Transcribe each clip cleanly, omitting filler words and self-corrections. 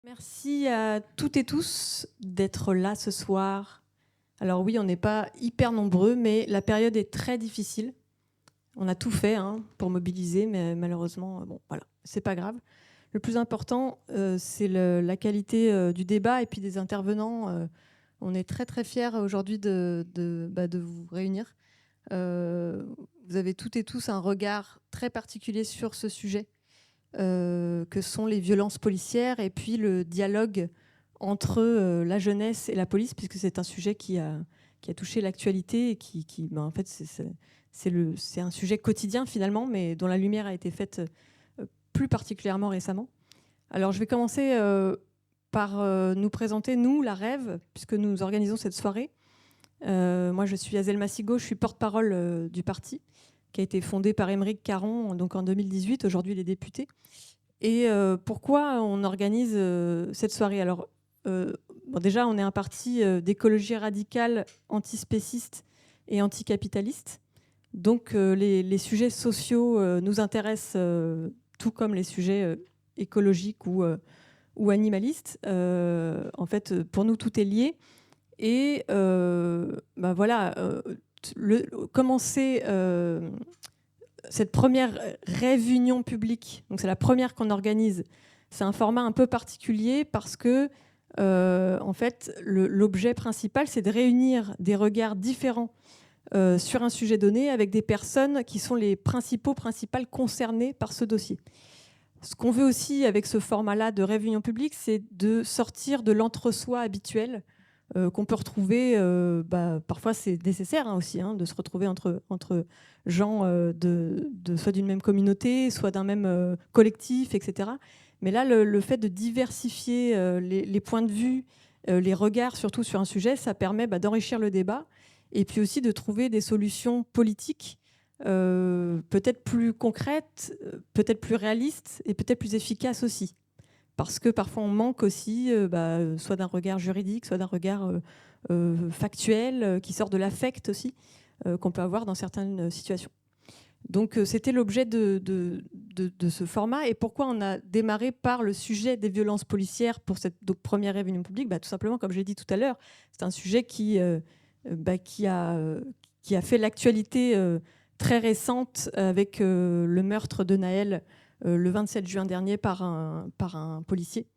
Merci à toutes et tous d'être là ce soir. Alors oui, on n'est pas hyper nombreux, mais la période est très difficile. On a tout fait pour mobiliser, mais malheureusement, bon, voilà, c'est pas grave. Le plus important, c'est la qualité du débat et puis des intervenants. On est très très fiers aujourd'hui de vous réunir. Vous avez toutes et tous un regard très particulier sur ce sujet. Que sont les violences policières et puis le dialogue entre la jeunesse et la police, puisque c'est un sujet qui a touché l'actualité et en fait, c'est un sujet quotidien finalement, mais dont la lumière a été faite plus particulièrement récemment. Alors, je vais commencer par nous présenter, nous, la Rêve, puisque nous organisons cette soirée. Moi, je suis Azel Massigo, je suis porte-parole du parti, qui a été fondé par Aymeric Caron donc en 2018. Aujourd'hui, il est député. Et pourquoi on organise cette soirée? Alors, déjà, on est un parti d'écologie radicale, antispéciste et anticapitaliste. Donc, les sujets sociaux nous intéressent, tout comme les sujets écologiques ou animalistes. En fait, pour nous, tout est lié. Et voilà, commencer cette première réunion publique, donc c'est la première qu'on organise, c'est un format un peu particulier parce que en fait, l'objet principal, c'est de réunir des regards différents sur un sujet donné avec des personnes qui sont les principales concernées par ce dossier. Ce qu'on veut aussi avec ce format-là de réunion publique, c'est de sortir de l'entre-soi habituel qu'on peut retrouver. Parfois, c'est nécessaire aussi de se retrouver entre gens soit d'une même communauté, soit d'un même collectif, etc. Mais là, le fait de diversifier les points de vue, les regards, surtout sur un sujet, ça permet d'enrichir le débat et puis aussi de trouver des solutions politiques peut-être plus concrètes, peut-être plus réalistes et peut-être plus efficaces aussi. Parce que parfois on manque aussi soit d'un regard juridique, soit d'un regard factuel qui sort de l'affect aussi qu'on peut avoir dans certaines situations. Donc c'était l'objet de ce format. Et pourquoi on a démarré par le sujet des violences policières pour cette première réunion publique? Tout simplement, comme je l'ai dit tout à l'heure, c'est un sujet qui a fait l'actualité très récente avec le meurtre de Naël le 27 juin dernier par un policier.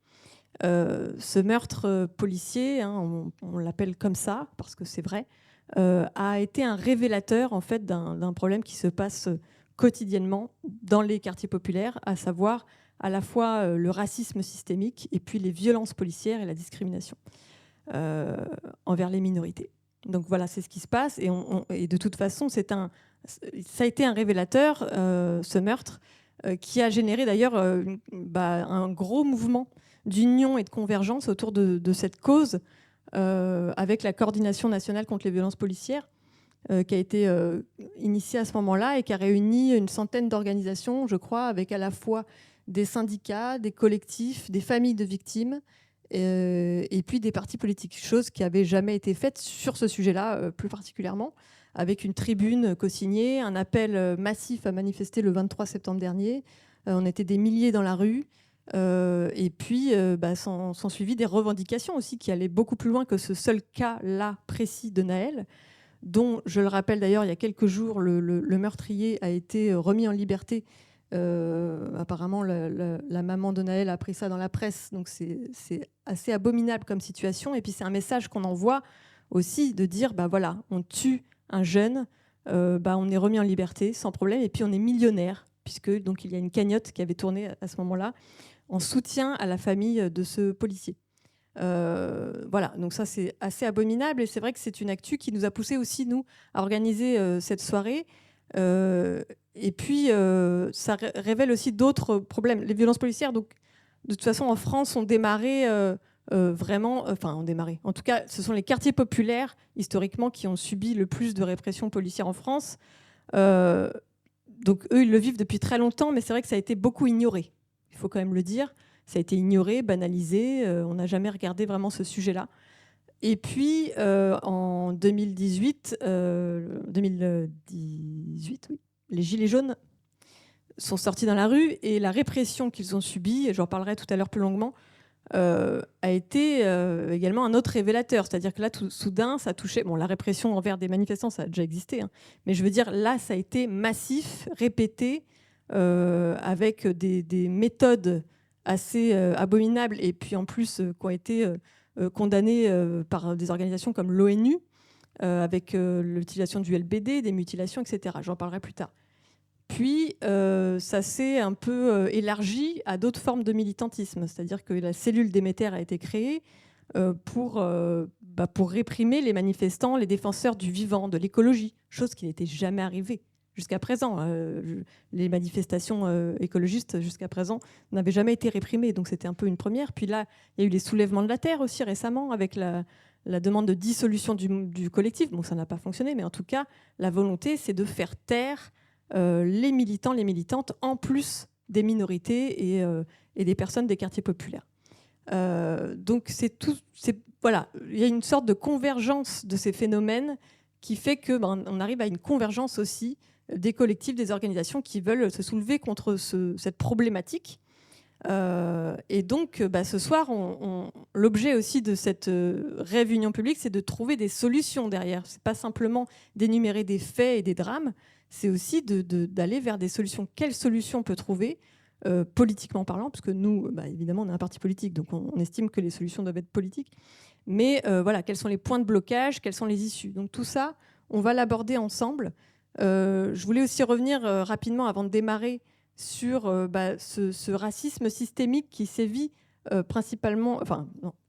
Ce meurtre policier, on l'appelle comme ça parce que c'est vrai, a été un révélateur en fait d'un problème qui se passe quotidiennement dans les quartiers populaires, à savoir à la fois le racisme systémique et puis les violences policières et la discrimination envers les minorités. Donc voilà, c'est ce qui se passe. Et de toute façon, ça a été un révélateur, ce meurtre, qui a généré d'ailleurs un gros mouvement d'union et de convergence autour de cette cause, avec la coordination nationale contre les violences policières, qui a été initiée à ce moment-là et qui a réuni une centaine d'organisations, je crois, avec à la fois des syndicats, des collectifs, des familles de victimes, et puis des partis politiques, chose qui n'avait jamais été faite sur ce sujet-là, plus particulièrement, avec une tribune co-signée, un appel massif à manifester le 23 septembre dernier. On était des milliers dans la rue. Et puis, s'en suivi des revendications aussi qui allaient beaucoup plus loin que ce seul cas-là précis de Naël, dont, je le rappelle d'ailleurs, il y a quelques jours, le meurtrier a été remis en liberté. Apparemment, la maman de Naël a appris ça dans la presse, donc c'est assez abominable comme situation. Et puis c'est un message qu'on envoie aussi de dire, voilà, on tue un jeune, on est remis en liberté sans problème, et puis on est millionnaire, puisque donc il y a une cagnotte qui avait tourné à ce moment-là en soutien à la famille de ce policier. Voilà, donc ça c'est assez abominable, et c'est vrai que c'est une actu qui nous a poussé aussi, nous, à organiser cette soirée. Et puis, ça révèle aussi d'autres problèmes. Les violences policières, donc, de toute façon, en France, ont démarré ont démarré. En tout cas, ce sont les quartiers populaires, historiquement, qui ont subi le plus de répression policière en France. Donc, eux, ils le vivent depuis très longtemps, mais c'est vrai que ça a été beaucoup ignoré. Il faut quand même le dire. Ça a été ignoré, banalisé. On n'a jamais regardé vraiment ce sujet-là. Et puis, en 2018, oui, les Gilets jaunes sont sortis dans la rue, et la répression qu'ils ont subie, et j'en parlerai tout à l'heure plus longuement, a été également un autre révélateur. C'est-à-dire que là, soudain, ça touchait... Bon, la répression envers des manifestants, ça a déjà existé, hein, mais je veux dire, là, ça a été massif, répété, avec des méthodes assez abominables, et puis en plus, qui ont été condamnées par des organisations comme l'ONU, avec l'utilisation du LBD, des mutilations, etc. J'en parlerai plus tard. Puis, ça s'est un peu élargi à d'autres formes de militantisme. C'est-à-dire que la cellule Déméter a été créée pour réprimer les manifestants, les défenseurs du vivant, de l'écologie, chose qui n'était jamais arrivée jusqu'à présent. Les manifestations écologistes, jusqu'à présent, n'avaient jamais été réprimées. Donc, c'était un peu une première. Puis là, il y a eu les soulèvements de la Terre aussi récemment, avec la demande de dissolution du collectif. Bon, ça n'a pas fonctionné, mais en tout cas, la volonté, c'est de faire taire les militants, les militantes, en plus des minorités et des personnes des quartiers populaires. Donc voilà, il y a une sorte de convergence de ces phénomènes qui fait que on arrive à une convergence aussi des collectifs, des organisations qui veulent se soulever contre cette problématique. Et donc, ce soir, l'objet aussi de cette réunion publique, c'est de trouver des solutions derrière. C'est pas simplement d'énumérer des faits et des drames, c'est aussi d'aller vers des solutions. Quelles solutions on peut trouver politiquement parlant, parce que nous, évidemment, on est un parti politique, donc on estime que les solutions doivent être politiques. Mais voilà, quels sont les points de blocage, quelles sont les issues. Donc tout ça, on va l'aborder ensemble. Je voulais aussi revenir rapidement, avant de démarrer, sur ce racisme systémique qui sévit principalement,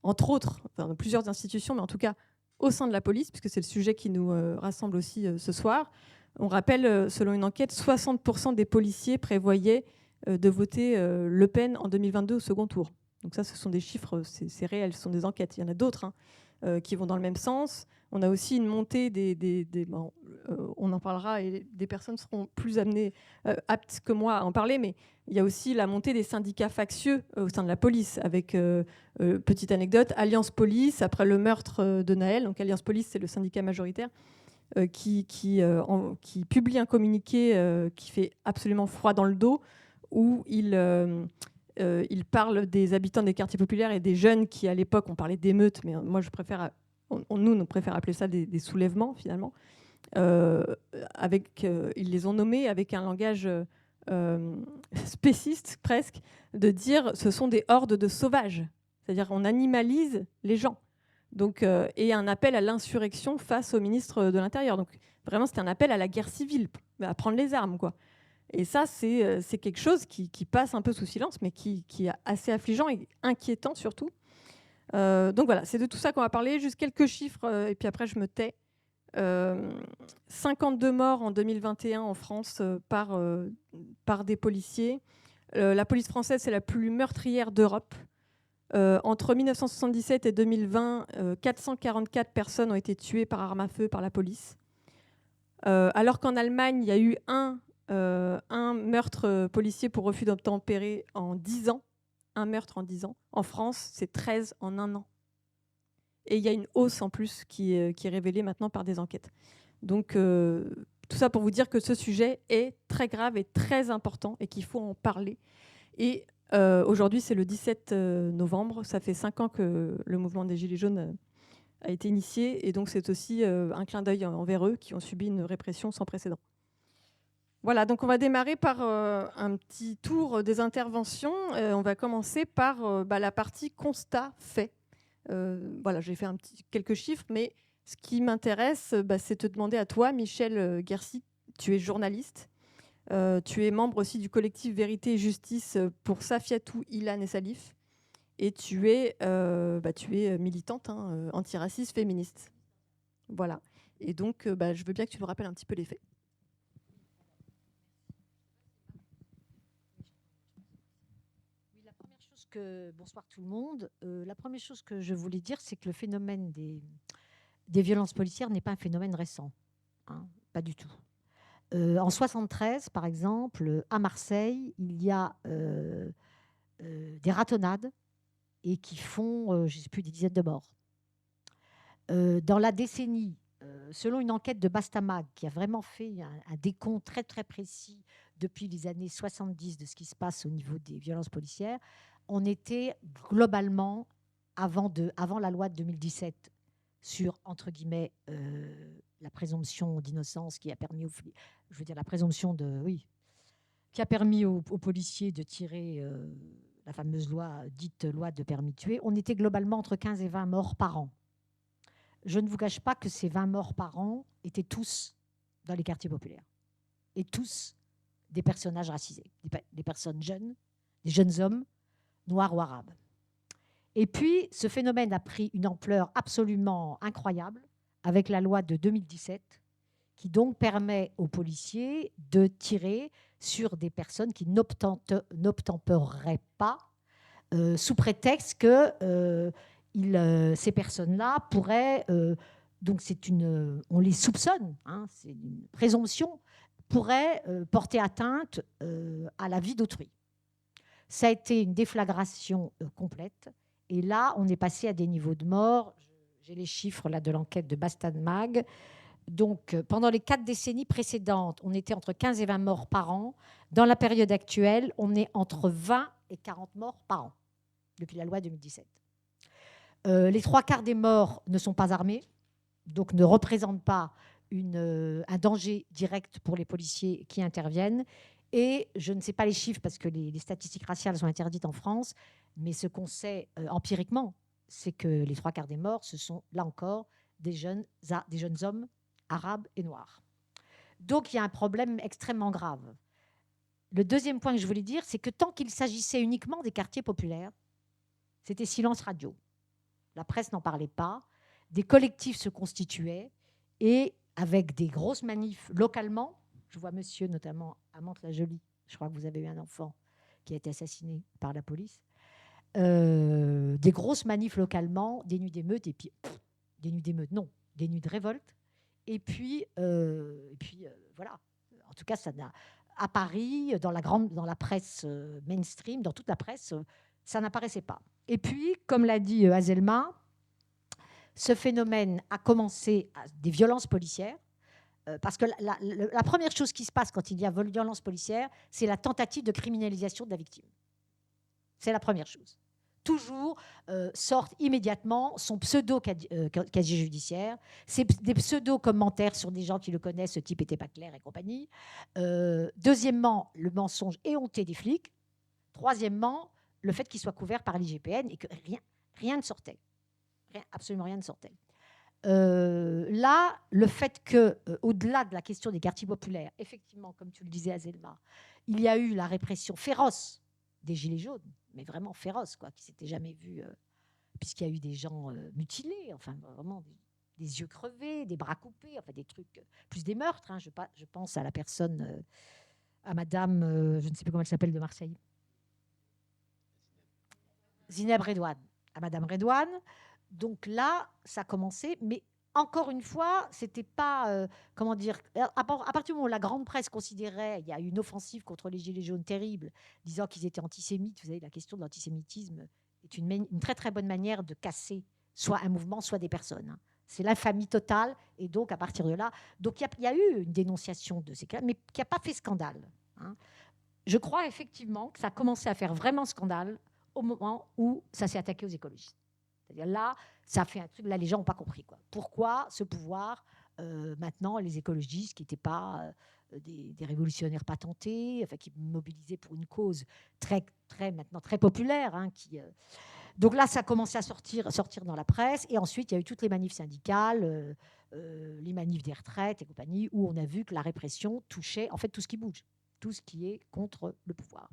entre autres, dans plusieurs institutions, mais en tout cas au sein de la police, puisque c'est le sujet qui nous rassemble aussi ce soir. On rappelle, selon une enquête, 60% des policiers prévoyaient de voter Le Pen en 2022 au second tour. Donc ça, ce sont des chiffres, c'est réel, ce sont des enquêtes. Il y en a d'autres qui vont dans le même sens. On a aussi une montée on en parlera et des personnes seront plus aptes que moi à en parler, mais il y a aussi la montée des syndicats factieux au sein de la police, avec, petite anecdote, Alliance Police, après le meurtre de Naël. Donc Alliance Police, c'est le syndicat majoritaire, qui publie un communiqué qui fait absolument froid dans le dos, où il parle des habitants des quartiers populaires et des jeunes qui, à l'époque, on parlait d'émeutes, mais moi, on préfère appeler ça des soulèvements, finalement. Ils les ont nommés avec un langage spéciste, presque, de dire ce sont des hordes de sauvages. C'est-à-dire on animalise les gens. Donc, et un appel à l'insurrection face au ministre de l'Intérieur. Donc, vraiment, c'était un appel à la guerre civile, à prendre les armes, quoi. Et ça, c'est quelque chose qui passe un peu sous silence, mais qui est assez affligeant et inquiétant surtout. Donc voilà, c'est de tout ça qu'on va parler. Juste quelques chiffres, et puis après, je me tais. 52 morts en 2021 en France par des policiers. La police française, c'est la plus meurtrière d'Europe. Entre 1977 et 2020, 444 personnes ont été tuées par arme à feu par la police. Alors qu'en Allemagne, il y a eu un meurtre policier pour refus d'obtempérer en 10 ans. Un meurtre en 10 ans. En France, c'est 13 en un an. Et il y a une hausse en plus qui est révélée maintenant par des enquêtes. Donc, tout ça pour vous dire que ce sujet est très grave et très important et qu'il faut en parler. Et aujourd'hui, c'est le 17 novembre. Ça fait 5 ans que le mouvement des Gilets jaunes a été initié. Et donc, c'est aussi un clin d'œil envers eux qui ont subi une répression sans précédent. Voilà, donc on va démarrer par un petit tour des interventions. On va commencer par la partie constat fait. Voilà, j'ai fait quelques chiffres, mais ce qui m'intéresse, c'est de te demander à toi, Michel Guercy. Tu es journaliste. Tu es membre aussi du collectif Vérité et Justice pour Safiatou, Ilan et Salif. Et tu es militante, antiraciste, féministe. Voilà. Et donc, je veux bien que tu nous rappelles un petit peu les faits. Bonsoir tout le monde. La première chose que je voulais dire, c'est que le phénomène des violences policières n'est pas un phénomène récent. Pas du tout. En 73, par exemple, à Marseille, il y a des ratonnades et qui font, je ne sais plus, des dizaines de morts. Dans la décennie, selon une enquête de Bastamag, qui a vraiment fait un décompte très très précis depuis les années 70 de ce qui se passe au niveau des violences policières, on était globalement, avant la loi de 2017, sur, entre guillemets, la présomption d'innocence qui a permis je veux dire la présomption de... Oui, qui a permis aux policiers de tirer la fameuse loi, dite loi de permis de tuer, on était globalement entre 15 et 20 morts par an. Je ne vous cache pas que ces 20 morts par an étaient tous dans les quartiers populaires. Et tous des personnages racisés, des personnes jeunes, des jeunes hommes, noirs ou arabes. Et puis, ce phénomène a pris une ampleur absolument incroyable avec la loi de 2017, qui donc permet aux policiers de tirer sur des personnes qui n'obtempéreraient pas, sous prétexte que ces personnes-là pourraient, donc on les soupçonne, hein, c'est une présomption, pourraient porter atteinte à la vie d'autrui. Ça a été une déflagration complète. Et là, on est passé à des niveaux de mort. J'ai les chiffres là, de l'enquête de Bastard Mag. Donc, pendant les 4 décennies précédentes, on était entre 15 et 20 morts par an. Dans la période actuelle, on est entre 20 et 40 morts par an, depuis la loi 2017. Les 3/4 des morts ne sont pas armés, donc ne représentent pas un danger direct pour les policiers qui interviennent. Et je ne sais pas les chiffres parce que les statistiques raciales sont interdites en France, mais ce qu'on sait empiriquement, c'est que les 3/4 des morts, ce sont là encore des jeunes hommes arabes et noirs. Donc il y a un problème extrêmement grave. Le deuxième point que je voulais dire, c'est que tant qu'il s'agissait uniquement des quartiers populaires, c'était silence radio. La presse n'en parlait pas, des collectifs se constituaient et avec des grosses manifs localement. Je vois monsieur notamment à Mantes-la-Jolie, je crois que vous avez eu un enfant qui a été assassiné par la police. Des grosses manifs localement, des nuits d'émeute, et puis des nuits d'émeute, non, des nuits de révolte. Et puis voilà. En tout cas, à Paris, dans la presse mainstream, dans toute la presse, ça n'apparaissait pas. Et puis, comme l'a dit Azelma, ce phénomène a commencé à des violences policières. Parce que la première chose qui se passe quand il y a violence policière, c'est la tentative de criminalisation de la victime. C'est la première chose. Toujours sortent immédiatement son pseudo-casier judiciaire, des pseudo-commentaires sur des gens qui le connaissent, ce type n'était pas clair et compagnie. Deuxièmement, le mensonge éhonté des flics. Troisièmement, le fait qu'il soit couvert par l'IGPN et que rien ne sortait. Absolument rien ne sortait. Là, le fait qu'au-delà de la question des quartiers populaires, effectivement, comme tu le disais, Azelma, il y a eu la répression féroce des Gilets jaunes, mais vraiment féroce, quoi, qui ne s'était jamais vu, puisqu'il y a eu des gens mutilés, enfin vraiment des yeux crevés, des bras coupés, enfin des trucs, plus des meurtres. Hein, je pense à la personne, à madame, je ne sais plus comment elle s'appelle, de Marseille. Zineb Redouane, à madame Redouane. Donc là, ça a commencé, mais encore une fois, c'était pas, comment dire, à partir du moment où la grande presse considérait, il y a une offensive contre les Gilets jaunes terrible, disant qu'ils étaient antisémites. Vous savez, la question de l'antisémitisme est une très très bonne manière de casser soit un mouvement, soit des personnes. Hein. C'est l'infamie totale, et donc à partir de là, donc il y a eu une dénonciation de ces cas, mais qui n'a pas fait scandale. Hein. Je crois effectivement que ça a commencé à faire vraiment scandale au moment où ça s'est attaqué aux écologistes. C'est-à-dire là, ça fait un truc, là les gens n'ont pas compris. Quoi. Pourquoi ce pouvoir, maintenant, les écologistes qui n'étaient pas des révolutionnaires patentés, enfin, qui mobilisaient pour une cause maintenant très populaire. Hein, donc là, ça a commencé à sortir dans la presse. Et ensuite, il y a eu toutes les manifs syndicales, les manifs des retraites et compagnie, où on a vu que la répression touchait en fait tout ce qui bouge, tout ce qui est contre le pouvoir.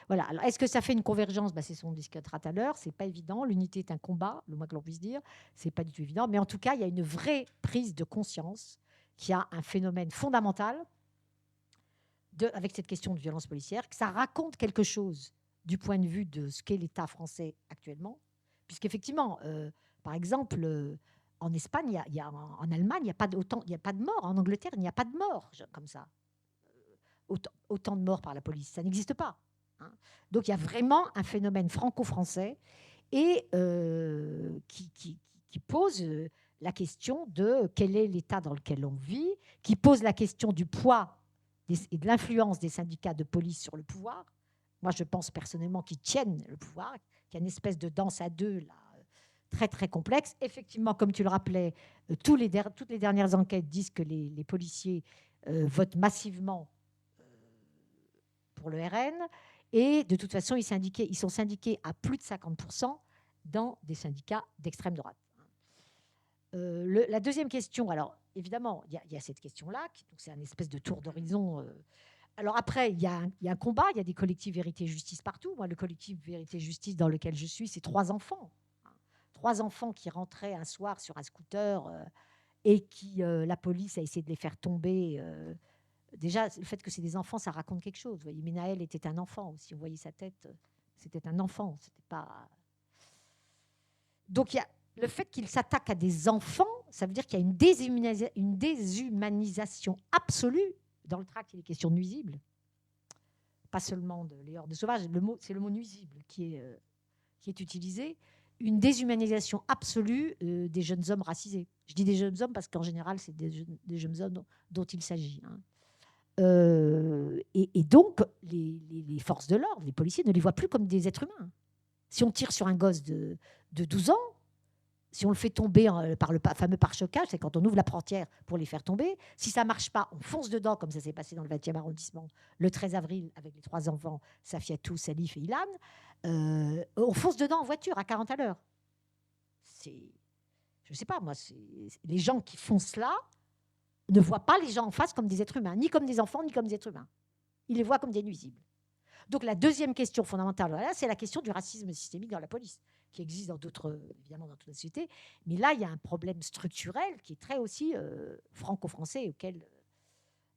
Voilà. Alors, est-ce que ça fait une convergence ? C'est ce qu'on discutera tout à l'heure. C'est pas évident. L'unité est un combat, le moins que l'on puisse dire. C'est pas du tout évident. Mais en tout cas, il y a une vraie prise de conscience qu'il y a un phénomène fondamental avec cette question de violence policière, que ça raconte quelque chose du point de vue de ce qu'est l'État français actuellement. Puisqu'effectivement, par exemple, en Espagne, en Allemagne, il n'y a pas de mort. En Angleterre, il n'y a pas de mort comme ça. Autant de morts par la police. Ça n'existe pas. Donc il y a vraiment un phénomène franco-français et qui pose la question de quel est l'état dans lequel on vit, qui pose la question du poids et de l'influence des syndicats de police sur le pouvoir, moi je pense personnellement, qui tiennent le pouvoir, qu'il y a une espèce de danse à deux là, très très complexe. Effectivement, comme tu le rappelais, toutes les dernières enquêtes disent que les policiers votent massivement pour le RN, et de toute façon, ils sont syndiqués à plus de 50% dans des syndicats d'extrême droite. La deuxième question, alors évidemment, il y a cette question-là, donc c'est un espèce de tour d'horizon. Alors après, il y a un combat, il y a des collectifs Vérité et Justice partout. Moi, le collectif Vérité et Justice dans lequel je suis, c'est 3 enfants. 3 enfants qui rentraient un soir sur un scooter et qui, la police a essayé de les faire tomber. Déjà, le fait que c'est des enfants, ça raconte quelque chose. Vous voyez, Menaël était un enfant. Si on voyait sa tête, c'était un enfant. C'était pas... Donc, il y a le fait qu'il s'attaque à des enfants, ça veut dire qu'il y a une déshumanisation absolue. Dans le tract, il est question de nuisible. Pas seulement de les hordes sauvages. C'est le mot nuisible qui est utilisé. Une déshumanisation absolue des jeunes hommes racisés. Je dis des jeunes hommes parce qu'en général, c'est des jeunes hommes dont il s'agit. Et donc, les forces de l'ordre, les policiers, ne les voient plus comme des êtres humains. Si on tire sur un gosse de 12 ans, si on le fait tomber par le fameux pare-choquage, c'est quand on ouvre la portière pour les faire tomber. Si ça ne marche pas, on fonce dedans, comme ça s'est passé dans le 20e arrondissement le 13 avril avec les 3 enfants, Safiatou, Salif et Ilan. On fonce dedans en voiture à 40 à l'heure. Je ne sais pas, moi, les gens qui foncent là ne voient pas les gens en face comme des êtres humains, ni comme des enfants, ni comme des êtres humains. Ils les voient comme des nuisibles. Donc la deuxième question fondamentale, là, c'est la question du racisme systémique dans la police, qui existe évidemment dans toute la société. Mais là, il y a un problème structurel qui est très aussi franco-français, auquel,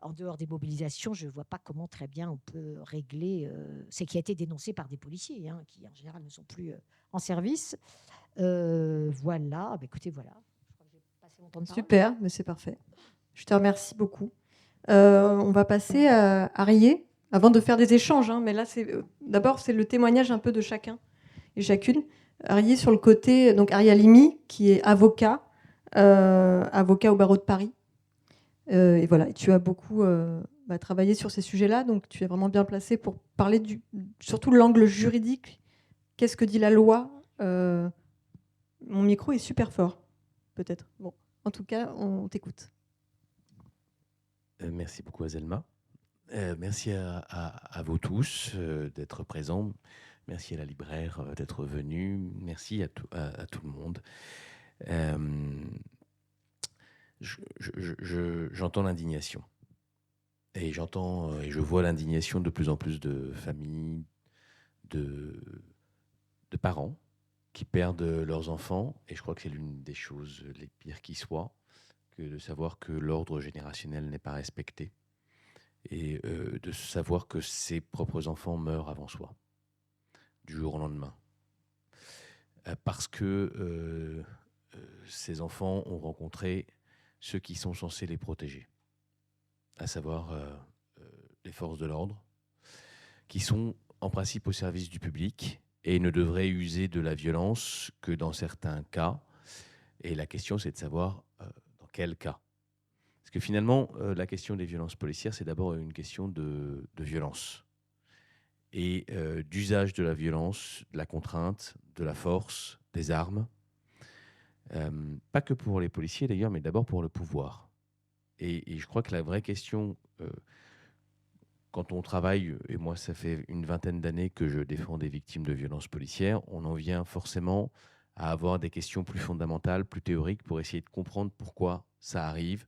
en dehors des mobilisations, je ne vois pas comment très bien on peut régler. C'est qui a été dénoncé par des policiers, qui en général ne sont plus en service. Voilà, écoutez, voilà. Je crois que j'ai passé mon temps de parole. Super, mais c'est parfait. Je te remercie beaucoup. On va passer à Arié, avant de faire des échanges. Mais là, d'abord, c'est le témoignage un peu de chacun et chacune. Arié sur le côté, donc Arié Halimi, qui est avocat au barreau de Paris. Et voilà, et tu as beaucoup travaillé sur ces sujets-là, donc tu es vraiment bien placé pour parler surtout de l'angle juridique. Qu'est-ce que dit la loi? Mon micro est super fort, peut-être. Bon, en tout cas, on t'écoute. Merci beaucoup, Azelma. Merci à vous tous d'être présents. Merci à la libraire d'être venue. Merci à tout le monde. J'entends l'indignation. Et je vois l'indignation de plus en plus de familles, de parents qui perdent leurs enfants. Et je crois que c'est l'une des choses les pires qui soient, que de savoir que l'ordre générationnel n'est pas respecté. Et de savoir que ses propres enfants meurent avant soi, du jour au lendemain. Parce que ces enfants ont rencontré ceux qui sont censés les protéger, à savoir les forces de l'ordre, qui sont en principe au service du public et ne devraient user de la violence que dans certains cas. Et la question, c'est de savoir dans quel cas. Parce que finalement, la question des violences policières, c'est d'abord une question de violence et d'usage de la violence, de la contrainte, de la force, des armes. Pas que pour les policiers d'ailleurs, mais d'abord pour le pouvoir. Et je crois que la vraie question, quand on travaille, et moi ça fait une vingtaine d'années que je défends des victimes de violences policières, on en vient forcément à avoir des questions plus fondamentales, plus théoriques, pour essayer de comprendre pourquoi ça arrive,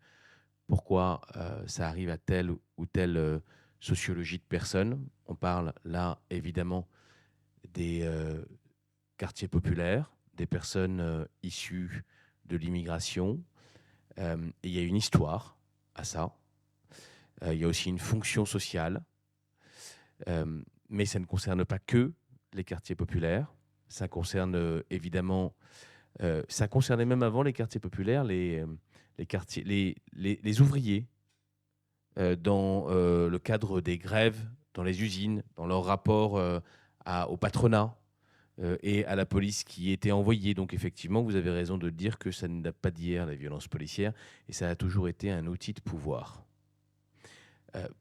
pourquoi ça arrive à telle ou telle sociologie de personnes. On parle là, évidemment, des quartiers populaires, des personnes issues de l'immigration. Et il y a une histoire à ça. Il y a aussi une fonction sociale. Mais ça ne concerne pas que les quartiers populaires. Ça concerne évidemment... ça concernait même avant les quartiers populaires, les ouvriers, dans le cadre des grèves, dans les usines, dans leur rapport au patronat et à la police qui était envoyée. Donc effectivement, vous avez raison de dire que ça ne date pas d'hier, la violence policière, et ça a toujours été un outil de pouvoir.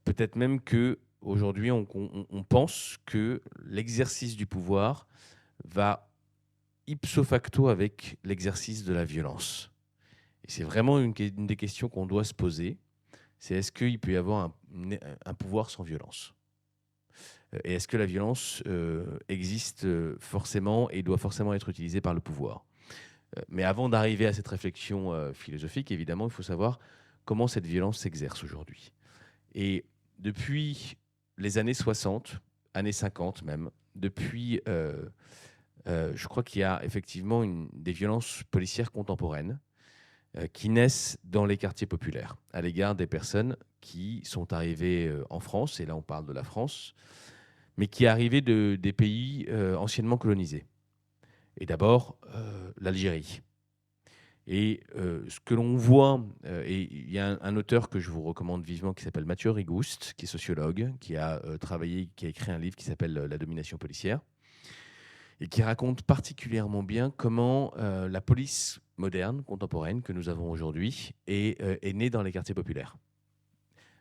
Peut-être même que aujourd'hui, on pense que l'exercice du pouvoir va ipso facto avec l'exercice de la violence. Et c'est vraiment une des questions qu'on doit se poser. C'est est-ce qu'il peut y avoir un pouvoir sans violence ? Et est-ce que la violence existe forcément et doit forcément être utilisée par le pouvoir ? Mais avant d'arriver à cette réflexion philosophique, évidemment, il faut savoir comment cette violence s'exerce aujourd'hui. Et depuis les années 60, années 50 même, depuis, je crois qu'il y a effectivement des violences policières contemporaines qui naissent dans les quartiers populaires à l'égard des personnes qui sont arrivées en France, et là on parle de la France, mais qui arrivaient des pays anciennement colonisés. Et d'abord, l'Algérie. Et ce que l'on voit, et il y a un auteur que je vous recommande vivement qui s'appelle Mathieu Rigouste, qui est sociologue, qui a travaillé, qui a écrit un livre qui s'appelle La domination policière, et qui raconte particulièrement bien comment la police moderne, contemporaine, que nous avons aujourd'hui, est née dans les quartiers populaires.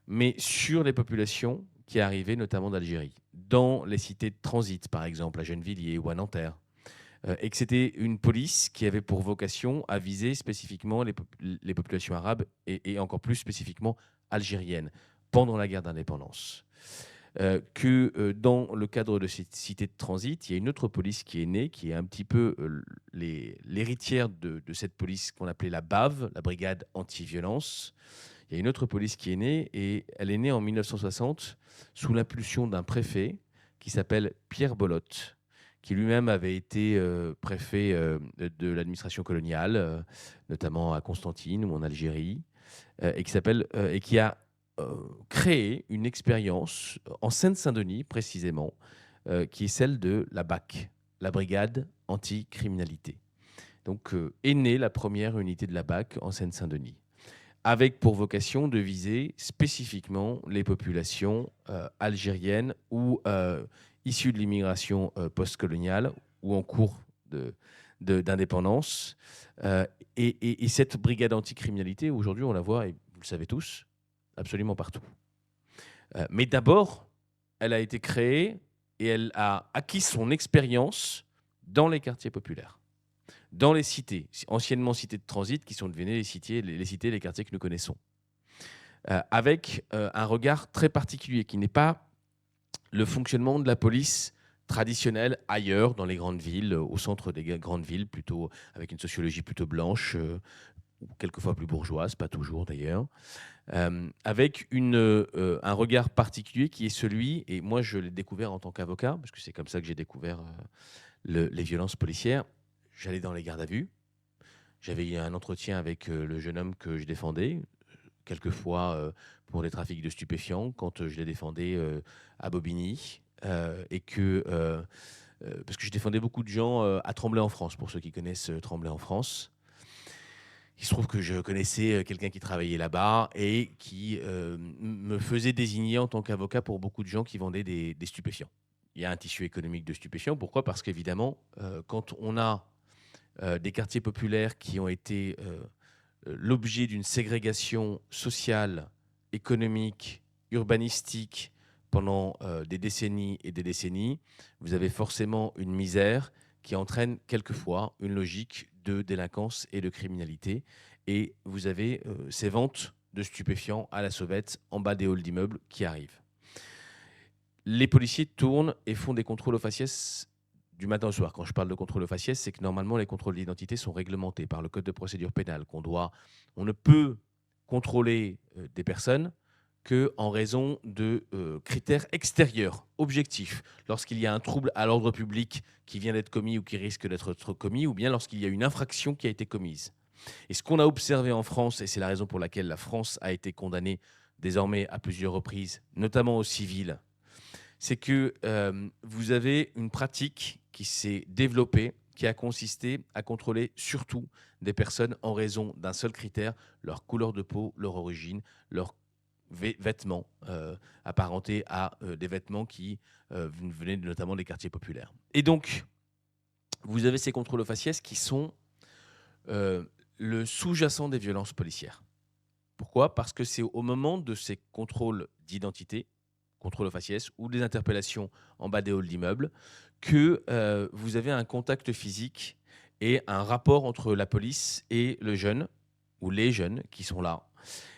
Mais sur les populations qui arrivaient notamment d'Algérie, dans les cités de transit, par exemple, à Gennevilliers ou à Nanterre, et que c'était une police qui avait pour vocation à viser spécifiquement les populations arabes et encore plus spécifiquement algériennes pendant la guerre d'indépendance. Que dans le cadre de cette cité de transit, il y a une autre police qui est née, qui est un petit peu l'héritière de cette police qu'on appelait la BAV, la Brigade Anti-Violence. Il y a une autre police qui est née, et elle est née en 1960 sous l'impulsion d'un préfet qui s'appelle Pierre Bolotte, qui lui-même avait été préfet de l'administration coloniale, notamment à Constantine ou en Algérie, et qui a créé une expérience en Seine-Saint-Denis précisément, qui est celle de la BAC, la Brigade Anti-Criminalité. Donc est née la première unité de la BAC en Seine-Saint-Denis, avec pour vocation de viser spécifiquement les populations algériennes ou issus de l'immigration postcoloniale ou en cours d'indépendance. Et cette brigade anticriminalité, aujourd'hui, on la voit, et vous le savez tous, absolument partout. Mais d'abord, elle a été créée et elle a acquis son expérience dans les quartiers populaires, dans les cités, anciennement cités de transit, qui sont devenues les cités, les quartiers que nous connaissons, avec un regard très particulier, qui n'est pas le fonctionnement de la police traditionnelle ailleurs, dans les grandes villes, au centre des grandes villes, plutôt avec une sociologie plutôt blanche, ou quelquefois plus bourgeoise, pas toujours d'ailleurs, avec un regard particulier qui est celui, et moi je l'ai découvert en tant qu'avocat, parce que c'est comme ça que j'ai découvert les violences policières. J'allais dans les gardes à vue, j'avais eu un entretien avec le jeune homme que je défendais, quelquefois pour des trafics de stupéfiants, quand je les défendais à Bobigny, et parce que je défendais beaucoup de gens à Tremblay en France, pour ceux qui connaissent Tremblay en France. Il se trouve que je connaissais quelqu'un qui travaillait là-bas et qui me faisait désigner en tant qu'avocat pour beaucoup de gens qui vendaient des stupéfiants. Il y a un tissu économique de stupéfiants. Pourquoi ? Parce qu'évidemment, quand on a des quartiers populaires qui ont été l'objet d'une ségrégation sociale, économique, urbanistique pendant des décennies et des décennies, vous avez forcément une misère qui entraîne quelquefois une logique de délinquance et de criminalité. Et vous avez ces ventes de stupéfiants à la sauvette en bas des halls d'immeubles qui arrivent. Les policiers tournent et font des contrôles aux faciès du matin au soir. Quand je parle de contrôle aux faciès, c'est que normalement les contrôles d'identité sont réglementés par le code de procédure pénale. On ne peut contrôler des personnes qu'en raison de critères extérieurs, objectifs. Lorsqu'il y a un trouble à l'ordre public qui vient d'être commis ou qui risque d'être commis, ou bien lorsqu'il y a une infraction qui a été commise. Et ce qu'on a observé en France, et c'est la raison pour laquelle la France a été condamnée désormais à plusieurs reprises, notamment au civil, c'est que vous avez une pratique qui s'est développée, qui a consisté à contrôler surtout des personnes en raison d'un seul critère, leur couleur de peau, leur origine, leur vêtements apparentés à des vêtements qui venaient notamment des quartiers populaires. Et donc, vous avez ces contrôles aux faciès qui sont le sous-jacent des violences policières. Pourquoi ? Parce que c'est au moment de ces contrôles d'identité contrôle au faciès ou des interpellations en bas des halls d'immeubles, que vous avez un contact physique et un rapport entre la police et le jeune ou les jeunes qui sont là.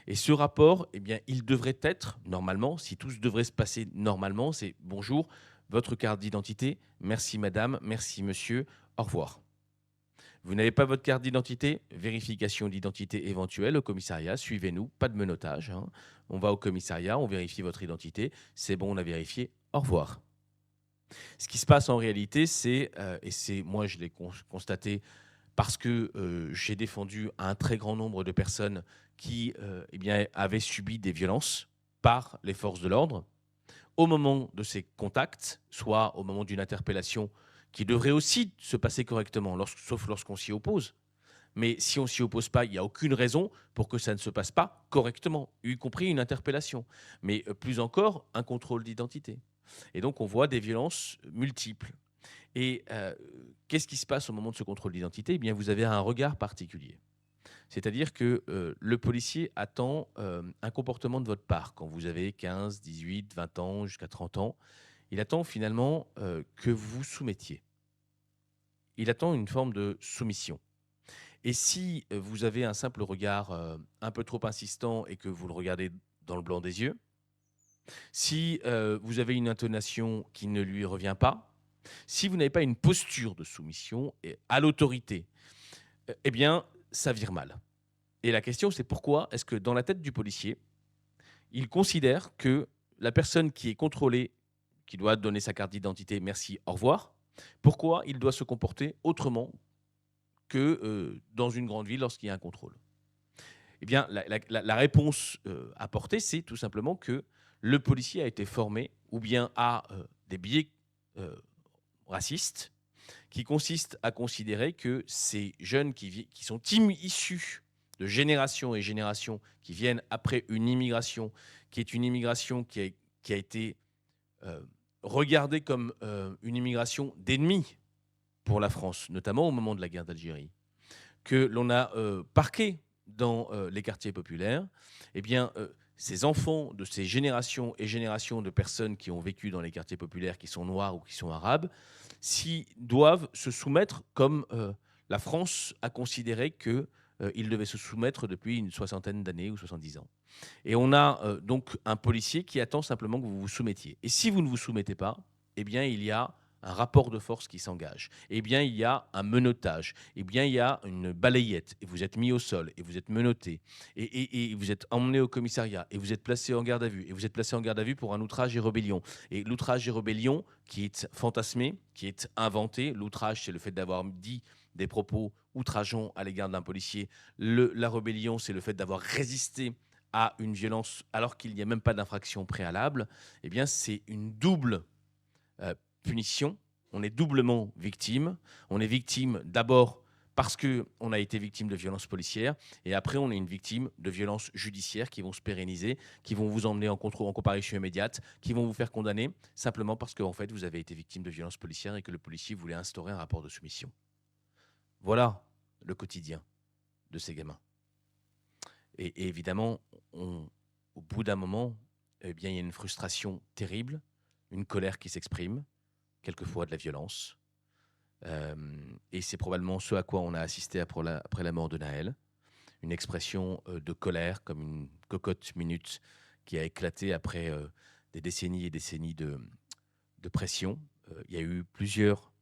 Et ce rapport, eh bien, il devrait être, normalement, si tout devrait se passer normalement, c'est « Bonjour, votre carte d'identité, merci madame, merci monsieur, au revoir ». Vous n'avez pas votre carte d'identité, vérification d'identité éventuelle au commissariat, suivez-nous, pas de menottage. Hein. On va au commissariat, on vérifie votre identité, c'est bon, on a vérifié, au revoir. Ce qui se passe en réalité, c'est, moi je l'ai constaté parce que j'ai défendu un très grand nombre de personnes qui avaient subi des violences par les forces de l'ordre. Au moment de ces contacts, soit au moment d'une interpellation qui devrait aussi se passer correctement, sauf lorsqu'on s'y oppose. Mais si on ne s'y oppose pas, il n'y a aucune raison pour que ça ne se passe pas correctement, y compris une interpellation. Mais plus encore, un contrôle d'identité. Et donc, on voit des violences multiples. Et qu'est-ce qui se passe au moment de ce contrôle d'identité ? Eh bien, vous avez un regard particulier. C'est-à-dire que le policier attend un comportement de votre part. Quand vous avez 15, 18, 20 ans, jusqu'à 30 ans, il attend finalement que vous vous soumettiez. Il attend une forme de soumission. Et si vous avez un simple regard un peu trop insistant et que vous le regardez dans le blanc des yeux, si vous avez une intonation qui ne lui revient pas, si vous n'avez pas une posture de soumission à l'autorité, eh bien, ça vire mal. Et la question, c'est pourquoi est-ce que dans la tête du policier, il considère que la personne qui est contrôlée, qui doit donner sa carte d'identité, merci, au revoir, pourquoi il doit se comporter autrement que dans une grande ville lorsqu'il y a un contrôle ? Eh bien, la réponse apportée, c'est tout simplement que le policier a été formé ou bien a des biais racistes qui consistent à considérer que ces jeunes qui sont issus de générations et générations, qui viennent après une immigration, qui est une immigration qui a été regardée comme une immigration d'ennemis pour la France, notamment au moment de la guerre d'Algérie, que l'on a parqué dans les quartiers populaires, eh bien, ces enfants de ces générations et générations de personnes qui ont vécu dans les quartiers populaires, qui sont noirs ou qui sont arabes, doivent se soumettre comme la France a considéré qu'ils devaient se soumettre depuis une soixantaine d'années ou 70 ans. Et on a donc un policier qui attend simplement que vous vous soumettiez. Et si vous ne vous soumettez pas, eh bien, il y a un rapport de force qui s'engage. Eh bien, il y a un menottage. Eh bien, il y a une balayette. Et vous êtes mis au sol. Et vous êtes menotté. Et vous êtes emmené au commissariat. Et vous êtes placé en garde à vue. Et vous êtes placé en garde à vue pour un outrage et rébellion. Et l'outrage et rébellion qui est fantasmé, qui est inventé. L'outrage, c'est le fait d'avoir dit des propos outrageants à l'égard d'un policier. La rébellion, c'est le fait d'avoir résisté à une violence alors qu'il n'y a même pas d'infraction préalable. Eh bien, c'est une double punition. On est doublement victime. On est victime d'abord parce qu'on a été victime de violences policières, et après on est une victime de violences judiciaires qui vont se pérenniser, qui vont vous emmener en comparution immédiate, qui vont vous faire condamner simplement parce que en fait, vous avez été victime de violences policières et que le policier voulait instaurer un rapport de soumission. Voilà le quotidien de ces gamins. Et évidemment, au bout d'un moment, eh bien, il y a une frustration terrible, une colère qui s'exprime, quelquefois de la violence. Et c'est probablement ce à quoi on a assisté après la mort de Nahel. Une expression de colère, comme une cocotte minute qui a éclaté après des décennies et décennies de pression. Il y a eu plusieurs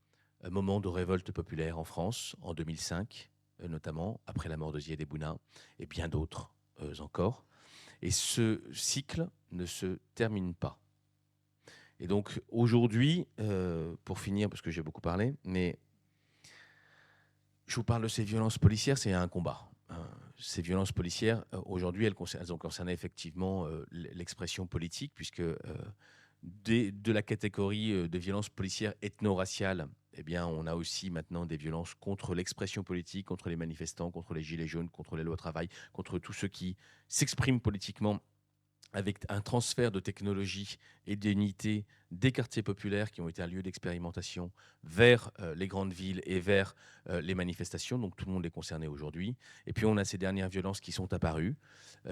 moments de révolte populaire en France, en 2005 notamment, après la mort de Ziad Ebouna, et bien d'autres encore. Et ce cycle ne se termine pas. Et donc aujourd'hui, pour finir, parce que j'ai beaucoup parlé, mais je vous parle de ces violences policières, c'est un combat. Ces violences policières, aujourd'hui, elles ont concerné effectivement l'expression politique, puisque de la catégorie de violences policières ethno-raciales, eh bien, on a aussi maintenant des violences contre l'expression politique, contre les manifestants, contre les gilets jaunes, contre les lois travail, contre tous ceux qui s'expriment politiquement avec un transfert de technologie et d'unités des quartiers populaires qui ont été un lieu d'expérimentation vers les grandes villes et vers les manifestations. Donc tout le monde est concerné aujourd'hui. Et puis on a ces dernières violences qui sont apparues,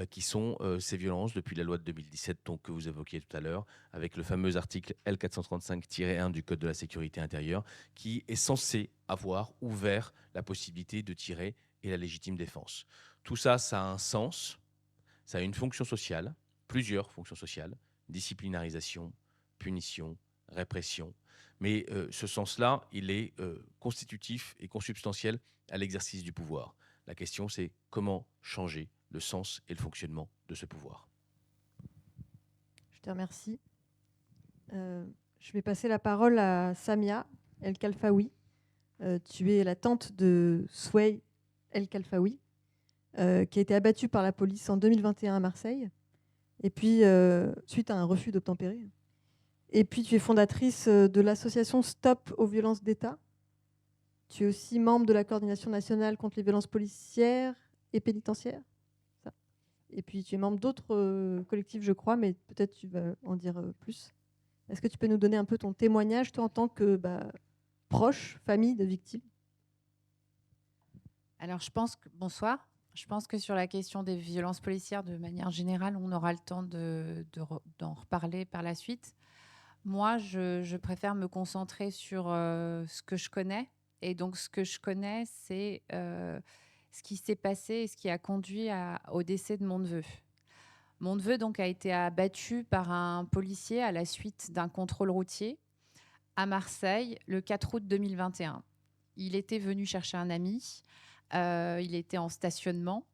qui sont ces violences depuis la loi de 2017 donc, que vous évoquiez tout à l'heure, avec le fameux article L435-1 du Code de la sécurité intérieure, qui est censé avoir ouvert la possibilité de tirer et la légitime défense. Tout ça, ça a un sens, ça a une fonction sociale, plusieurs fonctions sociales, disciplinarisation, punition, répression. Mais ce sens-là, il est constitutif et consubstantiel à l'exercice du pouvoir. La question, c'est comment changer le sens et le fonctionnement de ce pouvoir. Je te remercie. Je vais passer la parole à Samia El Khalfaoui. Tu es la tante de Souheil El Khalfaoui, qui a été abattue par la police en 2021 à Marseille, et puis suite à un refus d'obtempérer. Et puis tu es fondatrice de l'association Stop aux violences d'État. Tu es aussi membre de la coordination nationale contre les violences policières et pénitentiaires. Ça. Et puis tu es membre d'autres collectifs, je crois, mais peut-être tu vas en dire plus. Est-ce que tu peux nous donner un peu ton témoignage, toi, en tant que proche, famille de victimes? Alors, bonsoir. Je pense que sur la question des violences policières, de manière générale, on aura le temps d'en reparler par la suite. Moi, je préfère me concentrer sur ce que je connais. Et donc, ce que je connais, c'est ce qui s'est passé et ce qui a conduit au décès de mon neveu. Mon neveu donc, a été abattu par un policier à la suite d'un contrôle routier à Marseille le 4 août 2021. Il était venu chercher un ami. Il était en stationnement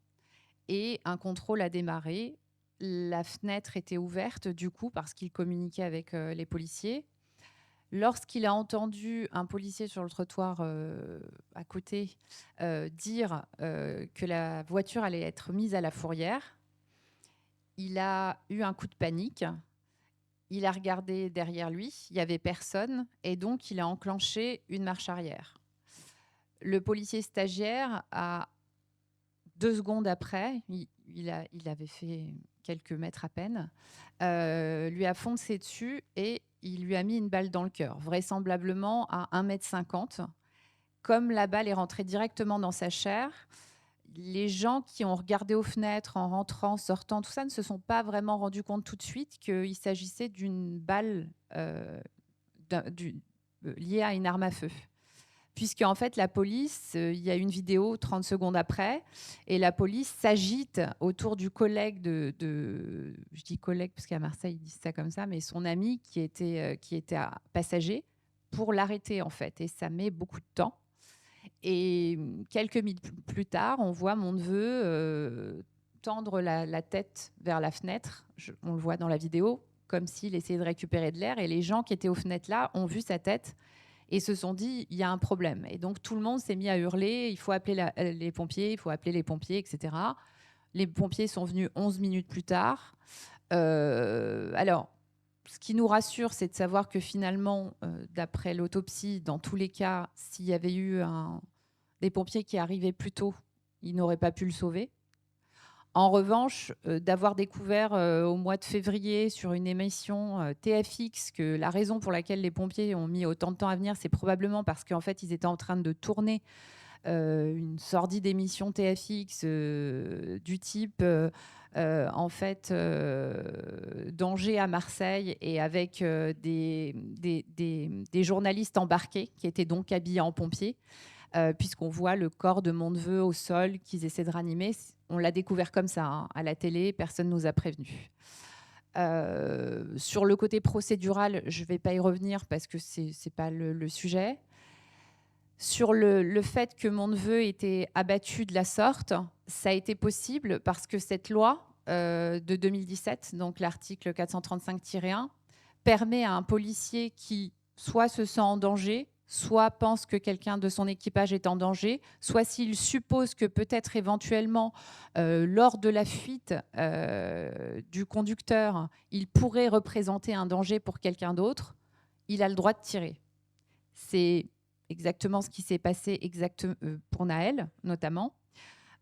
et un contrôle a démarré. La fenêtre était ouverte du coup parce qu'il communiquait avec les policiers. Lorsqu'il a entendu un policier sur le trottoir à côté dire que la voiture allait être mise à la fourrière, il a eu un coup de panique. Il a regardé derrière lui, il n'y avait personne et donc il a enclenché une marche arrière. Le policier stagiaire, à 2 secondes après, il avait fait quelques mètres à peine, lui a foncé dessus et il lui a mis une balle dans le cœur, vraisemblablement à 1,50 m. Comme la balle est rentrée directement dans sa chair, les gens qui ont regardé aux fenêtres en rentrant, sortant, tout ça, ne se sont pas vraiment rendus compte tout de suite qu'il s'agissait d'une balle liée à une arme à feu. Puisque en fait, la police, il y a une vidéo 30 secondes après, et la police s'agite autour du collègue je dis collègue parce qu'à Marseille, ils disent ça comme ça, mais son ami qui était passager, pour l'arrêter en fait. Et ça met beaucoup de temps. Et quelques minutes plus tard, on voit mon neveu tendre la tête vers la fenêtre. On le voit dans la vidéo, comme s'il essayait de récupérer de l'air. Et les gens qui étaient aux fenêtres là ont vu sa tête et se sont dit, il y a un problème. Et donc, tout le monde s'est mis à hurler, il faut appeler les pompiers, etc. Les pompiers sont venus 11 minutes plus tard. Alors, ce qui nous rassure, c'est de savoir que finalement, d'après l'autopsie, dans tous les cas, s'il y avait eu des pompiers qui arrivaient plus tôt, ils n'auraient pas pu le sauver. En revanche, d'avoir découvert au mois de février sur une émission TFX que la raison pour laquelle les pompiers ont mis autant de temps à venir, c'est probablement parce qu'en fait, ils étaient en train de tourner une sordide émission TFX du type danger à Marseille et avec des journalistes embarqués qui étaient donc habillés en pompiers. Puisqu'on voit le corps de mon neveu au sol qu'ils essaient de ranimer. On l'a découvert comme ça, hein, à la télé, personne ne nous a prévenus. Sur le côté procédural, je ne vais pas y revenir parce que ce n'est pas le sujet. Sur le fait que mon neveu était abattu de la sorte, ça a été possible parce que cette loi de 2017, donc l'article 435-1, permet à un policier qui soit se sent en danger, soit pense que quelqu'un de son équipage est en danger, soit s'il suppose que peut-être éventuellement, lors de la fuite du conducteur, il pourrait représenter un danger pour quelqu'un d'autre, il a le droit de tirer. C'est exactement ce qui s'est passé pour Naël, notamment.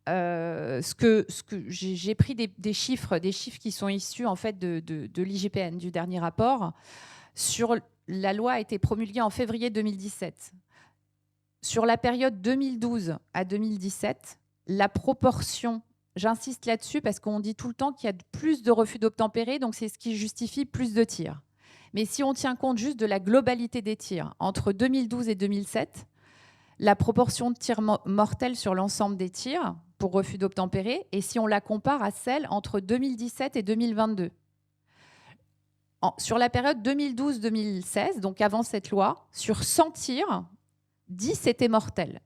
j'ai pris des chiffres qui sont issus en fait de l'IGPN, du dernier rapport. La loi a été promulguée en février 2017. Sur la période 2012 à 2017, la proportion, j'insiste là-dessus parce qu'on dit tout le temps qu'il y a plus de refus d'obtempérer, donc c'est ce qui justifie plus de tirs. Mais si on tient compte juste de la globalité des tirs, entre 2012 et 2007, la proportion de tirs mortels sur l'ensemble des tirs pour refus d'obtempérer, et si on la compare à celle entre 2017 et 2022. Sur la période 2012-2016, donc avant cette loi, sur 100 tirs, 10 étaient mortels.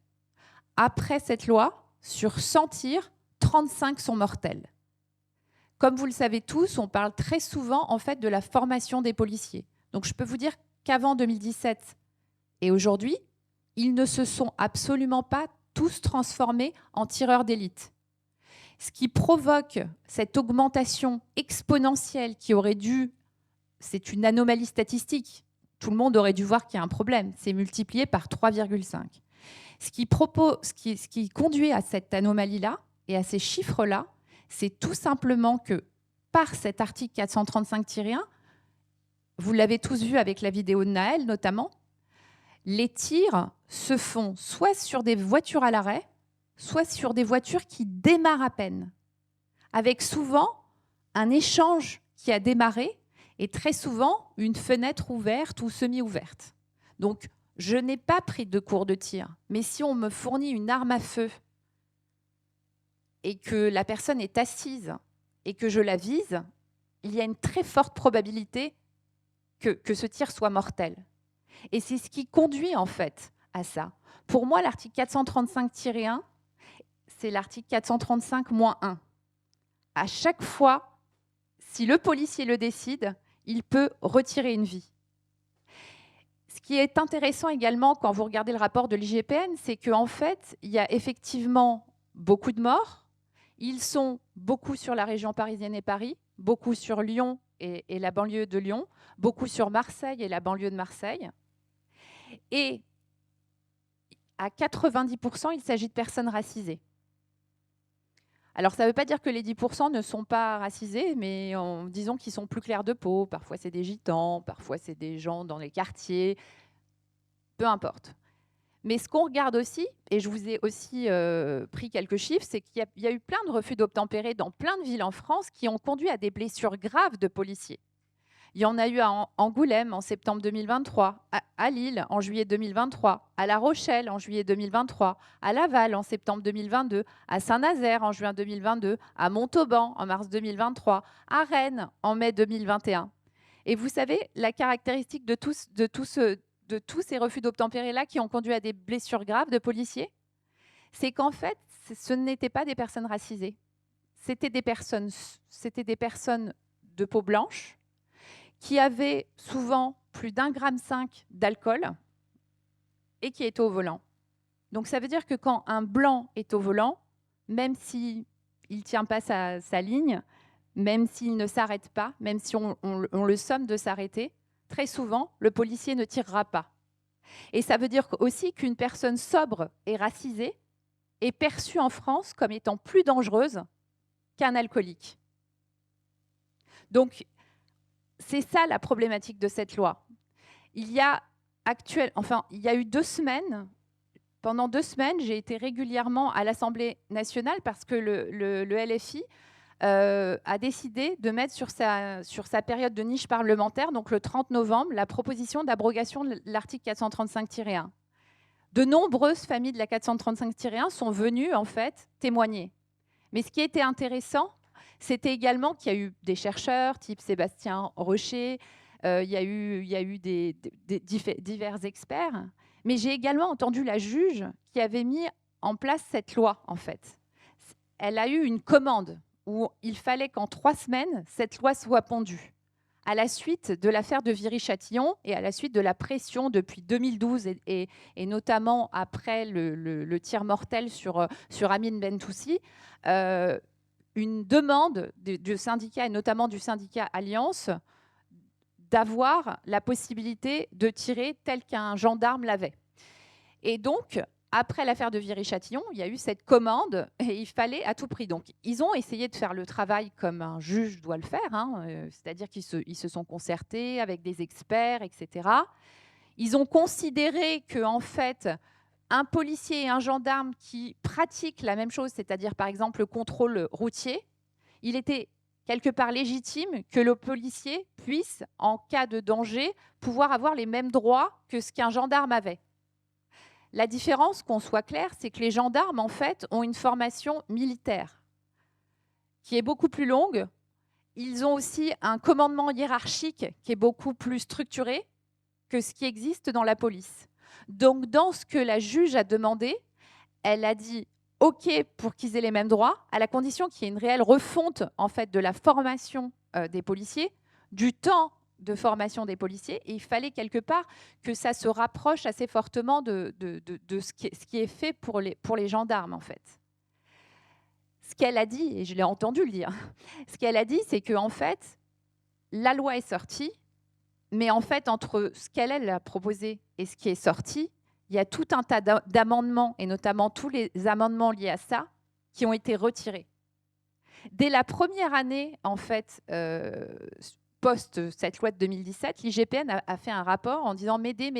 Après cette loi, sur 100 tirs, 35 sont mortels. Comme vous le savez tous, on parle très souvent en fait de la formation des policiers. Donc je peux vous dire qu'avant 2017 et aujourd'hui, ils ne se sont absolument pas tous transformés en tireurs d'élite. Ce qui provoque cette augmentation exponentielle qui aurait dû, c'est une anomalie statistique, tout le monde aurait dû voir qu'il y a un problème, c'est multiplié par 3,5. Ce qui conduit à cette anomalie-là et à ces chiffres-là, c'est tout simplement que par cet article 435-1, vous l'avez tous vu avec la vidéo de Naël notamment, les tirs se font soit sur des voitures à l'arrêt, soit sur des voitures qui démarrent à peine, avec souvent un échange qui a démarré et très souvent une fenêtre ouverte ou semi-ouverte. Donc, je n'ai pas pris de cours de tir, mais si on me fournit une arme à feu et que la personne est assise et que je la vise, il y a une très forte probabilité que ce tir soit mortel. Et c'est ce qui conduit en fait à ça. Pour moi, l'article 435-1, c'est l'article 435-1. À chaque fois, si le policier le décide, il peut retirer une vie. Ce qui est intéressant également quand vous regardez le rapport de l'IGPN, c'est qu'en fait, il y a effectivement beaucoup de morts. Ils sont beaucoup sur la région parisienne et Paris, beaucoup sur Lyon et la banlieue de Lyon, beaucoup sur Marseille et la banlieue de Marseille. Et à 90%, il s'agit de personnes racisées. Alors, ça ne veut pas dire que les 10% ne sont pas racisés, mais disons qu'ils sont plus clairs de peau. Parfois, c'est des gitans, parfois, c'est des gens dans les quartiers. Peu importe. Mais ce qu'on regarde aussi, et je vous ai aussi pris quelques chiffres, c'est qu'il y a eu plein de refus d'obtempérer dans plein de villes en France qui ont conduit à des blessures graves de policiers. Il y en a eu à Angoulême en septembre 2023, à Lille en juillet 2023, à La Rochelle en juillet 2023, à Laval en septembre 2022, à Saint-Nazaire en juin 2022, à Montauban en mars 2023, à Rennes en mai 2021. Et vous savez, la caractéristique de tous ces refus d'obtempérer-là qui ont conduit à des blessures graves de policiers, c'est qu'en fait, ce n'étaient pas des personnes racisées. C'était des personnes de peau blanche, qui avaient souvent plus d'1,5 gramme d'alcool et qui étaient au volant. Donc ça veut dire que quand un blanc est au volant, même s'il ne tient pas sa ligne, même s'il ne s'arrête pas, même si on le somme de s'arrêter, très souvent, le policier ne tirera pas. Et ça veut dire aussi qu'une personne sobre et racisée est perçue en France comme étant plus dangereuse qu'un alcoolique. Donc, c'est ça la problématique de cette loi. Il y a eu 2 semaines. Pendant 2 semaines, j'ai été régulièrement à l'Assemblée nationale parce que le LFI a décidé de mettre sur sa période de niche parlementaire, donc le 30 novembre, la proposition d'abrogation de l'article 435-1. De nombreuses familles de la 435-1 sont venues en fait témoigner. Mais ce qui était intéressant, c'était également qu'il y a eu des chercheurs, type Sébastien Rocher, il y a eu divers experts, mais j'ai également entendu la juge qui avait mis en place cette loi, en fait. Elle a eu une commande où il fallait qu'en 3 semaines, cette loi soit pondue, à la suite de l'affaire de Viry-Châtillon et à la suite de la pression depuis 2012 et notamment après le tir mortel sur Amine Bentoussi, une demande du syndicat et notamment du syndicat Alliance d'avoir la possibilité de tirer tel qu'un gendarme l'avait. Et donc, après l'affaire de Viry-Châtillon, il y a eu cette commande et il fallait à tout prix. Donc, ils ont essayé de faire le travail comme un juge doit le faire, hein, c'est-à-dire qu'ils se sont concertés avec des experts, etc. Ils ont considéré que, en fait, un policier et un gendarme qui pratiquent la même chose, c'est-à-dire par exemple le contrôle routier, il était quelque part légitime que le policier puisse, en cas de danger, pouvoir avoir les mêmes droits que ce qu'un gendarme avait. La différence, qu'on soit clair, c'est que les gendarmes, en fait, ont une formation militaire qui est beaucoup plus longue. Ils ont aussi un commandement hiérarchique qui est beaucoup plus structuré que ce qui existe dans la police. Donc, dans ce que la juge a demandé, elle a dit OK pour qu'ils aient les mêmes droits, à la condition qu'il y ait une réelle refonte, en fait, de la formation des policiers, du temps de formation des policiers, et il fallait quelque part que ça se rapproche assez fortement de ce qui est fait pour les gendarmes, en fait. Ce qu'elle a dit, et je l'ai entendu le dire, ce qu'elle a dit, c'est que, en fait, la loi est sortie, mais en fait, entre ce qu'elle a proposé et ce qui est sorti, il y a tout un tas d'amendements, et notamment tous les amendements liés à ça, qui ont été retirés. Dès la première année, en fait, post cette loi de 2017, l'IGPN a fait un rapport en disant « M'aider,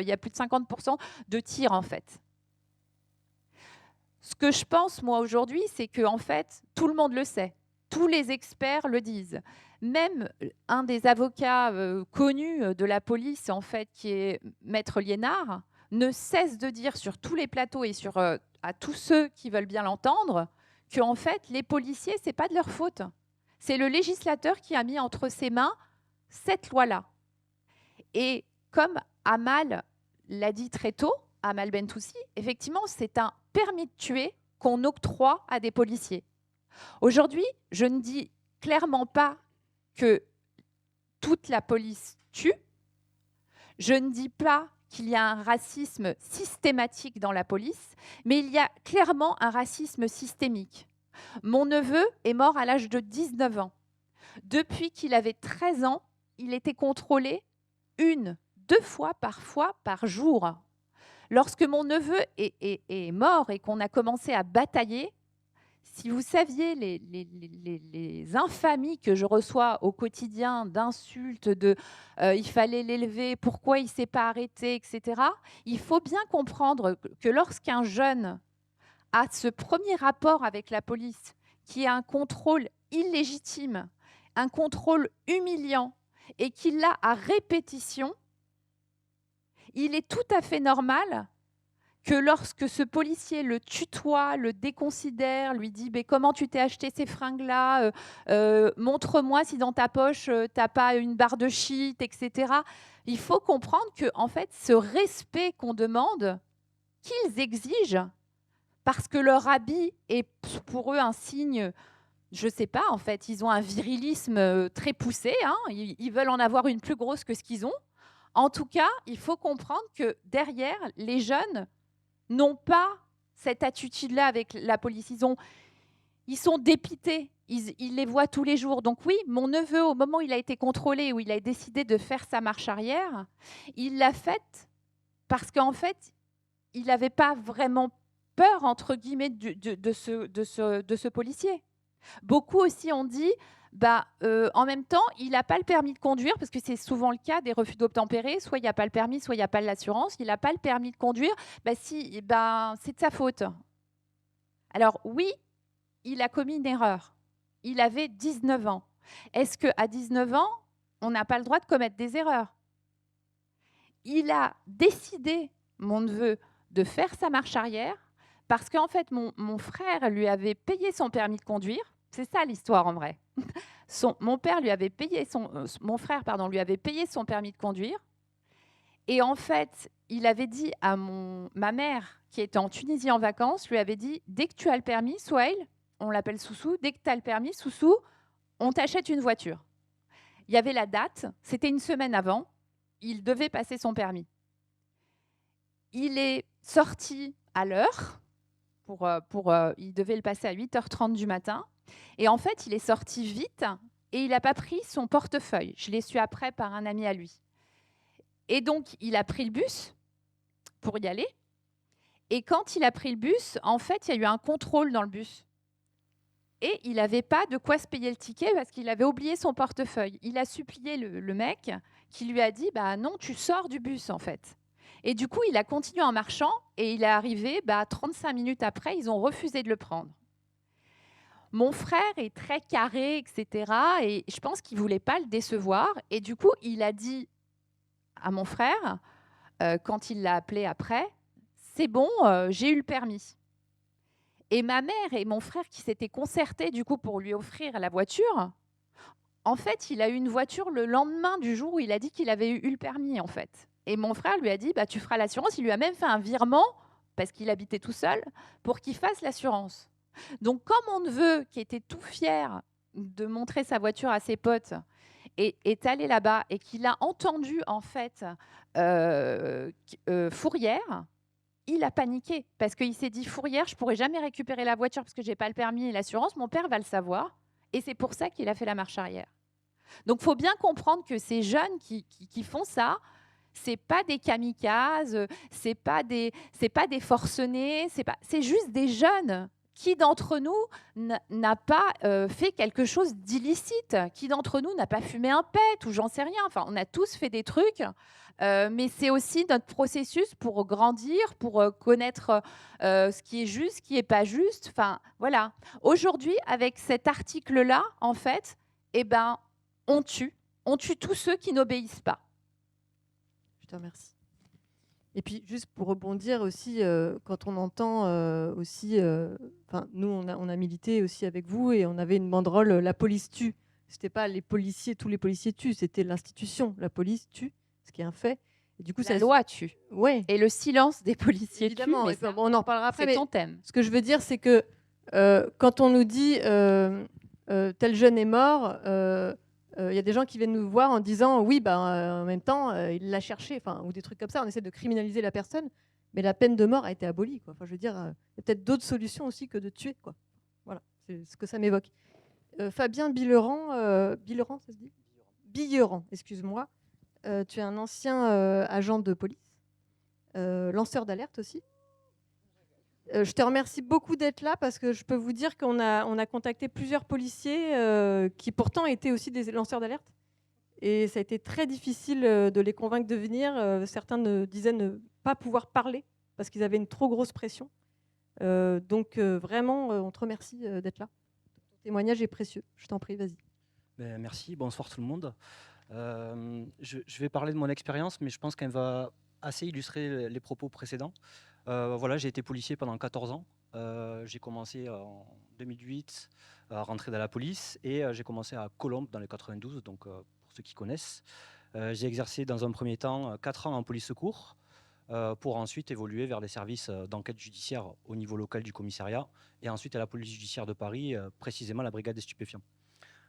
il y a plus de 50% de tirs, en fait ». Ce que je pense, moi, aujourd'hui, c'est que, en fait, tout le monde le sait. Tous les experts le disent. Même un des avocats connus de la police, en fait, qui est Maître Liénard, ne cesse de dire sur tous les plateaux et à tous ceux qui veulent bien l'entendre que, en fait, les policiers, ce n'est pas de leur faute. C'est le législateur qui a mis entre ses mains cette loi-là. Et comme Amal l'a dit très tôt, Amal Bentoussi, effectivement, c'est un permis de tuer qu'on octroie à des policiers. Aujourd'hui, je ne dis clairement pas que toute la police tue. Je ne dis pas qu'il y a un racisme systématique dans la police, mais il y a clairement un racisme systémique. Mon neveu est mort à l'âge de 19 ans. Depuis qu'il avait 13 ans, il était contrôlé 1, 2 fois parfois par jour. Lorsque mon neveu est mort et qu'on a commencé à batailler, si vous saviez les infamies que je reçois au quotidien d'insultes, il fallait l'élever, pourquoi il ne s'est pas arrêté, etc., il faut bien comprendre que lorsqu'un jeune a ce premier rapport avec la police, qui est un contrôle illégitime, un contrôle humiliant, et qu'il l'a à répétition, il est tout à fait normal que lorsque ce policier le tutoie, le déconsidère, lui dit « Comment tu t'es acheté ces fringues-là montre-moi si dans ta poche, tu n'as pas une barre de shit, etc. » Il faut comprendre que, en fait, ce respect qu'on demande, qu'ils exigent, parce que leur habit est pour eux un signe, je ne sais pas, en fait, ils ont un virilisme très poussé, hein, ils veulent en avoir une plus grosse que ce qu'ils ont. En tout cas, il faut comprendre que derrière, les jeunes n'ont pas cette attitude-là avec la police. Ils sont dépités, ils les voient tous les jours. Donc oui, mon neveu, au moment où il a été contrôlé, où il a décidé de faire sa marche arrière, il l'a faite parce qu'en fait, il n'avait pas vraiment peur, entre guillemets, de ce policier. Beaucoup aussi ont dit, en même temps, il n'a pas le permis de conduire, parce que c'est souvent le cas des refus d'obtempérer, soit il n'y a pas le permis, soit il n'y a pas l'assurance, il n'a pas le permis de conduire, c'est de sa faute. Alors oui, il a commis une erreur. Il avait 19 ans. Est-ce qu'à 19 ans, on n'a pas le droit de commettre des erreurs? Il a décidé, mon neveu, de faire sa marche arrière, parce qu'en fait, mon frère lui avait payé son permis de conduire. C'est ça l'histoire en vrai. Mon frère lui avait payé son permis de conduire. Et en fait, il avait dit à ma mère, qui était en Tunisie en vacances, lui avait dit, dès que tu as le permis, Souhail, on l'appelle Soussou, dès que tu as le permis, Soussou, on t'achète une voiture. Il y avait la date, c'était une semaine avant, il devait passer son permis. Il est sorti à l'heure, il devait le passer à 8h30 du matin. Et en fait, il est sorti vite et il n'a pas pris son portefeuille. Je l'ai su après par un ami à lui. Et donc, il a pris le bus pour y aller. Et quand il a pris le bus, en fait, il y a eu un contrôle dans le bus. Et il n'avait pas de quoi se payer le ticket parce qu'il avait oublié son portefeuille. Il a supplié le mec qui lui a dit bah non, tu sors du bus en fait. Et du coup, il a continué en marchant et il est arrivé 35 minutes après, ils ont refusé de le prendre. Mon frère est très carré, etc. Et je pense qu'il ne voulait pas le décevoir. Et du coup, il a dit à mon frère, quand il l'a appelé après, c'est bon, j'ai eu le permis. Et ma mère et mon frère qui s'étaient concertés du coup pour lui offrir la voiture, en fait, il a eu une voiture le lendemain du jour où il a dit qu'il avait eu le permis en fait. Et mon frère lui a dit bah tu feras l'assurance, il lui a même fait un virement parce qu'il habitait tout seul pour qu'il fasse l'assurance. Donc comme mon neveu qui était tout fier de montrer sa voiture à ses potes est allé là-bas et qu'il a entendu en fait Fourrière, il a paniqué parce qu'il s'est dit Fourrière, je pourrai jamais récupérer la voiture parce que j'ai pas le permis et l'assurance. Mon père va le savoir et c'est pour ça qu'il a fait la marche arrière. Donc, faut bien comprendre que ces jeunes qui font ça, c'est pas des kamikazes, c'est pas des forcenés, c'est juste des jeunes. Qui d'entre nous n'a pas fait quelque chose d'illicite? Qui d'entre nous n'a pas fumé un pet ou j'en sais rien? Enfin, on a tous fait des trucs, mais c'est aussi notre processus pour grandir, pour connaître ce qui est juste, ce qui n'est pas juste. Enfin, voilà. Aujourd'hui, avec cet article-là, en fait, eh ben, on tue tous ceux qui n'obéissent pas. Je te remercie. Et puis, juste pour rebondir aussi, quand on entend aussi, nous, on a milité aussi avec vous et on avait une banderole La police tue. C'était pas les policiers, tous les policiers tuent, c'était l'institution. La police tue, ce qui est un fait. Et du coup, La loi tue. Ouais. Et le silence des policiers Évidemment, tue. mais on en reparlera après. C'est ton thème. Ce que je veux dire, c'est que quand on nous dit tel jeune est mort, il y a des gens qui viennent nous voir en disant oui, en même temps, il l'a cherché, ou des trucs comme ça. On essaie de criminaliser la personne, mais la peine de mort a été abolie, quoi. Enfin, je veux dire, il y a peut-être d'autres solutions aussi que de tuer, quoi. Voilà, c'est ce que ça m'évoque. Fabien Billeran, Billeran, ça se dit Billeran, excuse-moi. Tu es un ancien agent de police, lanceur d'alerte aussi. Je te remercie beaucoup d'être là parce que je peux vous dire qu'on a contacté plusieurs policiers qui pourtant étaient aussi des lanceurs d'alerte. Et ça a été très difficile de les convaincre de venir. Certains disaient ne pas pouvoir parler parce qu'ils avaient une trop grosse pression. Donc vraiment, on te remercie d'être là. Ton témoignage est précieux. Je t'en prie, vas-y. Merci, bonsoir tout le monde. Je vais parler de mon expérience, mais je pense qu'elle va assez illustrer les propos précédents. Voilà, j'ai été policier pendant 14 ans. J'ai commencé en 2008 à rentrer dans la police et j'ai commencé à Colombes dans les 92, donc pour ceux qui connaissent. J'ai exercé dans un premier temps 4 ans en police secours pour ensuite évoluer vers les services d'enquête judiciaire au niveau local du commissariat et ensuite à la police judiciaire de Paris, précisément la brigade des stupéfiants.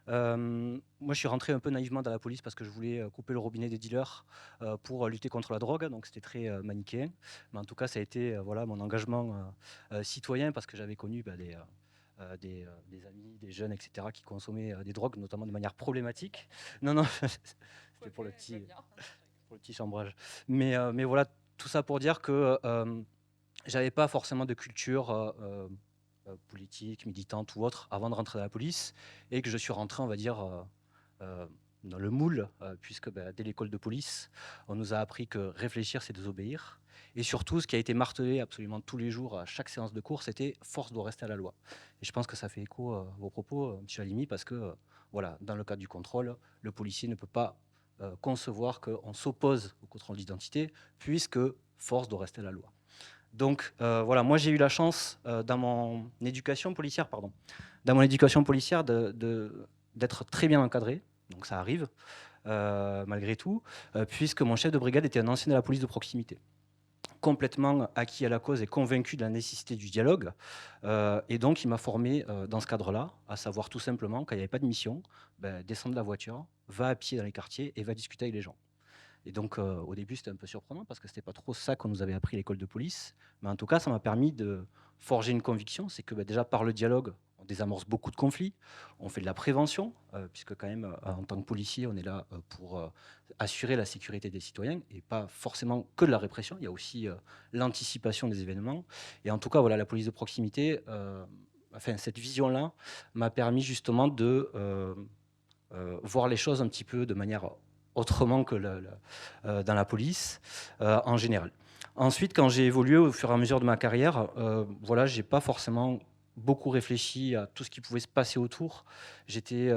Moi, je suis rentré un peu naïvement dans la police parce que je voulais couper le robinet des dealers pour lutter contre la drogue. Donc, c'était très manichéen. Mais en tout cas, ça a été voilà, mon engagement citoyen parce que j'avais connu des amis, des jeunes, etc., qui consommaient des drogues, notamment de manière problématique. Non, c'était pour le petit chambrage. Mais voilà, tout ça pour dire que j'avais pas forcément de culture politique, militante ou autre avant de rentrer dans la police et que je suis rentré, on va dire, dans le moule, puisque dès l'école de police, on nous a appris que réfléchir, c'est désobéir. Et surtout, ce qui a été martelé absolument tous les jours à chaque séance de cours, c'était force doit rester à la loi. Et je pense que ça fait écho à vos propos, M. Halimi, parce que voilà, dans le cadre du contrôle, le policier ne peut pas concevoir qu'on s'oppose au contrôle d'identité, puisque force doit rester à la loi. Donc voilà, moi j'ai eu la chance dans mon éducation policière, d'être très bien encadré, donc ça arrive malgré tout, puisque mon chef de brigade était un ancien de la police de proximité, complètement acquis à la cause et convaincu de la nécessité du dialogue, et donc il m'a formé dans ce cadre-là, à savoir tout simplement quand il n'y avait pas de mission, descendre de la voiture, va à pied dans les quartiers et va discuter avec les gens. Et donc, au début, c'était un peu surprenant parce que ce n'était pas trop ça qu'on nous avait appris à l'école de police. Mais en tout cas, ça m'a permis de forger une conviction. C'est que déjà, par le dialogue, on désamorce beaucoup de conflits, on fait de la prévention, puisque quand même, en tant que policier, on est là pour assurer la sécurité des citoyens et pas forcément que de la répression, il y a aussi l'anticipation des événements. Et en tout cas, voilà, la police de proximité, enfin, cette vision-là m'a permis justement de voir les choses un petit peu de manière autrement que dans la police en général. Ensuite, quand j'ai évolué au fur et à mesure de ma carrière, voilà, j'ai pas forcément beaucoup réfléchi à tout ce qui pouvait se passer autour. J'étais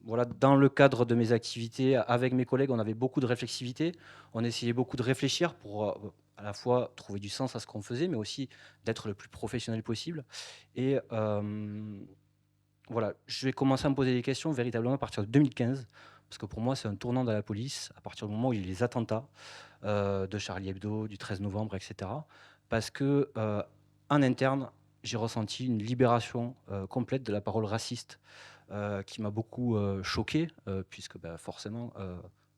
voilà, dans le cadre de mes activités avec mes collègues, on avait beaucoup de réflexivité, on essayait beaucoup de réfléchir pour à la fois trouver du sens à ce qu'on faisait, mais aussi d'être le plus professionnel possible. Et voilà, je vais commencer à me poser des questions véritablement à partir de 2015, parce que pour moi, c'est un tournant dans la police, à partir du moment où il y a eu les attentats de Charlie Hebdo, du 13 novembre, etc. Parce que en interne, j'ai ressenti une libération complète de la parole raciste qui m'a beaucoup choqué, puisque forcément,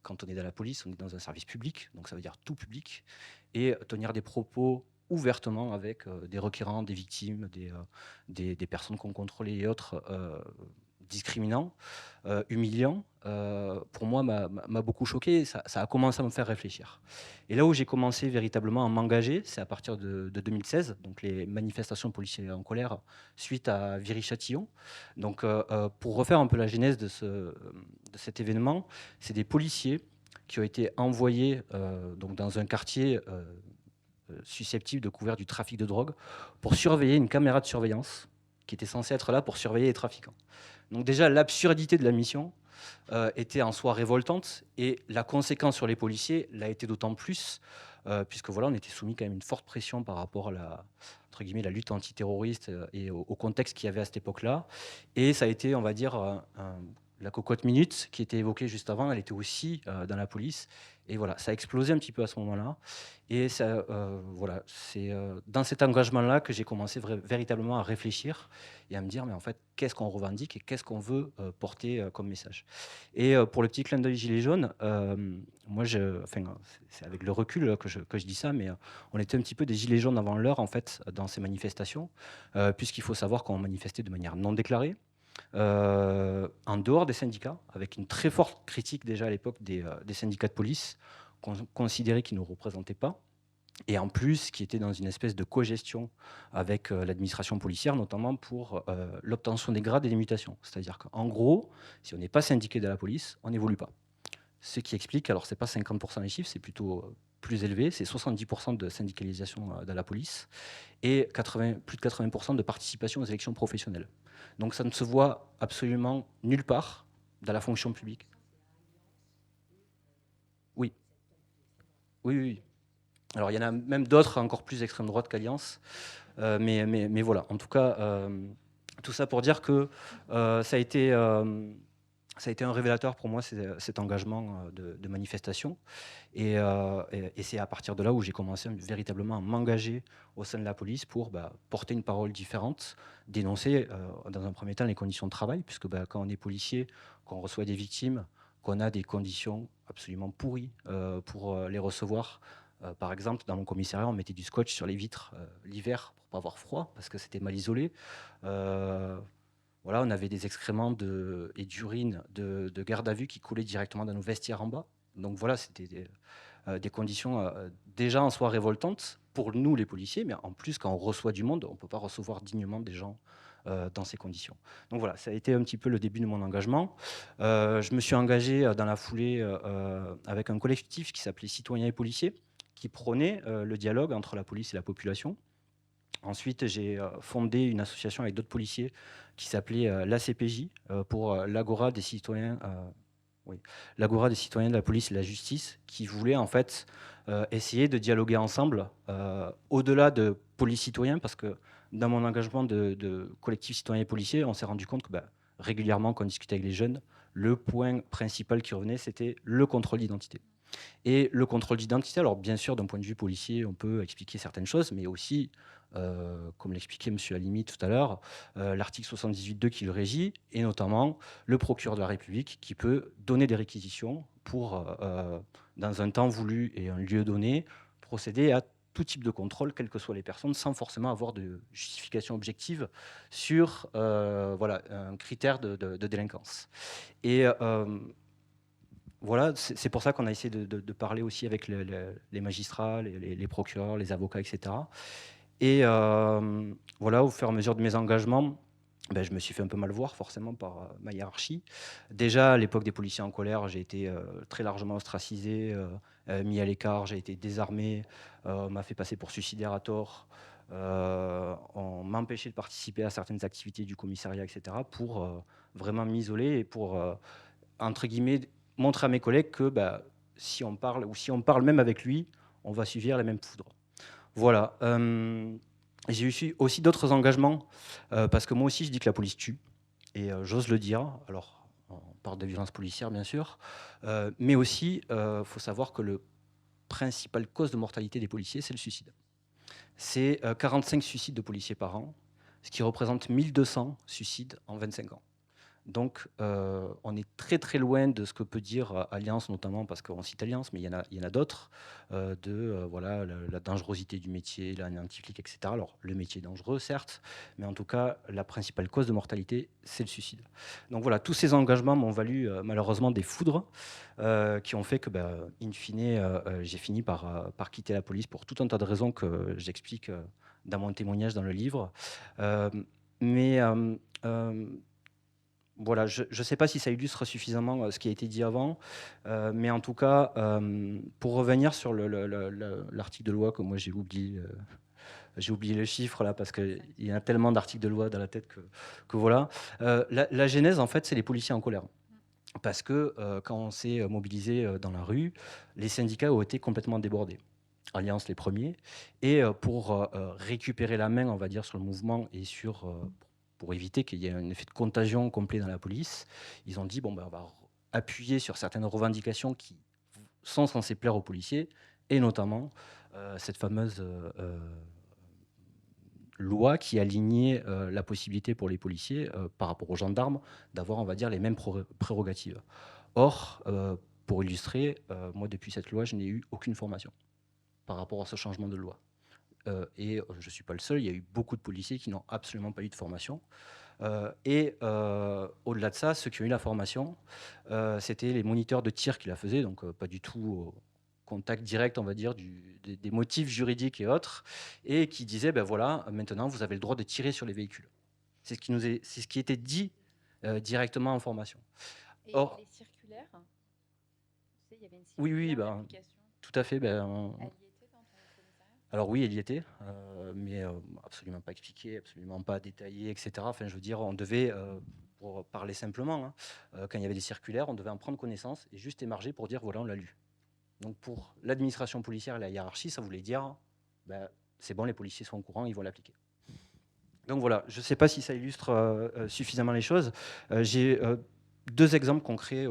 quand on est dans la police, on est dans un service public, donc ça veut dire tout public, et tenir des propos ouvertement avec des requérants, des victimes, des personnes qu'on contrôlait et autres, discriminants, humiliants, pour moi, m'a beaucoup choqué. Ça a commencé à me faire réfléchir. Et là où j'ai commencé véritablement à m'engager, c'est à partir de 2016, donc les manifestations policières en colère suite à Viry-Châtillon. Donc, pour refaire un peu la genèse de cet événement, c'est des policiers qui ont été envoyés donc dans un quartier susceptible de couvert du trafic de drogue pour surveiller une caméra de surveillance qui était censée être là pour surveiller les trafiquants. Donc déjà, l'absurdité de la mission était en soi révoltante et la conséquence sur les policiers l'a été d'autant plus puisque voilà, on était soumis quand même à une forte pression par rapport à entre guillemets, la lutte antiterroriste et au contexte qu'il y avait à cette époque-là. Et ça a été, on va dire, la cocotte minute qui était évoquée juste avant, elle était aussi dans la police. Et voilà, ça a explosé un petit peu à ce moment-là. Et ça, voilà, c'est dans cet engagement-là que j'ai commencé véritablement à réfléchir et à me dire, mais en fait, qu'est-ce qu'on revendique et qu'est-ce qu'on veut porter comme message. Et pour le petit clin d'œil gilet jaune, moi, enfin, c'est avec le recul que je dis ça, mais on était un petit peu des gilets jaunes avant l'heure, en fait, dans ces manifestations, puisqu'il faut savoir qu'on manifestait de manière non déclarée, en dehors des syndicats, avec une très forte critique déjà à l'époque des syndicats de police, qu'on considérait qu'ils ne nous représentaient pas, et en plus qui étaient dans une espèce de cogestion avec l'administration policière, notamment pour l'obtention des grades et des mutations. C'est-à-dire qu'en gros, si on n'est pas syndiqué de la police, on n'évolue pas. Ce qui explique, alors c'est pas 50% les chiffres, c'est plutôt plus élevé, c'est 70% de syndicalisation dans la police et plus de 80% de participation aux élections professionnelles. Donc ça ne se voit absolument nulle part dans la fonction publique. Oui. Oui, oui, oui. Alors il y en a même d'autres encore plus extrême droite qu'Alliance, mais voilà. En tout cas, tout ça pour dire que ça a été un révélateur pour moi, cet engagement de manifestation. Et c'est à partir de là où j'ai commencé véritablement à m'engager au sein de la police pour porter une parole différente, dénoncer dans un premier temps les conditions de travail, puisque quand on est policier, qu'on reçoit des victimes, qu'on a des conditions absolument pourries pour les recevoir. Par exemple, dans mon commissariat, on mettait du scotch sur les vitres l'hiver pour pas avoir froid, parce que c'était mal isolé. Voilà, on avait des excréments et d'urine de garde à vue qui coulaient directement dans nos vestiaires en bas. Donc voilà, c'était des conditions déjà en soi révoltantes pour nous les policiers, mais en plus quand on reçoit du monde, on ne peut pas recevoir dignement des gens dans ces conditions. Donc voilà, ça a été un petit peu le début de mon engagement. Je me suis engagé dans la foulée avec un collectif qui s'appelait Citoyens et Policiers, qui prônait le dialogue entre la police et la population. Ensuite, j'ai fondé une association avec d'autres policiers qui s'appelait l'ACPJ pour l'Agora des citoyens, l'Agora des citoyens de la police et de la justice, qui voulait en fait essayer de dialoguer ensemble au-delà de police-citoyen, parce que dans mon engagement de collectif citoyen et policier, on s'est rendu compte que régulièrement, quand on discutait avec les jeunes, le point principal qui revenait, c'était le contrôle d'identité. Et le contrôle d'identité, alors bien sûr, d'un point de vue policier, on peut expliquer certaines choses, mais aussi, comme l'expliquait M. Halimi tout à l'heure, l'article 78.2 qui le régit, et notamment le procureur de la République qui peut donner des réquisitions pour, dans un temps voulu et un lieu donné, procéder à tout type de contrôle, quelles que soient les personnes, sans forcément avoir de justification objective sur voilà, un critère de délinquance. Et voilà, c'est pour ça qu'on a essayé de parler aussi avec les magistrats, les procureurs, les avocats, etc. Et voilà, au fur et à mesure de mes engagements, ben, je me suis fait un peu mal voir forcément par ma hiérarchie. Déjà, à l'époque des policiers en colère, j'ai été très largement ostracisé, mis à l'écart, j'ai été désarmé, on m'a fait passer pour suicidaire à tort, on m'empêchait de participer à certaines activités du commissariat, etc., pour vraiment m'isoler et pour, entre guillemets, montrer à mes collègues que bah, si on parle, ou si on parle même avec lui, on va subir la même foudre. Voilà. J'ai eu aussi d'autres engagements, parce que moi aussi je dis que la police tue, et j'ose le dire. Alors, on parle de violences policières bien sûr, mais aussi, il faut savoir que le principale cause de mortalité des policiers, c'est le suicide. C'est 45 suicides de policiers par an, ce qui représente 1200 suicides en 25 ans. Donc, on est très très loin de ce que peut dire Alliance, notamment parce qu'on cite Alliance, mais il y en a d'autres, voilà, la dangerosité du métier, l'anéantiflic, etc. Alors, le métier est dangereux, certes, mais en tout cas, la principale cause de mortalité, c'est le suicide. Donc voilà, tous ces engagements m'ont valu malheureusement des foudres qui ont fait que, in fine, j'ai fini par quitter la police pour tout un tas de raisons que j'explique dans mon témoignage dans le livre. Mais voilà, je ne sais pas si ça illustre suffisamment ce qui a été dit avant, mais en tout cas, pour revenir sur l'article de loi que moi j'ai oublié le chiffre là parce qu'il y a tellement d'articles de loi dans la tête que voilà. La genèse, en fait, c'est les policiers en colère. Parce que quand on s'est mobilisé dans la rue, les syndicats ont été complètement débordés. Alliance les premiers. Et pour récupérer la main, on va dire, sur le mouvement et pour éviter qu'il y ait un effet de contagion complet dans la police, ils ont dit bon, on va appuyer sur certaines revendications qui sont censées plaire aux policiers, et notamment cette fameuse loi qui alignait la possibilité pour les policiers par rapport aux gendarmes d'avoir, on va dire, les mêmes prérogatives. Or, pour illustrer, moi depuis cette loi, je n'ai eu aucune formation par rapport à ce changement de loi. Et je ne suis pas le seul, il y a eu beaucoup de policiers qui n'ont absolument pas eu de formation. Et au-delà de ça, ceux qui ont eu la formation, c'était les moniteurs de tir qui la faisaient, donc pas du tout au contact direct, on va dire, des motifs juridiques et autres, et qui disaient, ben voilà, maintenant vous avez le droit de tirer sur les véhicules. C'est ce qui était dit directement en formation. Et Or, les circulaires, tu sais, il y avait une oui, circulaire ben, d'application. tout à fait. Elle y était dans ton commissariat ? Alors oui, elle y était, mais absolument pas expliqué, absolument pas détaillé, etc. Enfin, je veux dire, on devait, pour parler simplement, hein, quand il y avait des circulaires, on devait en prendre connaissance et juste émarger pour dire, voilà, on l'a lu. Donc pour l'administration policière et la hiérarchie, ça voulait dire, c'est bon, les policiers sont au courant, ils vont l'appliquer. Donc voilà, je ne sais pas si ça illustre suffisamment les choses. J'ai 2 exemples concrets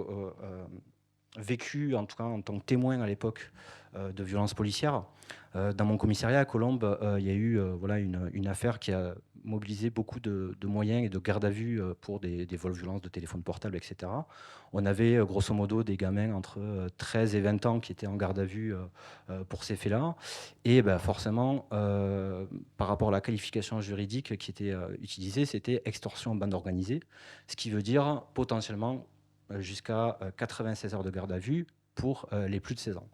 vécus, en tout cas en tant que témoin à l'époque de violences policières. Dans mon commissariat à Colombes, il y a eu voilà, une affaire qui a mobilisé beaucoup de moyens et de garde à vue pour des vols violences de téléphone portable, etc. On avait grosso modo des gamins entre 13 et 20 ans qui étaient en garde à vue pour ces faits-là. Et forcément, par rapport à la qualification juridique qui était utilisée, c'était extorsion en bande organisée, ce qui veut dire potentiellement jusqu'à 96 heures de garde à vue pour les plus de 16 ans.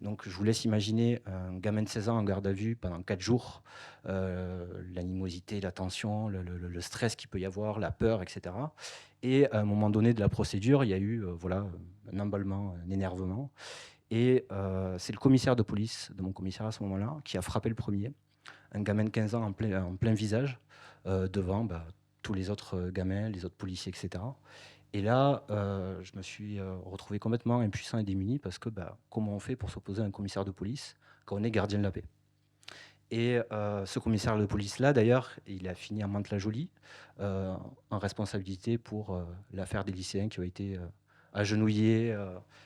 Donc je vous laisse imaginer un gamin de 16 ans en garde à vue pendant 4 jours, l'animosité, la tension, le stress qu'il peut y avoir, la peur, etc. Et à un moment donné de la procédure, il y a eu voilà, un emballement, un énervement. Et c'est le commissaire de police de mon commissariat à ce moment-là qui a frappé le premier, un gamin de 15 ans en plein visage, devant tous les autres gamins, les autres policiers, etc. Et là, je me suis retrouvé complètement impuissant et démuni parce que comment on fait pour s'opposer à un commissaire de police quand on est gardien de la paix? Et ce commissaire de police-là, d'ailleurs, il a fini à Mantes-la-Jolie en responsabilité pour l'affaire des lycéens qui ont été agenouillés,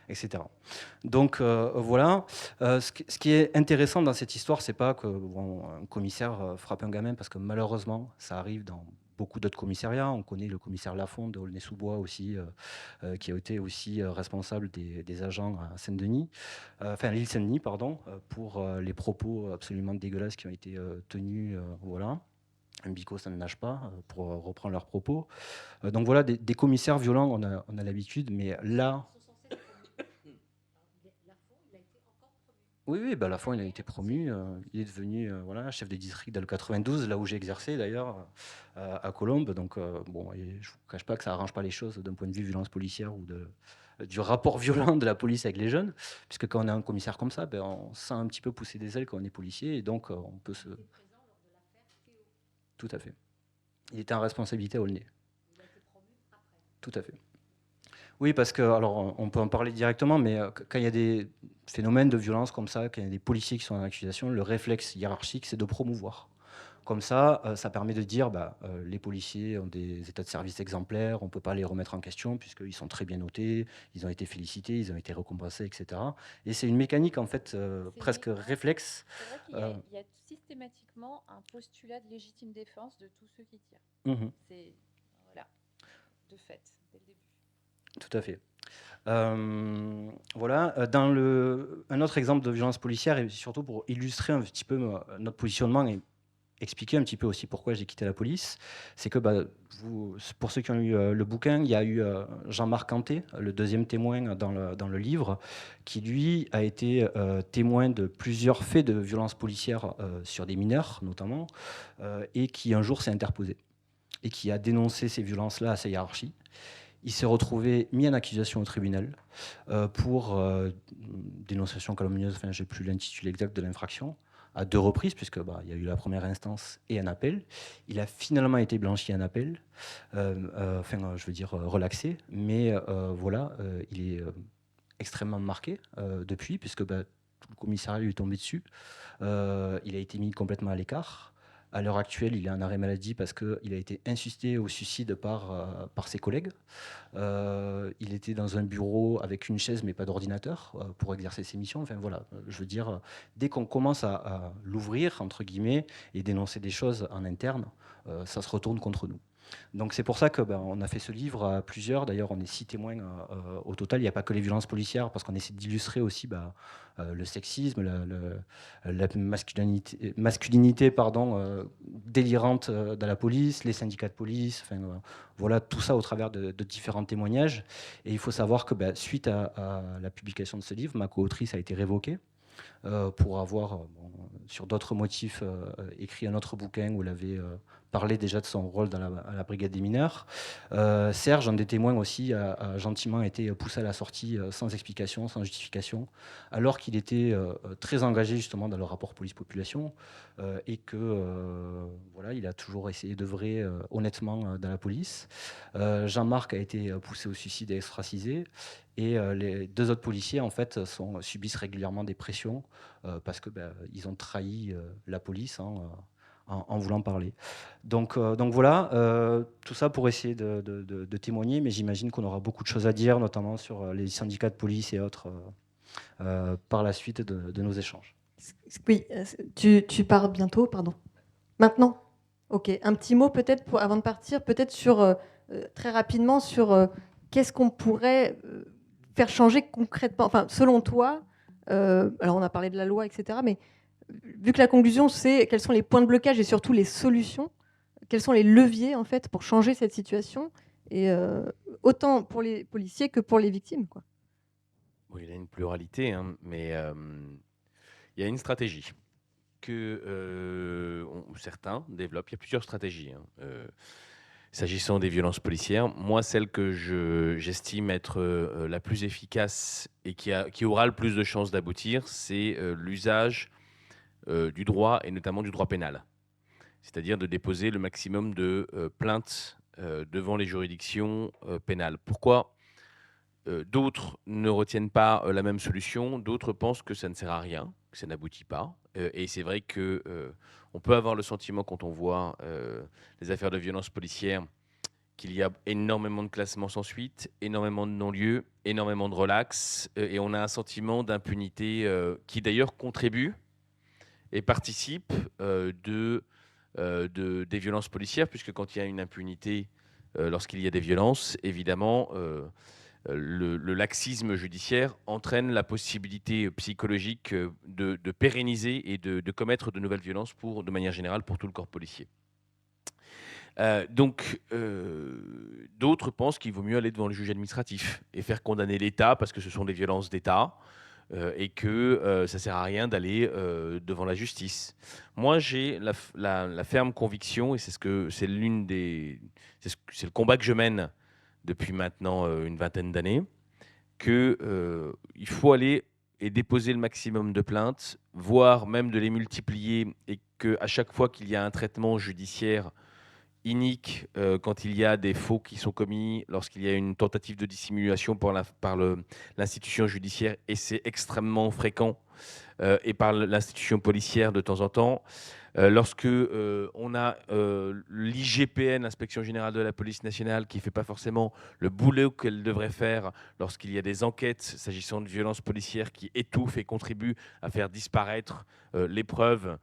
etc. Donc voilà. Ce qui est intéressant dans cette histoire, c'est pas que un commissaire frappe un gamin, parce que malheureusement, ça arrive dans beaucoup d'autres commissariats. On connaît le commissaire Lafond de Aulnay-sous-Bois aussi, qui a été aussi responsable des agents à Saint-Denis, enfin l'île Saint-Denis, pardon, pour les propos absolument dégueulasses qui ont été tenus. Voilà. Un bico, ça ne nage pas, pour reprendre leurs propos. Donc voilà, des commissaires violents, on a l'habitude, mais là... Oui, oui, bah, Lafond, il a été promu. Il est devenu voilà, chef des districts dans le 92, là où j'ai exercé d'ailleurs, à Colombes. Donc, bon, et je ne vous cache pas que ça n'arrange pas les choses d'un point de vue violence policière ou du rapport violent de la police avec les jeunes. Puisque quand on a un commissaire comme ça, ben, on sent un petit peu pousser des ailes quand on est policier. Et donc, on peut se... Tout à fait. Il était en responsabilité à Aulnay. Tout à fait. Oui, parce que, alors, on peut en parler directement, mais quand il y a des phénomènes de violence comme ça, quand il y a des policiers qui sont en accusation, le réflexe hiérarchique, c'est de promouvoir. Comme ça, ça permet de dire, les policiers ont des états de service exemplaires, on ne peut pas les remettre en question puisqu'ils sont très bien notés, ils ont été félicités, ils ont été récompensés, etc. Et c'est une mécanique, en fait, presque réflexe. C'est vrai qu'il y a systématiquement un postulat de légitime défense de tous ceux qui tirent. C'est, voilà, de fait, dès le début. Tout à fait. Voilà. Un autre exemple de violence policière, et surtout pour illustrer un petit peu notre positionnement et expliquer un petit peu aussi pourquoi j'ai quitté la police, c'est que pour ceux qui ont eu le bouquin, il y a eu Jean-Marc Canté, le deuxième témoin dans le livre, qui lui a été témoin de plusieurs faits de violence policière sur des mineurs notamment, et qui un jour s'est interposé et qui a dénoncé ces violences-là à sa hiérarchie. Il s'est retrouvé mis en accusation au tribunal pour dénonciation calomnieuse, enfin, je n'ai plus l'intitulé exact de l'infraction, à 2 reprises, puisque il y a eu la première instance et un appel. Il a finalement été blanchi en appel, je veux dire relaxé, mais voilà, il est extrêmement marqué depuis, puisque tout le commissariat lui est tombé dessus. Il a été mis complètement à l'écart. À l'heure actuelle, il est en arrêt maladie parce qu'il a été insusté au suicide par ses collègues. Il était dans un bureau avec une chaise mais pas d'ordinateur pour exercer ses missions. Enfin voilà, je veux dire, dès qu'on commence à l'ouvrir, entre guillemets, et dénoncer des choses en interne, ça se retourne contre nous. Donc c'est pour ça qu'on a fait ce livre à plusieurs. D'ailleurs, on est 6 témoins au total. Il n'y a pas que les violences policières, parce qu'on essaie d'illustrer aussi le sexisme, la masculinité délirante de la police, les syndicats de police. Enfin, voilà, tout ça au travers de différents témoignages. Et il faut savoir que suite à la publication de ce livre, ma co-autrice a été révoquée. Pour avoir, sur d'autres motifs, écrit un autre bouquin où elle avait parlé déjà de son rôle à la brigade des mineurs. Serge, un des témoins aussi, a gentiment été poussé à la sortie sans explication, sans justification, alors qu'il était très engagé justement dans le rapport police-population et que voilà, il a toujours essayé d'œuvrer honnêtement dans la police. Jean-Marc a été poussé au suicide et extracisé. Et les 2 autres policiers, en fait, subissent régulièrement des pressions parce qu'ils ont trahi la police en voulant parler. Donc voilà, tout ça pour essayer de témoigner, mais j'imagine qu'on aura beaucoup de choses à dire, notamment sur les syndicats de police et autres, par la suite de nos échanges. Oui, tu pars bientôt, pardon. Maintenant ? Ok, un petit mot peut-être avant de partir, peut-être sur très rapidement sur qu'est-ce qu'on pourrait faire changer concrètement, enfin selon toi. Alors on a parlé de la loi, etc. Mais vu que la conclusion c'est quels sont les points de blocage et surtout les solutions, quels sont les leviers en fait pour changer cette situation, et autant pour les policiers que pour les victimes, quoi. Oui, il y a une pluralité, hein, mais il y a une stratégie que certains développent. Il y a plusieurs stratégies. S'agissant des violences policières, moi, celle que j'estime être la plus efficace et qui aura le plus de chances d'aboutir, c'est l'usage du droit et notamment du droit pénal. C'est-à-dire de déposer le maximum de plaintes devant les juridictions pénales. Pourquoi d'autres ne retiennent pas la même solution, d'autres pensent que ça ne sert à rien, que ça n'aboutit pas. Et c'est vrai qu'on peut avoir le sentiment, quand on voit les affaires de violence policière, qu'il y a énormément de classements sans suite, énormément de non-lieux, énormément de relax, et on a un sentiment d'impunité qui d'ailleurs contribue et participe de des violences policières, puisque quand il y a une impunité, lorsqu'il y a des violences, évidemment, le laxisme judiciaire entraîne la possibilité psychologique de pérenniser et de commettre de nouvelles violences de manière générale pour tout le corps policier. Donc, d'autres pensent qu'il vaut mieux aller devant le juge administratif et faire condamner l'État parce que ce sont des violences d'État et que ça ne sert à rien d'aller devant la justice. Moi, j'ai la ferme conviction, et c'est le combat que je mène depuis maintenant une vingtaine d'années, qu'il faut aller et déposer le maximum de plaintes, voire même de les multiplier, et qu'à chaque fois qu'il y a un traitement judiciaire inique, quand il y a des faux qui sont commis, lorsqu'il y a une tentative de dissimulation par l'institution judiciaire, et c'est extrêmement fréquent, et par l'institution policière de temps en temps, lorsque on a l'IGPN, l'Inspection Générale de la Police Nationale, qui ne fait pas forcément le boulot qu'elle devrait faire lorsqu'il y a des enquêtes s'agissant de violences policières qui étouffent et contribuent à faire disparaître les preuves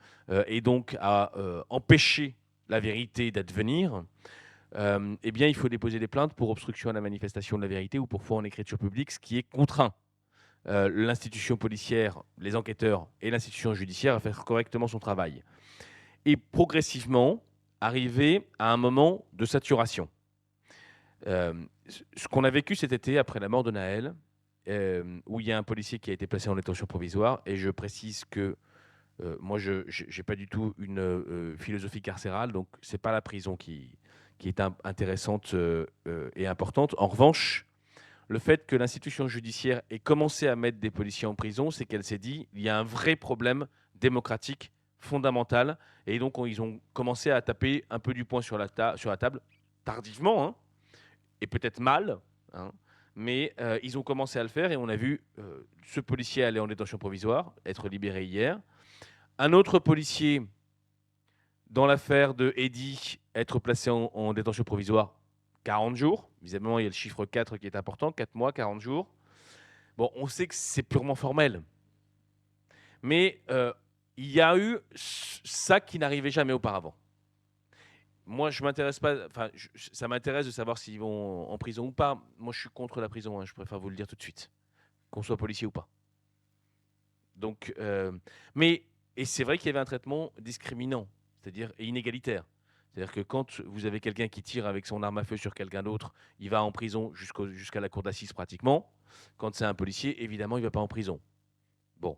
et donc à empêcher la vérité d'advenir, eh bien, il faut déposer des plaintes pour obstruction à la manifestation de la vérité ou pour faux en écriture publique, ce qui est contraint l'institution policière, les enquêteurs et l'institution judiciaire à faire correctement son travail. Et progressivement, arriver à un moment de saturation. Ce qu'on a vécu cet été après la mort de Naël, où il y a un policier qui a été placé en détention provisoire, et je précise que moi, je n'ai pas du tout une philosophie carcérale, donc ce n'est pas la prison qui est intéressante et importante. En revanche, le fait que l'institution judiciaire ait commencé à mettre des policiers en prison, c'est qu'elle s'est dit il y a un vrai problème démocratique fondamental, et donc ils ont commencé à taper un peu du poing sur la table, tardivement, hein, et peut-être mal, hein, mais ils ont commencé à le faire, et on a vu ce policier aller en détention provisoire, être libéré hier. Un autre policier, dans l'affaire de Eddy, être placé en détention provisoire 40 jours. Visiblement, il y a le chiffre 4 qui est important, 4 mois, 40 jours. Bon, on sait que c'est purement formel. Mais il y a eu ça qui n'arrivait jamais auparavant. Moi, je m'intéresse pas. Enfin, ça m'intéresse de savoir s'ils vont en prison ou pas. Moi, je suis contre la prison, hein, je préfère vous le dire tout de suite. Qu'on soit policier ou pas. Donc, et c'est vrai qu'il y avait un traitement discriminant, c'est-à-dire inégalitaire. C'est-à-dire que quand vous avez quelqu'un qui tire avec son arme à feu sur quelqu'un d'autre, il va en prison jusqu'à la cour d'assises pratiquement. Quand c'est un policier, évidemment, il ne va pas en prison. Bon.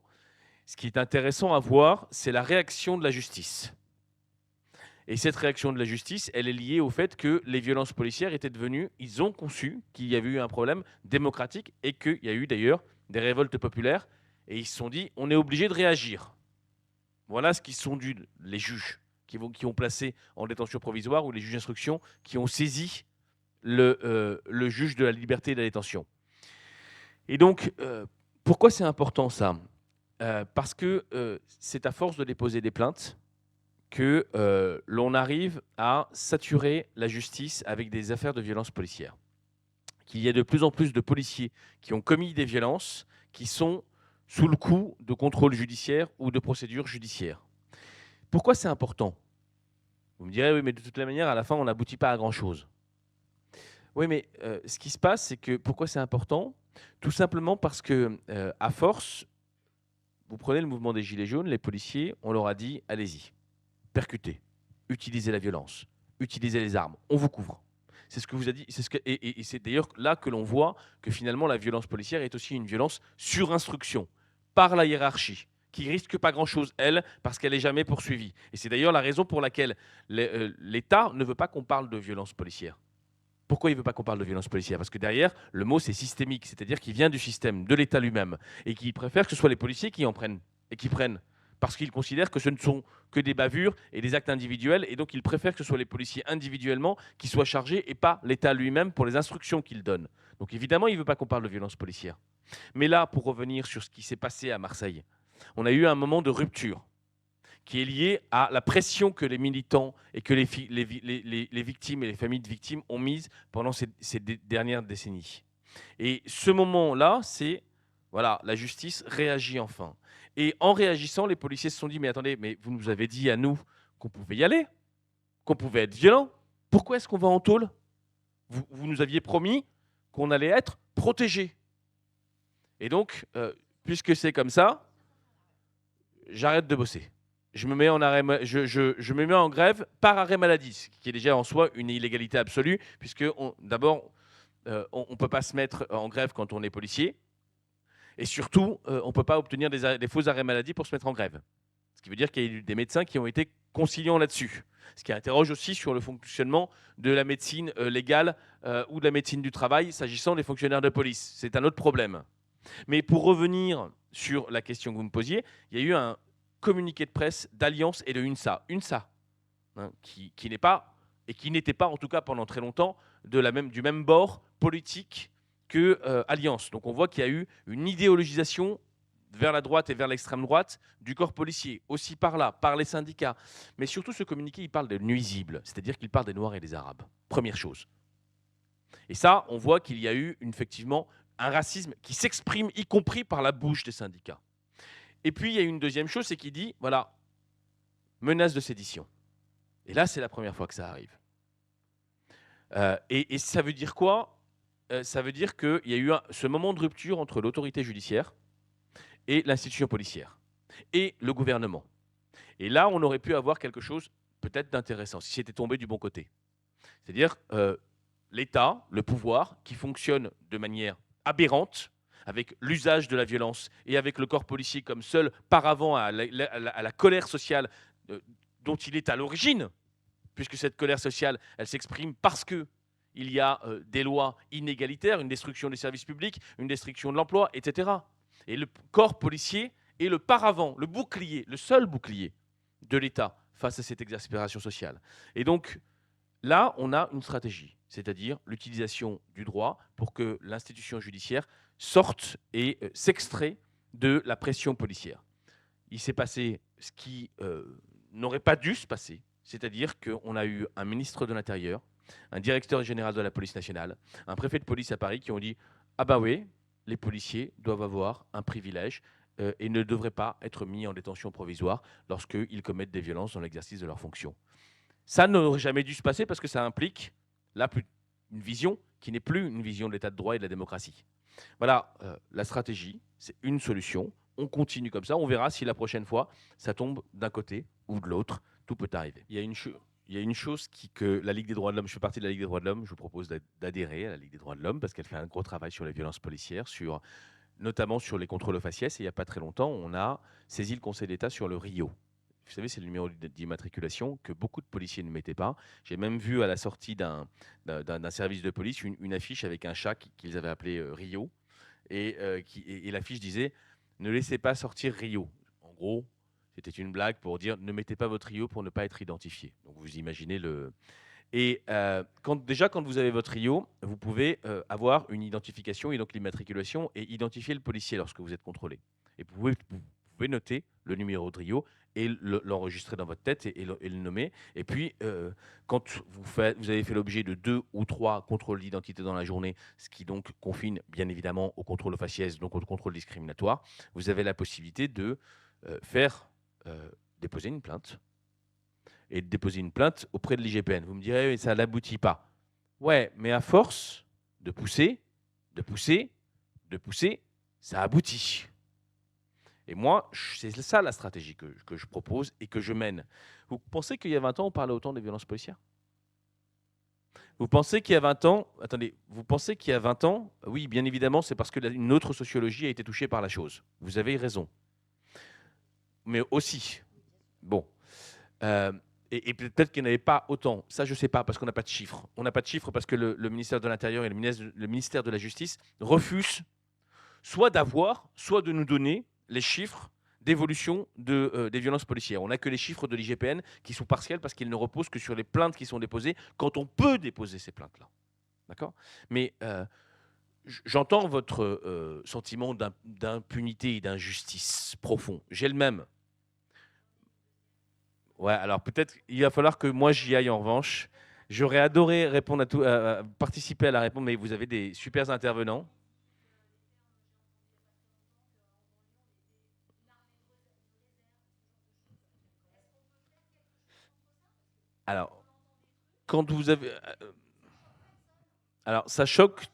Ce qui est intéressant à voir, c'est la réaction de la justice. Et cette réaction de la justice, elle est liée au fait que les violences policières étaient devenues, ils ont conçu qu'il y avait eu un problème démocratique et qu'il y a eu d'ailleurs des révoltes populaires. Et ils se sont dit, on est obligé de réagir. Voilà ce qu'ils sont dus, les juges qui ont placé en détention provisoire ou les juges d'instruction qui ont saisi le juge de la liberté et de la détention. Et donc, pourquoi c'est important ça ? Parce que c'est à force de déposer des plaintes que l'on arrive à saturer la justice avec des affaires de violences policières. Qu'il y a de plus en plus de policiers qui ont commis des violences qui sont sous le coup de contrôle judiciaire ou de procédure judiciaire. Pourquoi c'est important ? Vous me direz, oui, mais de toute manière, à la fin, on n'aboutit pas à grand-chose. Oui, mais ce qui se passe, c'est que pourquoi c'est important ? Tout simplement parce que, à force, vous prenez le mouvement des Gilets jaunes, les policiers, on leur a dit, allez-y, percutez, utilisez la violence, utilisez les armes, on vous couvre. C'est ce que vous a dit, et c'est d'ailleurs là que l'on voit que finalement la violence policière est aussi une violence sur instruction, par la hiérarchie, qui risque pas grand-chose, elle, parce qu'elle n'est jamais poursuivie. Et c'est d'ailleurs la raison pour laquelle l'État ne veut pas qu'on parle de violence policière. Pourquoi il ne veut pas qu'on parle de violence policière ? Parce que derrière, le mot c'est systémique, c'est-à-dire qu'il vient du système, de l'État lui-même, et qu'il préfère que ce soit les policiers qui en prennent, et qui prennent. Parce qu'ils considèrent que ce ne sont que des bavures et des actes individuels, et donc ils préfèrent que ce soit les policiers individuellement qui soient chargés et pas l'État lui-même pour les instructions qu'il donne. Donc évidemment, il ne veut pas qu'on parle de violence policière. Mais là, pour revenir sur ce qui s'est passé à Marseille, on a eu un moment de rupture qui est lié à la pression que les militants et que les victimes et les familles de victimes ont mise pendant ces dernières décennies. Et ce moment-là, c'est, voilà, la justice réagit enfin. Et en réagissant, les policiers se sont dit, mais attendez, mais vous nous avez dit à nous qu'on pouvait y aller. qu'on pouvait être violent. Pourquoi est-ce qu'on va en tôle ? Vous nous aviez promis qu'on allait être protégés. Et donc, puisque c'est comme ça, j'arrête de bosser. Je me mets je me mets en grève par arrêt maladie, ce qui est déjà en soi une illégalité absolue, puisque d'abord, on ne peut pas se mettre en grève quand on est policier, et surtout, on ne peut pas obtenir des faux arrêts maladie pour se mettre en grève. Ce qui veut dire qu'il y a eu des médecins qui ont été conciliants là-dessus. Ce qui interroge aussi sur le fonctionnement de la médecine légale ou de la médecine du travail s'agissant des fonctionnaires de police. C'est un autre problème. Mais pour revenir sur la question que vous me posiez, il y a eu un communiqué de presse d'Alliance et de UNSA. UNSA, hein, qui n'est pas, et qui n'était pas en tout cas pendant très longtemps, du même bord politique que Alliance. Donc on voit qu'il y a eu une idéologisation vers la droite et vers l'extrême droite du corps policier, aussi par là, par les syndicats. Mais surtout, ce communiqué, il parle de nuisibles, c'est-à-dire qu'il parle des Noirs et des Arabes. Première chose. Et ça, on voit qu'il y a eu effectivement un racisme qui s'exprime, y compris par la bouche des syndicats. Et puis, il y a une deuxième chose, c'est qu'il dit, voilà, menace de sédition. Et là, c'est la première fois que ça arrive. Et ça veut dire quoi ? Ça veut dire qu'il y a eu ce moment de rupture entre l'autorité judiciaire et l'institution policière, et le gouvernement. Et là, on aurait pu avoir quelque chose peut-être d'intéressant, si c'était tombé du bon côté. C'est-à-dire l'État, le pouvoir, qui fonctionne de manière aberrante, avec l'usage de la violence et avec le corps policier comme seul paravent à la colère sociale dont il est à l'origine, puisque cette colère sociale, elle s'exprime parce qu'il y a des lois inégalitaires, une destruction des services publics, une destruction de l'emploi, etc. Et le corps policier est le paravent, le bouclier, le seul bouclier de l'État face à cette exaspération sociale. Et donc, là, on a une stratégie, c'est-à-dire l'utilisation du droit pour que l'institution judiciaire sorte et s'extrait de la pression policière. Il s'est passé ce qui n'aurait pas dû se passer, c'est-à-dire qu'on a eu un ministre de l'Intérieur, un directeur général de la police nationale, un préfet de police à Paris qui ont dit « Ah ben oui, les policiers doivent avoir un privilège et ne devraient pas être mis en détention provisoire lorsqu'ils commettent des violences dans l'exercice de leurs fonctions. » Ça n'aurait jamais dû se passer parce que ça implique là une vision qui n'est plus une vision de l'état de droit et de la démocratie. Voilà, la stratégie, c'est une solution. On continue comme ça, on verra si la prochaine fois, ça tombe d'un côté ou de l'autre. Tout peut arriver. Il y a une chose que la Ligue des droits de l'homme, je fais partie de la Ligue des droits de l'homme, je vous propose d'adhérer à la Ligue des droits de l'homme parce qu'elle fait un gros travail sur les violences policières, notamment sur les contrôles aux faciès. Et il n'y a pas très longtemps, on a saisi le Conseil d'État sur le Rio. Vous savez, c'est le numéro d'immatriculation que beaucoup de policiers ne mettaient pas. J'ai même vu à la sortie d'un service de police une affiche avec un chat qu'ils avaient appelé Rio. Et l'affiche disait « Ne laissez pas sortir Rio ». En gros, c'était une blague pour dire « Ne mettez pas votre Rio pour ne pas être identifié ». Donc vous imaginez le... Et quand vous avez votre Rio, vous pouvez avoir une identification et donc l'immatriculation et identifier le policier lorsque vous êtes contrôlé. Et vous pouvez noter le numéro de Rio et l'enregistrer dans votre tête et le nommer. Et puis, quand vous avez fait l'objet de 2 ou 3 contrôles d'identité dans la journée, ce qui donc confine bien évidemment au contrôle aux faciès, donc au contrôle discriminatoire, vous avez la possibilité de déposer une plainte. Et de déposer une plainte auprès de l'IGPN. Vous me direz, mais ça n'aboutit pas. Ouais, mais à force de pousser, ça aboutit. Et moi, c'est ça la stratégie que je propose et que je mène. Vous pensez qu'il y a 20 ans, on parlait autant des violences policières ? Vous pensez qu'il y a 20 ans, oui, bien évidemment, c'est parce qu'une autre sociologie a été touchée par la chose. Vous avez raison. Mais aussi, bon, et peut-être qu'il n'y en avait pas autant. Ça, je ne sais pas, parce qu'on n'a pas de chiffres. On n'a pas de chiffres parce que le ministère de l'Intérieur et le ministère de la Justice refusent soit d'avoir, soit de nous donner les chiffres d'évolution des violences policières. On n'a que les chiffres de l'IGPN qui sont partiels parce qu'ils ne reposent que sur les plaintes qui sont déposées quand on peut déposer ces plaintes-là. D'accord ? Mais j'entends votre sentiment d'impunité et d'injustice profond. J'ai le même. Ouais, alors peut-être il va falloir que moi j'y aille en revanche. J'aurais adoré répondre participer à la réponse, mais vous avez des super intervenants. Alors, quand vous avez... Alors, ça choque.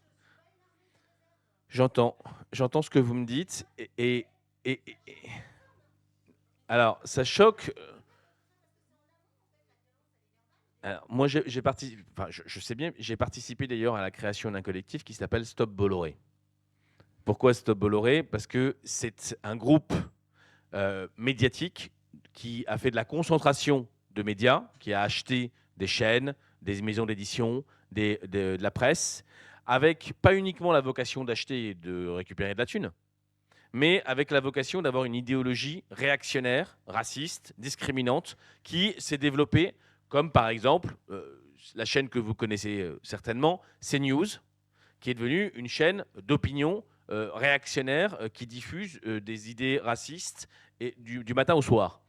J'entends ce que vous me dites. Alors, ça choque. Alors, moi, j'ai participé. Enfin, je sais bien. J'ai participé d'ailleurs à la création d'un collectif qui s'appelle Stop Bolloré. Pourquoi Stop Bolloré? Parce que c'est un groupe médiatique qui a fait de la concentration de médias, qui a acheté des chaînes, des maisons d'édition, de la presse, avec pas uniquement la vocation d'acheter et de récupérer de la thune, mais avec la vocation d'avoir une idéologie réactionnaire, raciste, discriminante, qui s'est développée, comme par exemple la chaîne que vous connaissez certainement, CNews, qui est devenue une chaîne d'opinion réactionnaire qui diffuse des idées racistes et du matin au soir.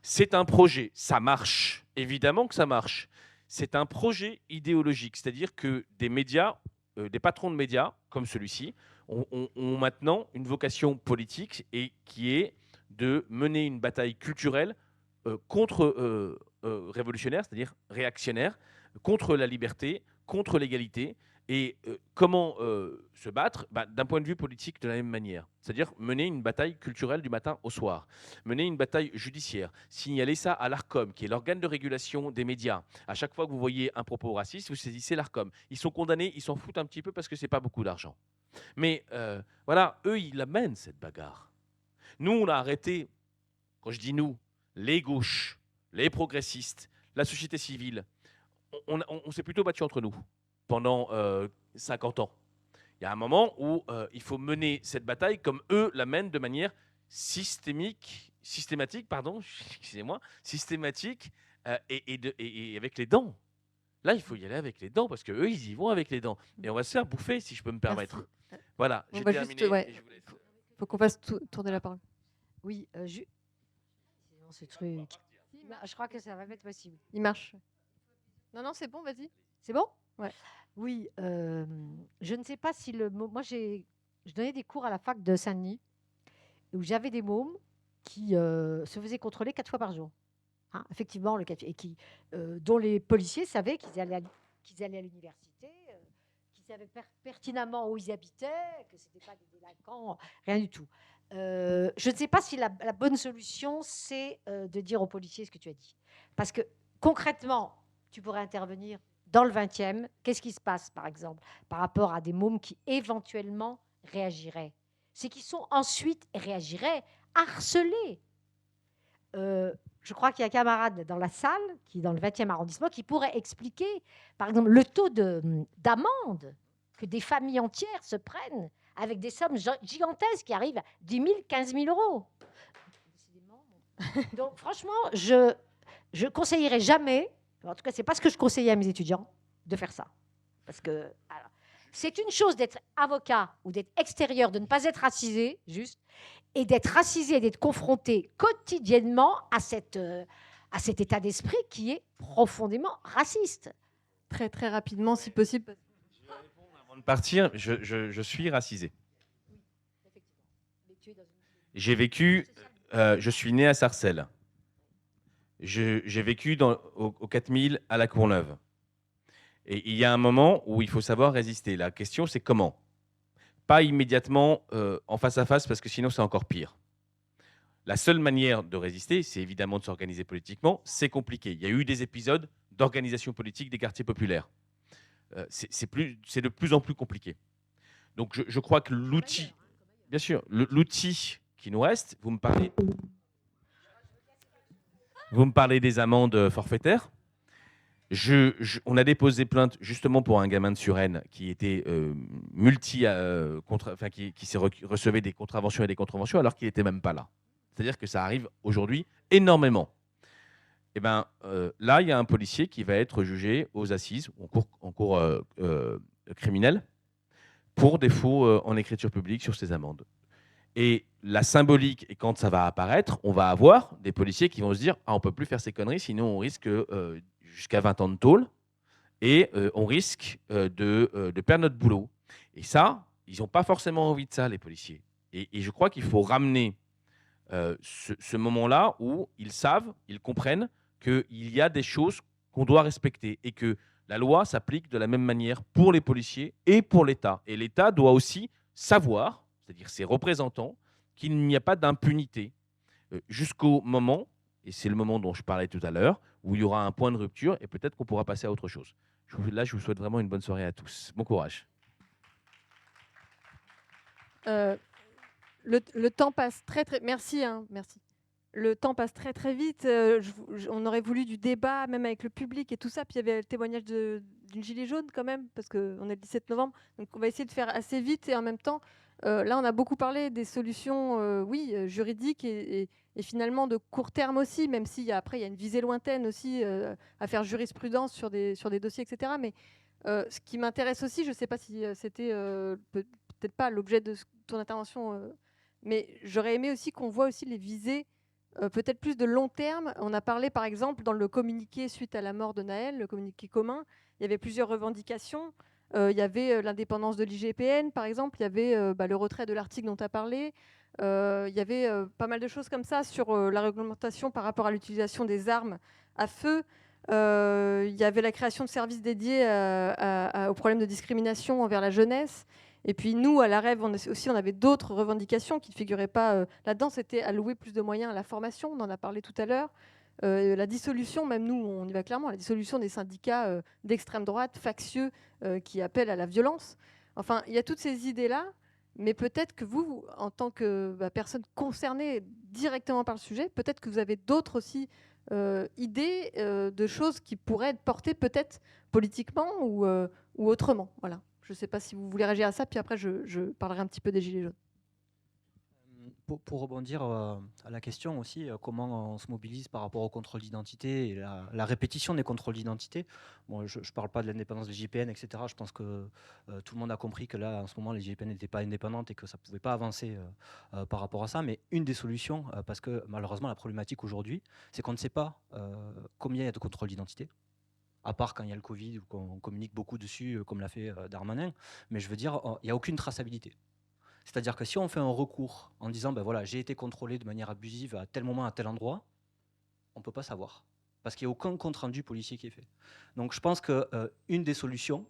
C'est un projet, ça marche, évidemment que ça marche. C'est un projet idéologique, c'est-à-dire que des médias, des patrons de médias, comme celui-ci, ont maintenant une vocation politique et qui est de mener une bataille culturelle contre-révolutionnaire, c'est-à-dire réactionnaire, contre la liberté, contre l'égalité. Et comment se battre? D'un point de vue politique, de la même manière. C'est-à-dire mener une bataille culturelle du matin au soir, mener une bataille judiciaire, signaler ça à l'Arcom, qui est l'organe de régulation des médias. À chaque fois que vous voyez un propos raciste, vous saisissez l'Arcom. Ils sont condamnés, ils s'en foutent un petit peu parce que ce n'est pas beaucoup d'argent. Mais voilà, eux, ils la mènent, cette bagarre. Nous, on a arrêté, quand je dis nous, les gauches, les progressistes, la société civile, on s'est plutôt battu entre nous pendant 50 ans. Il y a un moment où il faut mener cette bataille comme eux la mènent de manière systématique, et avec les dents. Là, il faut y aller avec les dents, parce qu'eux, ils y vont avec les dents. Et on va se faire bouffer, si je peux me permettre. Merci. Voilà, On j'ai va terminé. juste, ouais. Et je vous laisse. Faut qu'on fasse tourner la parole. Oui, sinon, ce truc. Je crois que ça va être possible. Il marche. Non, c'est bon, vas-y. C'est bon? Ouais. Oui, je ne sais pas si le mot. Moi, je donnais des cours à la fac de Saint-Denis où j'avais des mômes qui se faisaient contrôler 4 fois par jour. Hein, effectivement, et dont les policiers savaient qu'ils allaient à l'université, qu'ils savaient pertinemment où ils habitaient, que ce n'étaient pas des délinquants, rien du tout. Je ne sais pas si la bonne solution, c'est de dire aux policiers ce que tu as dit. Parce que concrètement, tu pourrais intervenir dans le 20e. Qu'est-ce qui se passe, par exemple, par rapport à des mômes qui éventuellement réagiraient? C'est qu'ils sont ensuite, réagiraient, harcelés. Je crois qu'il y a un camarade dans la salle, qui est dans le 20e arrondissement, qui pourrait expliquer, par exemple, le taux d'amende que des familles entières se prennent avec des sommes gigantesques qui arrivent à 10 000, 15 000 euros. Donc, franchement, je conseillerais jamais, en tout cas, ce n'est pas ce que je conseillais à mes étudiants, de faire ça. Parce que alors, c'est une chose d'être avocat ou d'être extérieur, de ne pas être racisé, juste, et d'être racisé et d'être confronté quotidiennement à cet état d'esprit qui est profondément raciste. Très, très rapidement, si possible. Je vais répondre avant de partir. Je suis racisé. J'ai vécu... je suis né à Sarcelles. J'ai vécu au 4000 à la Courneuve. Et il y a un moment où il faut savoir résister. La question, c'est comment? Pas immédiatement en face à face, parce que sinon, c'est encore pire. La seule manière de résister, c'est évidemment de s'organiser politiquement. C'est compliqué. Il y a eu des épisodes d'organisation politique des quartiers populaires. C'est de plus en plus compliqué. Donc, je crois que l'outil... Bien sûr, l'outil qui nous reste, vous me parlez des amendes forfaitaires. On a déposé plainte justement pour un gamin de Suresnes qui était qui recevait des contraventions et des contraventions alors qu'il n'était même pas là. C'est-à-dire que ça arrive aujourd'hui énormément. Et ben là, il y a un policier qui va être jugé aux assises, en cours criminel, pour défaut en écriture publique sur ces amendes. Et la symbolique, et quand ça va apparaître, on va avoir des policiers qui vont se dire « Ah, on ne peut plus faire ces conneries, sinon on risque jusqu'à 20 ans de tôle et on risque de perdre notre boulot. » Et ça, ils n'ont pas forcément envie de ça, les policiers. Et je crois qu'il faut ramener ce moment-là où ils savent, ils comprennent qu'il y a des choses qu'on doit respecter et que la loi s'applique de la même manière pour les policiers et pour l'État. Et l'État doit aussi savoir, c'est-à-dire ses représentants, qu'il n'y a pas d'impunité jusqu'au moment, et c'est le moment dont je parlais tout à l'heure, où il y aura un point de rupture et peut-être qu'on pourra passer à autre chose. Là, je vous souhaite vraiment une bonne soirée à tous. Bon courage. Le temps passe très très. Merci, merci. Le temps passe très très vite. On aurait voulu du débat, même avec le public et tout ça. Puis il y avait le témoignage d'une gilet jaune quand même, parce qu'on est le 17 novembre. Donc on va essayer de faire assez vite et en même temps, là on a beaucoup parlé des solutions, juridiques et finalement de court terme aussi, même si après il y a une visée lointaine aussi à faire jurisprudence sur des dossiers, etc. Mais ce qui m'intéresse aussi, je ne sais pas si c'était peut-être pas l'objet de ton intervention, mais j'aurais aimé aussi qu'on voit aussi les visées peut-être plus de long terme. On a parlé par exemple dans le communiqué suite à la mort de Naël, le communiqué commun, il y avait plusieurs revendications. Il y avait l'indépendance de l'IGPN par exemple, il y avait le retrait de l'article dont tu as parlé, il y avait pas mal de choses comme ça sur la réglementation par rapport à l'utilisation des armes à feu. Il y avait la création de services dédiés aux problèmes de discrimination envers la jeunesse. Et puis nous, à la Rêve, on avait d'autres revendications qui ne figuraient pas là-dedans. C'était allouer plus de moyens à la formation, on en a parlé tout à l'heure. La dissolution, même nous, on y va clairement, la dissolution des syndicats d'extrême droite, factieux, qui appellent à la violence. Enfin, il y a toutes ces idées-là, mais peut-être que vous, en tant que personne concernée directement par le sujet, peut-être que vous avez d'autres aussi idées de choses qui pourraient être portées peut-être politiquement ou autrement. Voilà. Je ne sais pas si vous voulez réagir à ça, puis après je parlerai un petit peu des Gilets jaunes. Pour rebondir à la question aussi, comment on se mobilise par rapport au contrôle d'identité et la répétition des contrôles d'identité. Bon, je ne parle pas de l'indépendance des GIPN, etc. Je pense que tout le monde a compris que là, en ce moment, les GIPN n'étaient pas indépendantes et que ça ne pouvait pas avancer par rapport à ça. Mais une des solutions, parce que malheureusement, la problématique aujourd'hui, c'est qu'on ne sait pas combien il y a de contrôles d'identité, à part quand il y a le Covid ou qu'on communique beaucoup dessus, comme l'a fait Darmanin. Mais je veux dire, il n'y a aucune traçabilité. C'est-à-dire que si on fait un recours en disant ben voilà, j'ai été contrôlé de manière abusive à tel moment, à tel endroit, on ne peut pas savoir. Parce qu'il n'y a aucun compte-rendu policier qui est fait. Donc je pense qu'une des solutions,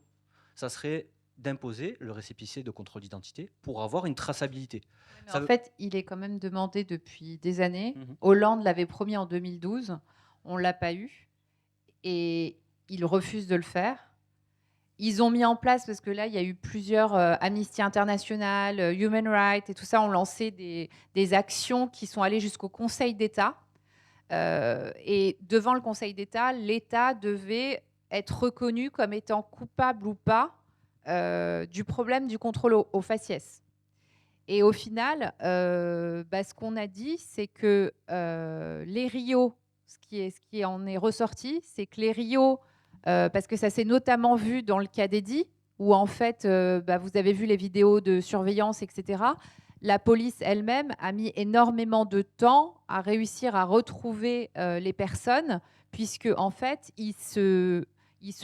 ça serait d'imposer le récépissé de contrôle d'identité pour avoir une traçabilité. En fait, il est quand même demandé depuis des années. Hollande l'avait promis en 2012. On ne l'a pas eu. Et il refuse de le faire. Ils ont mis en place, parce que là, il y a eu plusieurs Amnesty International, Human Rights et tout ça, ont lancé des actions qui sont allées jusqu'au Conseil d'État. Et devant le Conseil d'État, l'État devait être reconnu comme étant coupable ou pas du problème du contrôle au faciès. Et au final, ce qu'on a dit, c'est que les RIO, ce qui en est ressorti, c'est que les RIO, parce que ça s'est notamment vu dans le cas d'Eddy, où en fait, vous avez vu les vidéos de surveillance, etc. La police elle-même a mis énormément de temps à réussir à retrouver les personnes, puisque en fait, ils se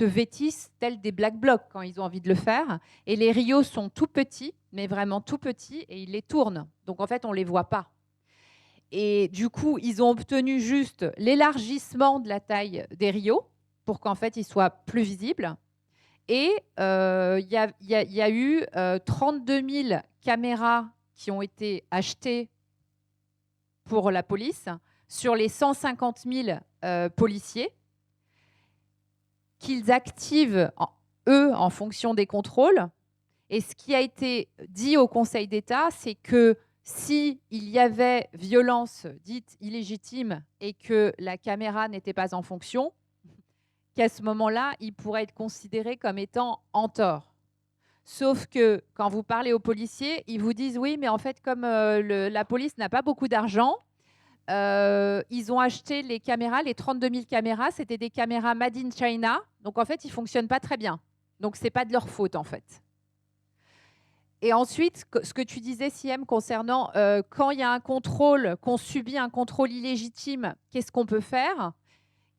vêtissent tels des black blocs quand ils ont envie de le faire. Et les rios sont tout petits, mais vraiment tout petits, et ils les tournent. Donc en fait, on ne les voit pas. Et du coup, ils ont obtenu juste l'élargissement de la taille des rios pour qu'en fait, ils soient plus visibles. Et il y a eu 32 000 caméras qui ont été achetées pour la police sur les 150 000 policiers qu'ils activent, eux, en fonction des contrôles. Et ce qui a été dit au Conseil d'État, c'est que s'il y avait violence dite illégitime et que la caméra n'était pas en fonction, qu'à ce moment-là, il pourrait être considéré comme étant en tort. Sauf que quand vous parlez aux policiers, ils vous disent « oui, mais en fait, comme la police n'a pas beaucoup d'argent, ils ont acheté les caméras, les 32 000 caméras, c'était des caméras made in China, donc en fait, ils ne fonctionnent pas très bien. Donc, ce n'est pas de leur faute, en fait. » Et ensuite, ce que tu disais, Siem, concernant quand il y a un contrôle, qu'on subit un contrôle illégitime, qu'est-ce qu'on peut faire?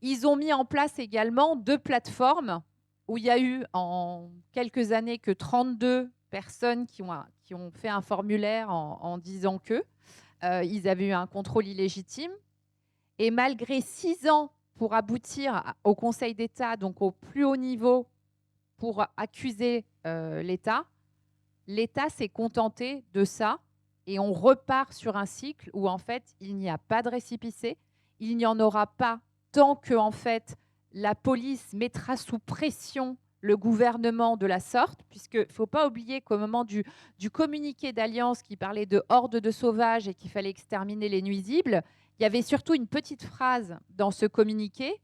Ils ont mis en place également 2 plateformes où il y a eu en quelques années que 32 personnes qui ont fait un formulaire en disant que ils avaient eu un contrôle illégitime. Et malgré 6 ans pour aboutir au Conseil d'État, donc au plus haut niveau, pour accuser l'État, l'État s'est contenté de ça et on repart sur un cycle où en fait il n'y a pas de récépissé, il n'y en aura pas tant que en fait la police mettra sous pression le gouvernement de la sorte, puisqu'il ne faut pas oublier qu'au moment du communiqué d'alliance qui parlait de hordes de sauvages et qu'il fallait exterminer les nuisibles, il y avait surtout une petite phrase dans ce communiqué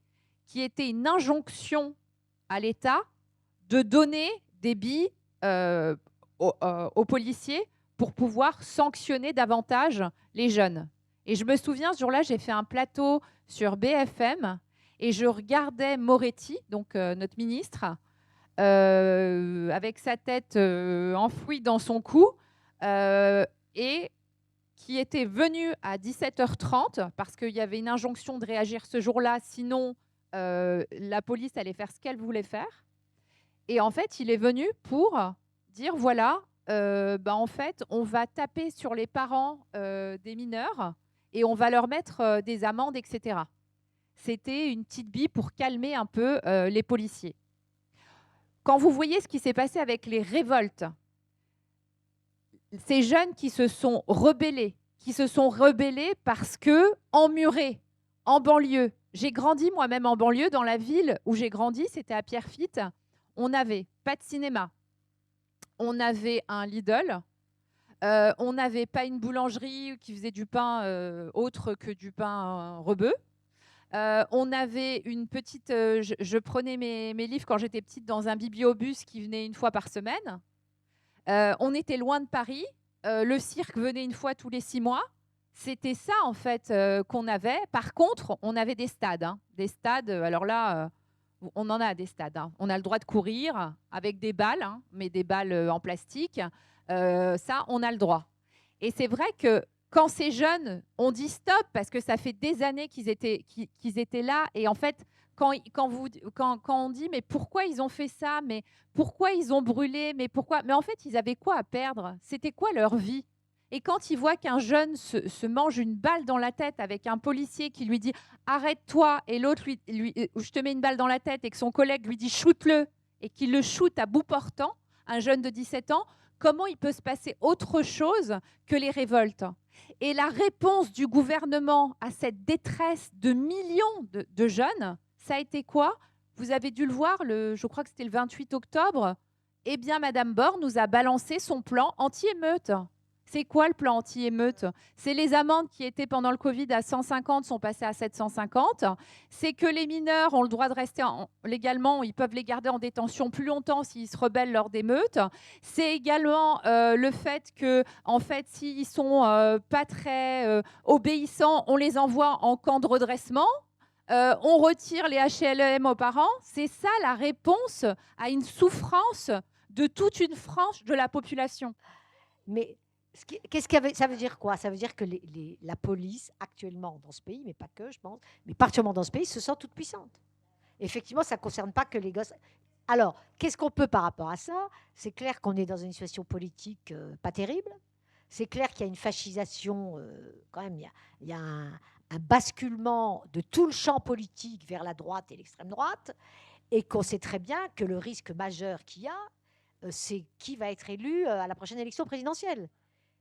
qui était une injonction à l'État de donner des billes aux policiers pour pouvoir sanctionner davantage les jeunes. Et je me souviens, ce jour-là, j'ai fait un plateau sur BFM et je regardais Moretti, donc notre ministre, avec sa tête enfouie dans son cou, et qui était venu à 17h30 parce qu'il y avait une injonction de réagir ce jour-là, sinon la police allait faire ce qu'elle voulait faire. Et en fait, il est venu pour dire, voilà, en fait, on va taper sur les parents des mineurs et on va leur mettre des amendes, etc. C'était une petite bille pour calmer un peu les policiers. Quand vous voyez ce qui s'est passé avec les révoltes, ces jeunes qui se sont rebellés parce que emmurés, en banlieue. J'ai grandi moi-même en banlieue, dans la ville où j'ai grandi, c'était à Pierrefitte. On n'avait pas de cinéma, on avait un Lidl, on n'avait pas une boulangerie qui faisait du pain autre que du pain rebeu. On avait une petite... je prenais mes livres quand j'étais petite dans un bibliobus qui venait une fois par semaine. On était loin de Paris. Le cirque venait une fois tous les 6 mois. C'était ça, en fait, qu'on avait. Par contre, on avait des stades. Des stades, alors là, on en a des stades. On a le droit de courir avec des balles, mais des balles en plastique. Ça, on a le droit. Et c'est vrai que quand ces jeunes ont dit stop, parce que ça fait des années qu'ils étaient là, et en fait, quand on dit mais pourquoi ils ont fait ça, mais pourquoi ils ont brûlé, mais pourquoi, mais en fait, ils avaient quoi à perdre? C'était quoi leur vie? Et quand ils voient qu'un jeune se mange une balle dans la tête avec un policier qui lui dit arrête-toi, et l'autre lui je te mets une balle dans la tête, et que son collègue lui dit shoot-le, et qu'il le shoot à bout portant, un jeune de 17 ans, comment il peut se passer autre chose que les révoltes? Et la réponse du gouvernement à cette détresse de millions de jeunes, ça a été quoi? Vous avez dû le voir, je crois que c'était le 28 octobre. Eh bien, Madame Borne nous a balancé son plan anti-émeute. C'est quoi le plan anti-émeute? C'est les amendes qui étaient pendant le Covid à 150 sont passées à 750. C'est que les mineurs ont le droit de rester légalement, ils peuvent les garder en détention plus longtemps s'ils se rebellent lors d'émeutes. C'est également le fait que, en fait, s'ils sont pas très obéissants, on les envoie en camp de redressement. On retire les HLM aux parents. C'est ça la réponse à une souffrance de toute une frange de la population. Mais ça veut dire quoi? Ça veut dire que la police, actuellement dans ce pays, mais pas que, je pense, mais particulièrement dans ce pays, se sent toute puissante. Effectivement, ça ne concerne pas que les gosses. Alors, qu'est-ce qu'on peut par rapport à ça? C'est clair qu'on est dans une situation politique pas terrible. C'est clair qu'il y a une fascisation, quand même, il y a un basculement de tout le champ politique vers la droite et l'extrême droite, et qu'on sait très bien que le risque majeur qu'il y a, c'est qui va être élu à la prochaine élection présidentielle.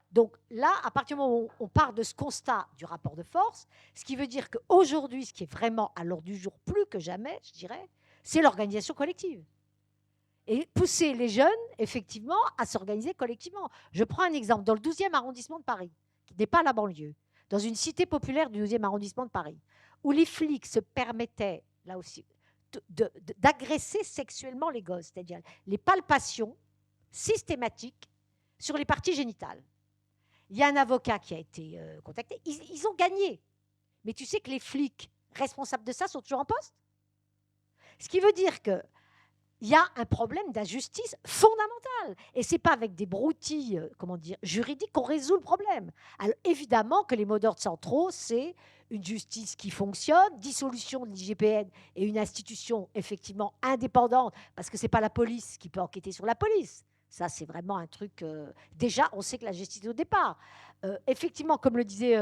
Donc là, à partir du moment où on part de ce constat du rapport de force, ce qui veut dire qu'aujourd'hui, ce qui est vraiment à l'ordre du jour plus que jamais, je dirais, c'est l'organisation collective. Et pousser les jeunes, effectivement, à s'organiser collectivement. Je prends un exemple. Dans le 12e arrondissement de Paris, qui n'est pas la banlieue, dans une cité populaire du 12e arrondissement de Paris, où les flics se permettaient, là aussi, d'agresser sexuellement les gosses, c'est-à-dire les palpations systématiques sur les parties génitales. Il y a un avocat qui a été contacté. Ils ont gagné. Mais tu sais que les flics responsables de ça sont toujours en poste. Ce qui veut dire qu'il y a un problème d'injustice fondamental. Et ce n'est pas avec des broutilles juridiques qu'on résout le problème. Alors évidemment que les mots d'ordre centraux, c'est une justice qui fonctionne, dissolution de l'IGPN et une institution effectivement indépendante, parce que ce n'est pas la police qui peut enquêter sur la police. Ça, c'est vraiment un truc... déjà, on sait que la justice au départ. Effectivement, comme le disait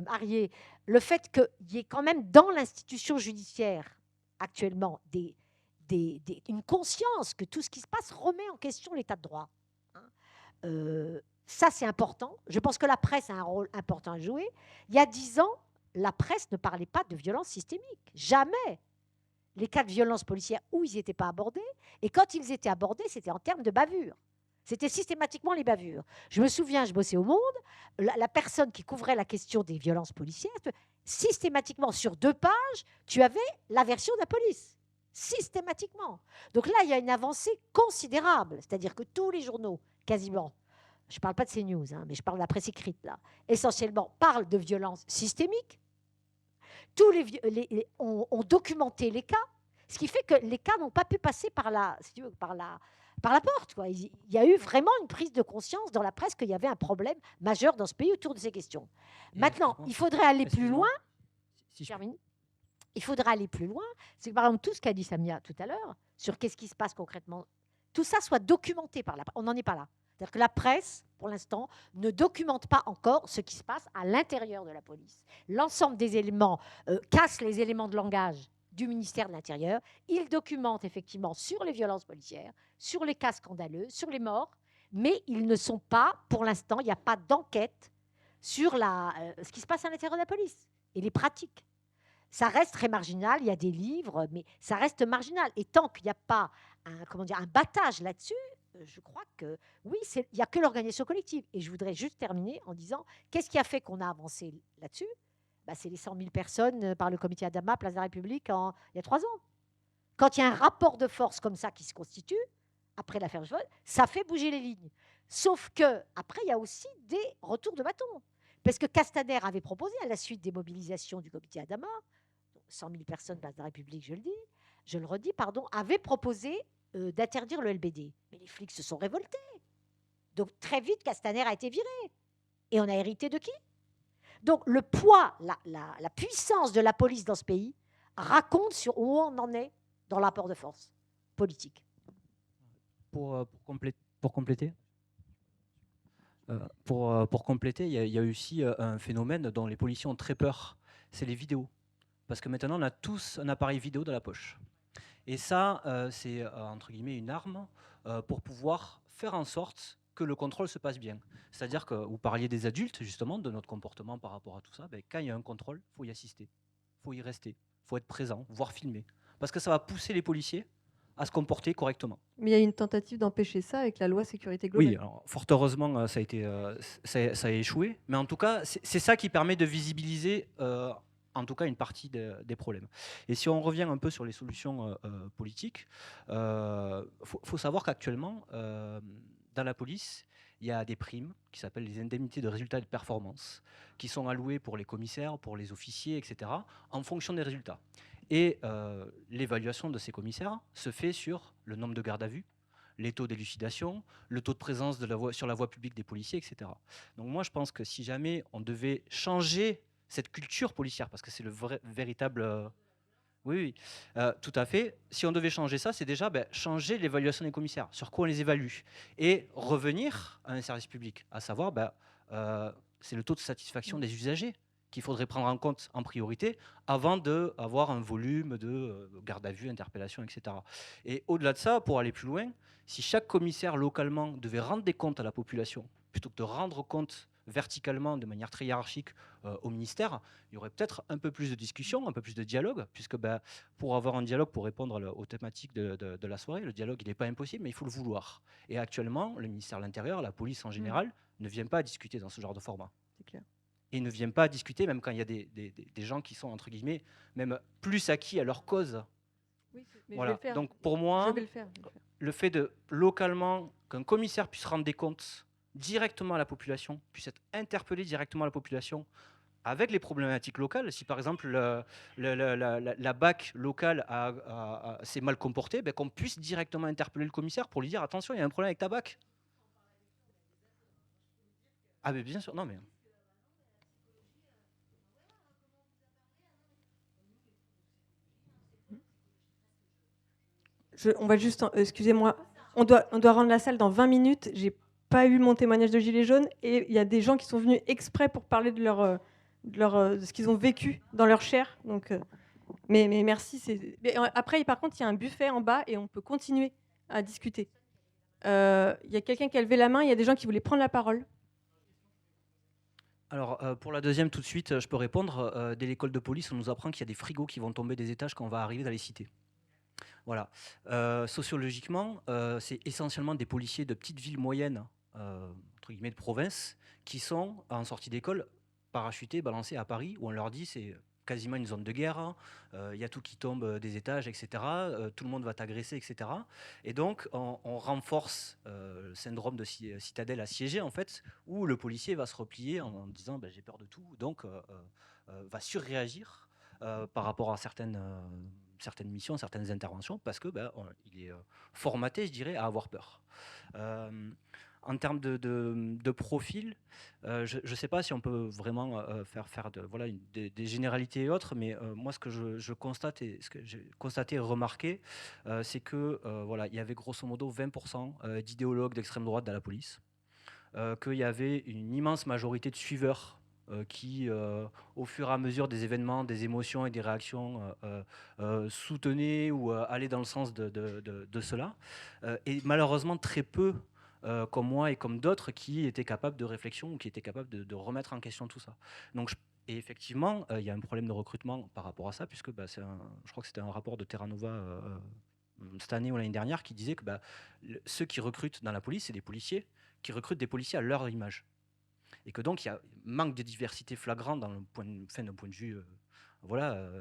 Arié, le fait qu'il y ait quand même dans l'institution judiciaire actuellement une conscience que tout ce qui se passe remet en question l'état de droit. Hein. Ça, c'est important. Je pense que la presse a un rôle important à jouer. Il y a 10 ans, la presse ne parlait pas de violence systémique. Jamais. Les cas de violence policière où ils n'étaient pas abordés. Et quand ils étaient abordés, c'était en termes de bavure. C'était systématiquement les bavures. Je me souviens, je bossais au Monde, la personne qui couvrait la question des violences policières, systématiquement, sur 2 pages, tu avais la version de la police. Systématiquement. Donc là, il y a une avancée considérable. C'est-à-dire que tous les journaux, quasiment, je ne parle pas de CNews, hein, mais je parle de la presse écrite, là, essentiellement, parlent de violences systémiques. Tous ont documenté les cas, ce qui fait que les cas n'ont pas pu passer par la porte. Quoi. Il y a eu vraiment une prise de conscience dans la presse qu'il y avait un problème majeur dans ce pays autour de ces questions. Maintenant, il faudrait aller plus loin. Si je Termine. Il faudrait aller plus loin. C'est que, par exemple, tout ce qu'a dit Samia tout à l'heure, sur qu'est-ce qui se passe concrètement, tout ça soit documenté par la presse. On n'en est pas là. C'est-à-dire que la presse, pour l'instant, ne documente pas encore ce qui se passe à l'intérieur de la police. L'ensemble des éléments casse les éléments de langage du ministère de l'Intérieur. Il documente effectivement sur les violences policières, sur les cas scandaleux, sur les morts, mais ils ne sont pas, pour l'instant, il n'y a pas d'enquête sur ce qui se passe à l'intérieur de la police et les pratiques. Ça reste très marginal, il y a des livres, mais ça reste marginal. Et tant qu'il n'y a pas un battage là-dessus, je crois que oui, il n'y a que l'organisation collective. Et je voudrais juste terminer en disant, qu'est-ce qui a fait qu'on a avancé là-dessus ? C'est les 100 000 personnes par le comité Adama, Place de la République, il y a 3 ans. Quand il y a un rapport de force comme ça qui se constitue, après l'affaire Joël, ça fait bouger les lignes. Sauf qu'après, il y a aussi des retours de bâton. Parce que Castaner avait proposé, à la suite des mobilisations du comité Adama, 100 000 personnes, Place de la République, je le redis, avait proposé d'interdire le LBD. Mais les flics se sont révoltés. Donc très vite, Castaner a été viré. Et on a hérité de qui ? Donc le poids, la puissance de la police dans ce pays raconte sur où on en est dans le rapport de force politique. Pour compléter, il y a aussi un phénomène dont les policiers ont très peur, c'est les vidéos. Parce que maintenant, on a tous un appareil vidéo dans la poche. Et ça, c'est entre guillemets une arme pour pouvoir faire en sorte que le contrôle se passe bien. C'est-à-dire que vous parliez des adultes, justement, de notre comportement par rapport à tout ça. Quand il y a un contrôle, il faut y assister, il faut y rester, il faut être présent, voire filmer. Parce que ça va pousser les policiers à se comporter correctement. Mais il y a une tentative d'empêcher ça avec la loi sécurité globale. Oui, alors, fort heureusement, ça a échoué. Mais en tout cas, c'est ça qui permet de visibiliser en tout cas une partie des problèmes. Et si on revient un peu sur les solutions politiques, faut savoir qu'actuellement, dans la police, il y a des primes qui s'appellent les indemnités de résultats et de performance, qui sont allouées pour les commissaires, pour les officiers, etc., en fonction des résultats. Et l'évaluation de ces commissaires se fait sur le nombre de gardes à vue, les taux d'élucidation, le taux de présence sur la voie publique des policiers, etc. Donc moi, je pense que si jamais on devait changer cette culture policière, parce que c'est le véritable... Oui, tout à fait. Si on devait changer ça, c'est déjà changer l'évaluation des commissaires, sur quoi on les évalue, et revenir à un service public, à savoir, c'est le taux de satisfaction des usagers qu'il faudrait prendre en compte en priorité avant d'avoir un volume de garde à vue, interpellation, etc. Et au-delà de ça, pour aller plus loin, si chaque commissaire localement devait rendre des comptes à la population, plutôt que de rendre compte verticalement, de manière très hiérarchique, au ministère, il y aurait peut-être un peu plus de discussion, un peu plus de dialogue, puisque pour avoir un dialogue, pour répondre aux thématiques de la soirée, le dialogue, il n'est pas impossible, mais il faut le vouloir. Et actuellement, le ministère de l'Intérieur, la police en général, ne vient pas discuter dans ce genre de format. C'est clair. Et ne viennent pas discuter, même quand il y a des gens qui sont, entre guillemets, même plus acquis à leur cause. Oui, mais voilà. je vais le faire. Donc pour moi, je vais le faire. le fait de, localement, qu'un commissaire puisse rendre des comptes directement à la population, puisse être interpellé directement à la population avec les problématiques locales. Si par exemple la BAC locale s'est mal comportée, qu'on puisse directement interpeller le commissaire pour lui dire attention, il y a un problème avec ta BAC. Ah mais bien sûr, non mais... On va juste, excusez-moi, on doit rendre la salle dans 20 minutes. J'ai pas eu mon témoignage de gilet jaune et il y a des gens qui sont venus exprès pour parler de de ce qu'ils ont vécu dans leur chair. Donc, mais merci. Mais après, par contre, il y a un buffet en bas et on peut continuer à discuter. Il y a quelqu'un qui a levé la main. Il y a des gens qui voulaient prendre la parole. Alors, pour la deuxième, tout de suite, je peux répondre. Dès l'école de police, on nous apprend qu'il y a des frigos qui vont tomber des étages quand on va arriver dans les cités. Voilà. Sociologiquement, c'est essentiellement des policiers de petites villes moyennes, entre guillemets de province, qui sont, en sortie d'école, parachutés, balancés à Paris, où on leur dit c'est quasiment une zone de guerre, il y a tout qui tombe des étages, etc. Tout le monde va t'agresser, etc. Et donc, on renforce le syndrome de citadelle assiégée, en fait, où le policier va se replier en disant ben, j'ai peur de tout, donc va surréagir par rapport à certaines missions, certaines interventions, parce que il est formaté, je dirais, à avoir peur. En termes de profil, je ne sais pas si on peut vraiment faire des généralités et autres, mais moi, ce que je constate et ce que j'ai constaté et remarqué, c'est que il y avait grosso modo 20% d'idéologues d'extrême droite dans la police, qu'il y avait une immense majorité de suiveurs qui, au fur et à mesure des événements, des émotions et des réactions, soutenaient ou allaient dans le sens de cela. Et malheureusement, très peu, comme moi et comme d'autres, qui étaient capables de réflexion ou qui étaient capables de remettre en question tout ça. Donc, et effectivement, il y a un problème de recrutement par rapport à ça, puisque je crois que c'était un rapport de Terra Nova cette année ou l'année dernière qui disait que ceux qui recrutent dans la police, c'est des policiers qui recrutent des policiers à leur image. Et que donc il y a manque de diversité flagrant d'un point de vue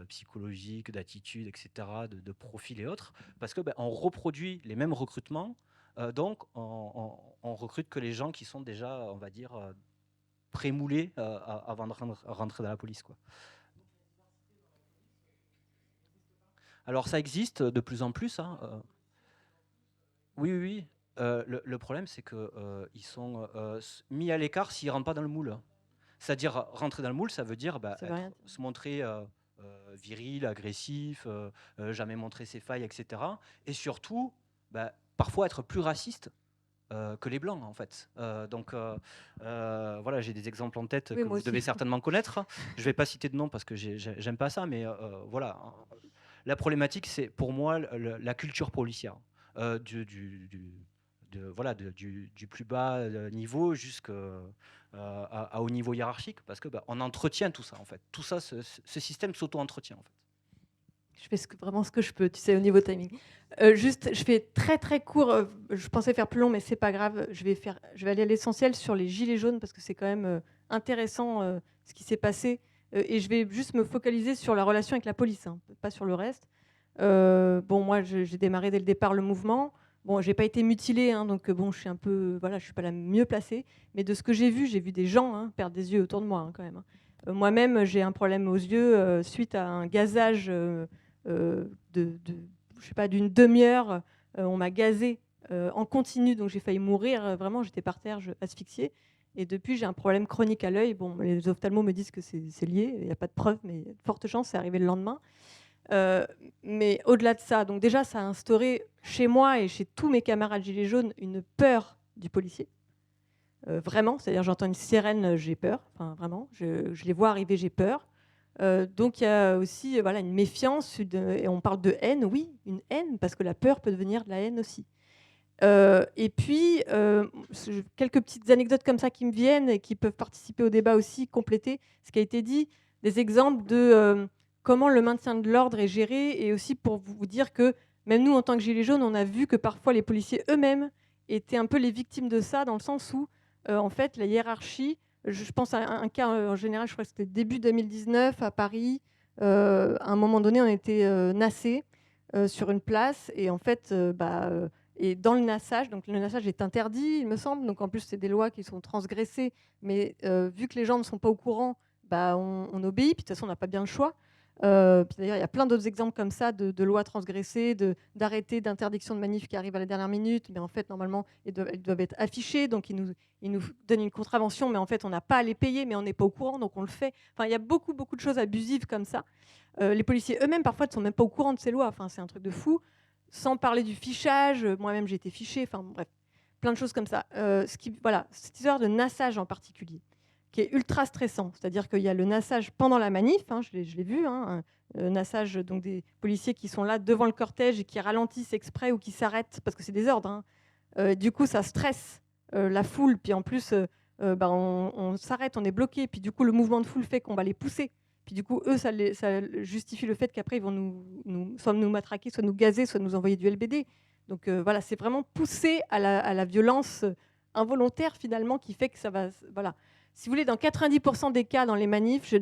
psychologique, d'attitude, etc., de profil et autres, parce que on reproduit les mêmes recrutements, donc on recrute que les gens qui sont déjà, on va dire, prémoulés avant de rentrer dans la police, quoi. Alors ça existe de plus en plus. Oui. Le problème, c'est qu'ils sont mis à l'écart s'ils ne rentrent pas dans le moule. C'est-à-dire, rentrer dans le moule, ça veut dire se montrer viril, agressif, jamais montrer ses failles, etc. Et surtout, parfois être plus raciste que les Blancs, en fait. J'ai des exemples en tête que vous devez certainement connaître. Je ne vais pas citer de nom parce que j'aime pas ça, mais voilà. La problématique, c'est pour moi la culture policière. Du plus bas niveau jusqu'à haut niveau hiérarchique, parce que on entretient tout ça, en fait. Tout ça, ce système s'auto-entretient, en fait. Je fais vraiment ce que je peux, tu sais, au niveau timing. Juste, je fais très très court. Je pensais faire plus long, mais c'est pas grave. Je vais aller à l'essentiel sur les gilets jaunes parce que c'est quand même intéressant ce qui s'est passé. Et je vais juste me focaliser sur la relation avec la police, hein, pas sur le reste. Moi, j'ai démarré dès le départ le mouvement. Bon, j'ai pas été mutilée, hein, donc je suis un peu, je suis pas la mieux placée. Mais de ce que j'ai vu des gens perdre des yeux autour de moi, hein, quand même. Moi-même, j'ai un problème aux yeux suite à un gazage d'une demi-heure. On m'a gazée en continu, donc j'ai failli mourir. Vraiment, j'étais par terre, asphyxiée. Et depuis, j'ai un problème chronique à l'œil. Bon, les ophtalmos me disent que c'est lié. Il n'y a pas de preuve, mais de fortes chances, c'est arrivé le lendemain. Mais au-delà de ça, donc déjà, ça a instauré chez moi et chez tous mes camarades gilets jaunes une peur du policier. Vraiment, c'est-à-dire j'entends une sirène, j'ai peur. Enfin, vraiment, je les vois arriver, j'ai peur. Donc il y a aussi une méfiance, et on parle de haine, oui, une haine, parce que la peur peut devenir de la haine aussi. Et puis, quelques petites anecdotes comme ça qui me viennent et qui peuvent participer au débat aussi, compléter ce qui a été dit, des exemples de comment le maintien de l'ordre est géré, et aussi pour vous dire que même nous, en tant que Gilets jaunes, on a vu que parfois les policiers eux-mêmes étaient un peu les victimes de ça, dans le sens où, en fait, la hiérarchie, je pense à un cas en général, je crois que c'était début 2019 à Paris, à un moment donné, on était nassés sur une place, et en fait, et dans le nassage, donc le nassage est interdit, il me semble, donc en plus, c'est des lois qui sont transgressées, mais vu que les gens ne sont pas au courant, on obéit, puis de toute façon, on n'a pas bien le choix. Puis d'ailleurs, il y a plein d'autres exemples comme ça de lois transgressées, d'arrêtés, d'interdictions de manifs qui arrivent à la dernière minute, mais en fait, normalement, ils doivent être affichés, donc ils nous donnent une contravention, mais en fait, on n'a pas à les payer, mais on n'est pas au courant, donc on le fait. Enfin, il y a beaucoup de choses abusives comme ça. Les policiers eux-mêmes, parfois, ne sont même pas au courant de ces lois. Enfin, c'est un truc de fou. sans parler du fichage. Moi-même, j'ai été fichée. Enfin, bref, plein de choses comme ça. Voilà, cette histoire de nassage en particulier, qui est ultra stressant. C'est-à-dire qu'il y a le nassage pendant la manif, hein, je l'ai vu, hein, nassage, donc des policiers qui sont là devant le cortège et qui ralentissent exprès ou qui s'arrêtent, parce que c'est des ordres. Hein. Du coup, ça stresse la foule, puis en plus, on s'arrête, on est bloqué, puis du coup, le mouvement de foule fait qu'on va les pousser. Puis du coup, eux, ça justifie le fait qu'après, ils vont soit nous matraquer, soit nous gazer, soit nous envoyer du LBD. Donc voilà, c'est vraiment poussé à la violence involontaire, finalement, qui fait que ça va... Voilà. Si vous voulez, dans 90% des cas dans les manifs,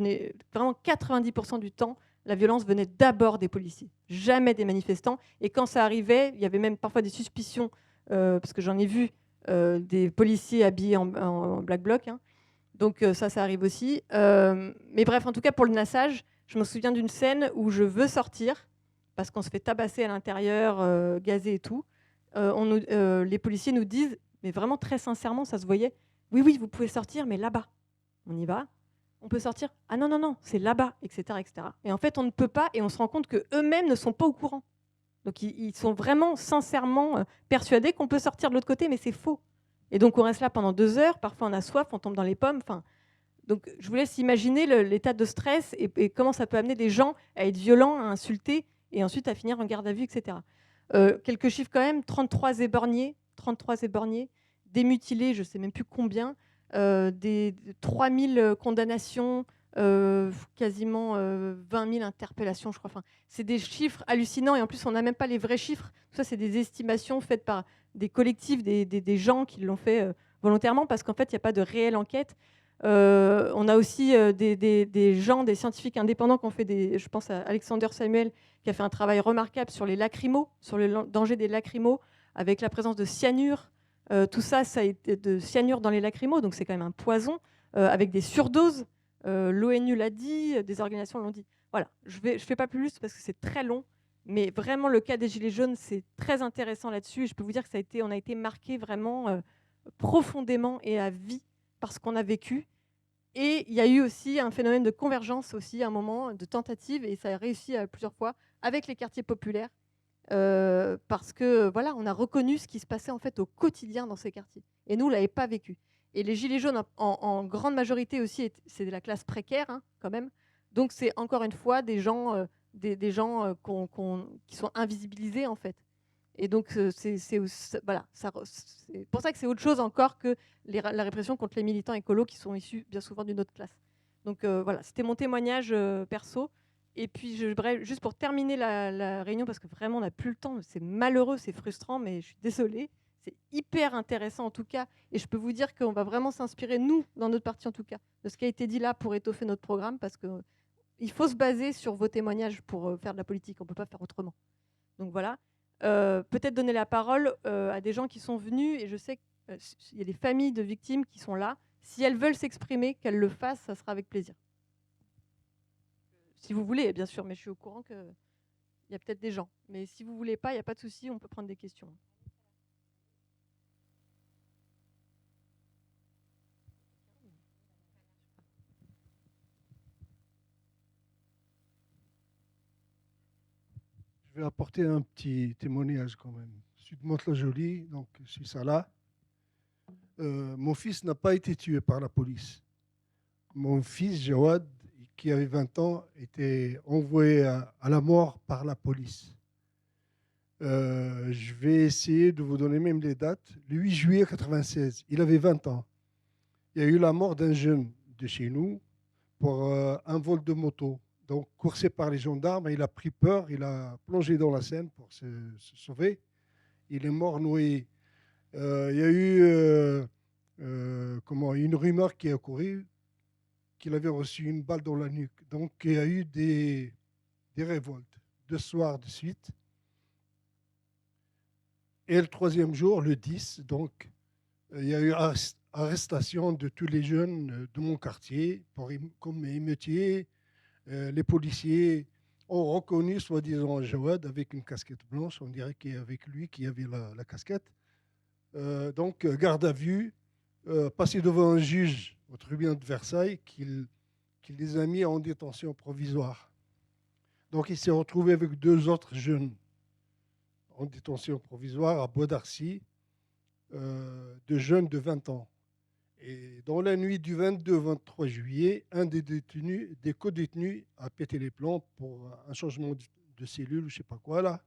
vraiment 90% du temps, la violence venait d'abord des policiers, jamais des manifestants. Et quand ça arrivait, il y avait même parfois des suspicions, parce que j'en ai vu des policiers habillés en black bloc. Hein. Donc ça arrive aussi. Mais bref, en tout cas, pour le nassage, je me souviens d'une scène où je veux sortir, parce qu'on se fait tabasser à l'intérieur, gazer et tout. Les policiers nous disent, mais vraiment très sincèrement, ça se voyait, oui, vous pouvez sortir, mais là-bas. On y va. On peut sortir. Ah non, c'est là-bas, etc., etc. Et en fait, on ne peut pas, et on se rend compte qu'eux-mêmes ne sont pas au courant. Donc, ils sont vraiment sincèrement persuadés qu'on peut sortir de l'autre côté, mais c'est faux. Et donc, on reste là pendant 2 heures. Parfois, on a soif, on tombe dans les pommes. Enfin, donc, je vous laisse imaginer l'état de stress et comment ça peut amener des gens à être violents, à insulter, et ensuite à finir en garde à vue, etc. Quelques chiffres quand même. 33 éborgnés, des mutilés, je ne sais même plus combien, des 3000 condamnations, quasiment 20 000 interpellations, je crois. Enfin, c'est des chiffres hallucinants et en plus, on n'a même pas les vrais chiffres. Tout ça, c'est des estimations faites par des collectifs, des gens qui l'ont fait volontairement parce qu'en fait, il n'y a pas de réelle enquête. On a aussi des gens, des scientifiques indépendants qui ont fait je pense à Alexander Samuel, qui a fait un travail remarquable sur les lacrymos, sur le danger des lacrymos, avec la présence de cyanure. Tout ça a été de cyanure dans les lacrymos, donc c'est quand même un poison, avec des surdoses. L'ONU l'a dit, des organisations l'ont dit. Voilà, je fais pas plus parce que c'est très long, mais vraiment le cas des Gilets jaunes, c'est très intéressant là-dessus. Et je peux vous dire que on a été marqué vraiment profondément et à vie par ce qu'on a vécu. Et il y a eu aussi un phénomène de convergence aussi, un moment de tentative, et ça a réussi plusieurs fois avec les quartiers populaires, parce que voilà, on a reconnu ce qui se passait en fait au quotidien dans ces quartiers. Et nous, on l'avait pas vécu. Et les gilets jaunes, en grande majorité aussi, c'est de la classe précaire, hein, quand même. Donc c'est encore une fois des gens, qui sont invisibilisés en fait. Et donc voilà, c'est pour ça que c'est autre chose encore que la répression contre les militants écolos qui sont issus bien souvent d'une autre classe. Donc voilà, c'était mon témoignage perso. Et puis, juste pour terminer la réunion, parce que vraiment, on n'a plus le temps, c'est malheureux, c'est frustrant, mais je suis désolée. C'est hyper intéressant en tout cas. Et je peux vous dire qu'on va vraiment s'inspirer, nous, dans notre parti en tout cas, de ce qui a été dit là pour étoffer notre programme, parce qu'il faut se baser sur vos témoignages pour faire de la politique. On ne peut pas faire autrement. Donc voilà. Peut-être donner la parole à des gens qui sont venus. Et je sais qu'il y a des familles de victimes qui sont là. Si elles veulent s'exprimer, qu'elles le fassent, ça sera avec plaisir. Si vous voulez, bien sûr, mais je suis au courant qu'il y a peut-être des gens. Mais si vous ne voulez pas, il n'y a pas de souci, on peut prendre des questions. Je vais apporter un petit témoignage quand même. Je suis de Mantes-la-Jolie, donc je suis Salah. Mon fils n'a pas été tué par la police. Mon fils, Jawad, qui avait 20 ans, était envoyé à la mort par la police. Je vais essayer de vous donner même les dates. Le 8 juillet 1996, il avait 20 ans. Il y a eu la mort d'un jeune de chez nous pour un vol de moto. Donc, coursé par les gendarmes, il a pris peur, il a plongé dans la Seine pour se sauver. Il est mort noyé. Il y a eu une rumeur qui a couru qu'il avait reçu une balle dans la nuque. Donc, il y a eu des révoltes, 2 soirs de suite. Et le 3e jour, le 10, donc, il y a eu arrestation de tous les jeunes de mon quartier comme émeutiers. Les policiers ont reconnu, soi-disant, Jawad avec une casquette blanche. On dirait qu'il y avait lui qui avait la casquette. Donc, garde à vue, passé devant un juge au tribunal de Versailles qui les a mis en détention provisoire. Donc, il s'est retrouvé avec 2 autres jeunes. en détention provisoire à Bois d'Arcy, de jeunes de 20 ans. Et dans la nuit du 22 au 23 juillet, un des co-détenus a pété les plombs pour un changement de cellule, je ne sais pas quoi là.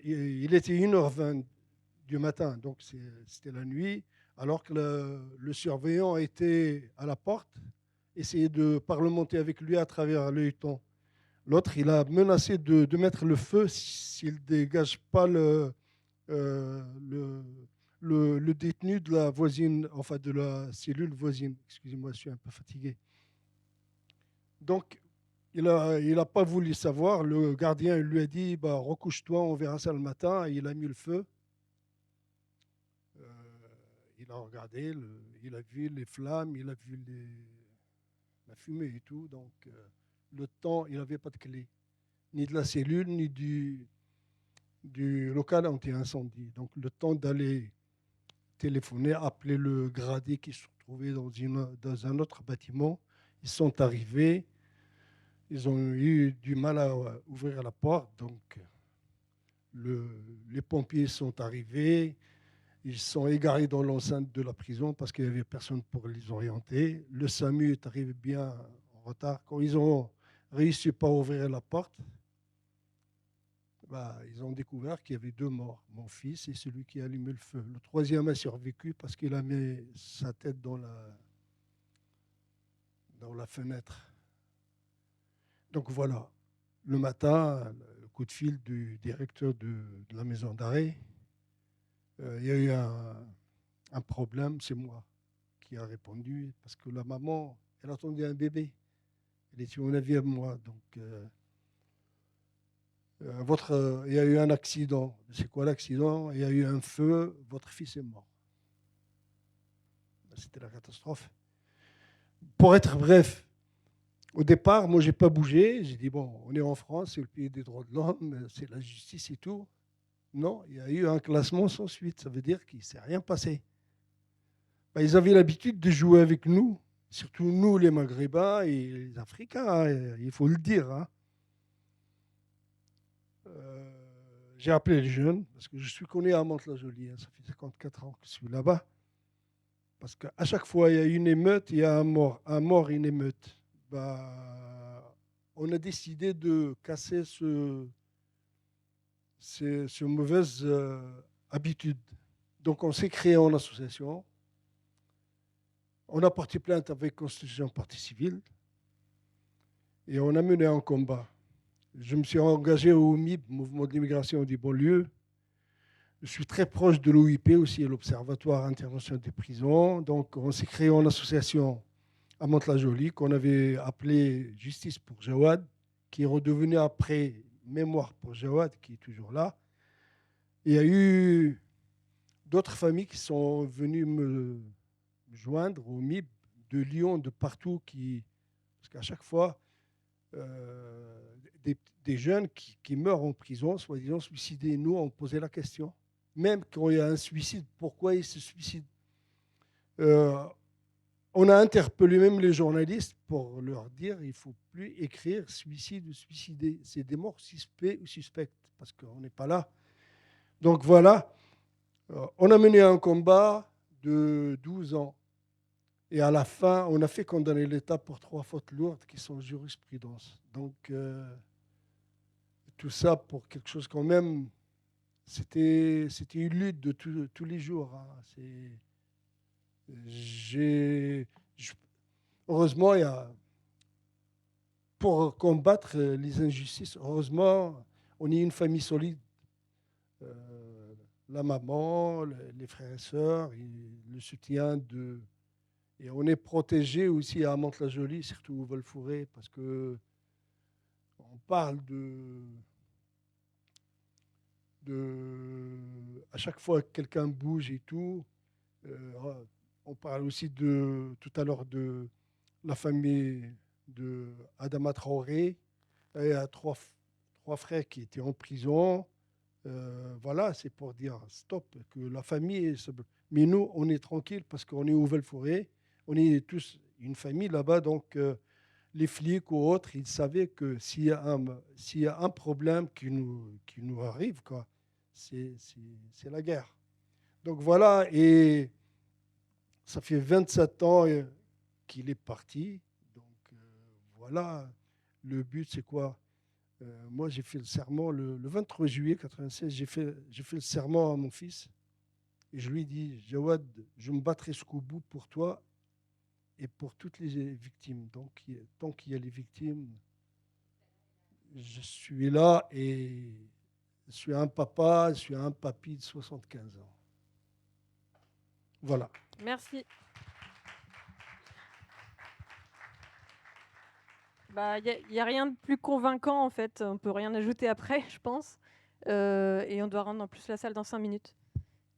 Il était 1h20 du matin, donc c'était la nuit, alors que le surveillant était à la porte, essayait de parlementer avec lui à travers l'œilleton. L'autre, il a menacé de mettre le feu s'il ne dégage pas le détenu de la voisine, enfin de la cellule voisine. Excusez-moi, je suis un peu fatigué. Donc, il a pas voulu savoir. Le gardien lui a dit bah, recouche-toi, on verra ça le matin. Et il a mis le feu. Il a regardé, il a vu les flammes, il a vu la fumée et tout. Donc, le temps, il n'avait pas de clé, ni de la cellule, ni du local anti-incendie. Donc, le temps d'aller téléphoner, appeler le gradé qui se trouvait dans un autre bâtiment. Ils sont arrivés. Ils ont eu du mal à ouvrir la porte. Donc, les pompiers sont arrivés. Ils sont égarés dans l'enceinte de la prison parce qu'il n'y avait personne pour les orienter. Le SAMU est arrivé bien en retard. Quand ils ont réussi à ouvrir la porte, bah, ils ont découvert qu'il y avait 2 morts, mon fils et celui qui a allumé le feu. Le troisième a survécu parce qu'il a mis sa tête dans la fenêtre. Donc voilà, le matin, le coup de fil du directeur de la maison d'arrêt, il y a eu un problème, c'est moi qui a répondu, parce que la maman, elle attendait un bébé. Elle était au 9e mois, donc il y a eu un accident. C'est quoi l'accident? Il y a eu un feu, votre fils est mort. C'était la catastrophe. Pour être bref, au départ, moi, je n'ai pas bougé. J'ai dit, bon, on est en France, c'est le pays des droits de l'homme, c'est la justice et tout. Non, il y a eu un classement sans suite. Ça veut dire qu'il ne s'est rien passé. Ben, ils avaient l'habitude de jouer avec nous, surtout nous, les Maghrébins et les Africains, hein, il faut le dire. Hein. J'ai appelé les jeunes, parce que je suis connu à Mantes-la-Jolie. Hein, ça fait 54 ans que je suis là-bas. Parce qu'à chaque fois, il y a une émeute, il y a un mort, une émeute. Bah, on a décidé de casser ce mauvaise habitude. Donc, on s'est créé en association. On a porté plainte avec constitution de partie civile et on a mené un combat. Je me suis engagé au MIB, Mouvement de l'immigration des banlieues. Je suis très proche de l'OIP aussi, l'Observatoire international des prisons. Donc, on s'est créé en association à Mantes-la-Jolie, qu'on avait appelé Justice pour Jawad, qui est redevenu après Mémoire pour Jawad, qui est toujours là. Il y a eu d'autres familles qui sont venues me joindre au MIB de Lyon, de partout, parce qu'à chaque fois, des jeunes qui meurent en prison, soi-disant suicidés, nous, on posait la question. Même quand il y a un suicide, pourquoi ils se suicident? On a interpellé même les journalistes pour leur dire qu'il ne faut plus écrire suicide ou suicidé. C'est des morts suspects ou suspectes, parce qu'on n'est pas là. Donc voilà, on a mené un combat de 12 ans. Et à la fin, on a fait condamner l'État pour 3 fautes lourdes qui sont jurisprudence. Donc, tout ça pour quelque chose quand même, c'était une lutte de tous les jours. Hein. Heureusement, pour combattre les injustices, heureusement, on est une famille solide. La maman, les frères et sœurs, le soutien Et on est protégé aussi à Mantes-la-Jolie, surtout au Val-Fouré, parce que on parle à chaque fois que quelqu'un bouge et tout. On parle aussi tout à l'heure de la famille de Adama Traoré. Il y a trois frères qui étaient en prison. Voilà, c'est pour dire stop, que la famille. Mais nous, on est tranquille parce qu'on est au Val-Fouré. On est tous une famille là-bas, donc les flics ou autres, ils savaient que s'il y a un problème qui nous arrive, quoi, c'est la guerre. Donc voilà, et ça fait 27 ans qu'il est parti. Donc voilà, le but c'est quoi? Moi j'ai fait le serment le 23 juillet 96, j'ai fait le serment à mon fils. Et je lui ai dit, Jawad, je me battrai jusqu'au bout pour toi et pour toutes les victimes. Donc tant qu'il y a les victimes, je suis là et je suis un papa, je suis un papy de 75 ans. Voilà. Merci. Il n'y a rien de plus convaincant, en fait. On ne peut rien ajouter après, je pense. Et on doit rendre en plus la salle dans 5 minutes.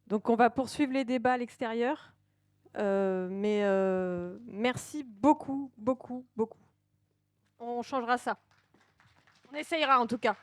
Donc, on va poursuivre les débats à l'extérieur. Mais merci beaucoup, beaucoup, beaucoup. On changera ça. On essayera, en tout cas.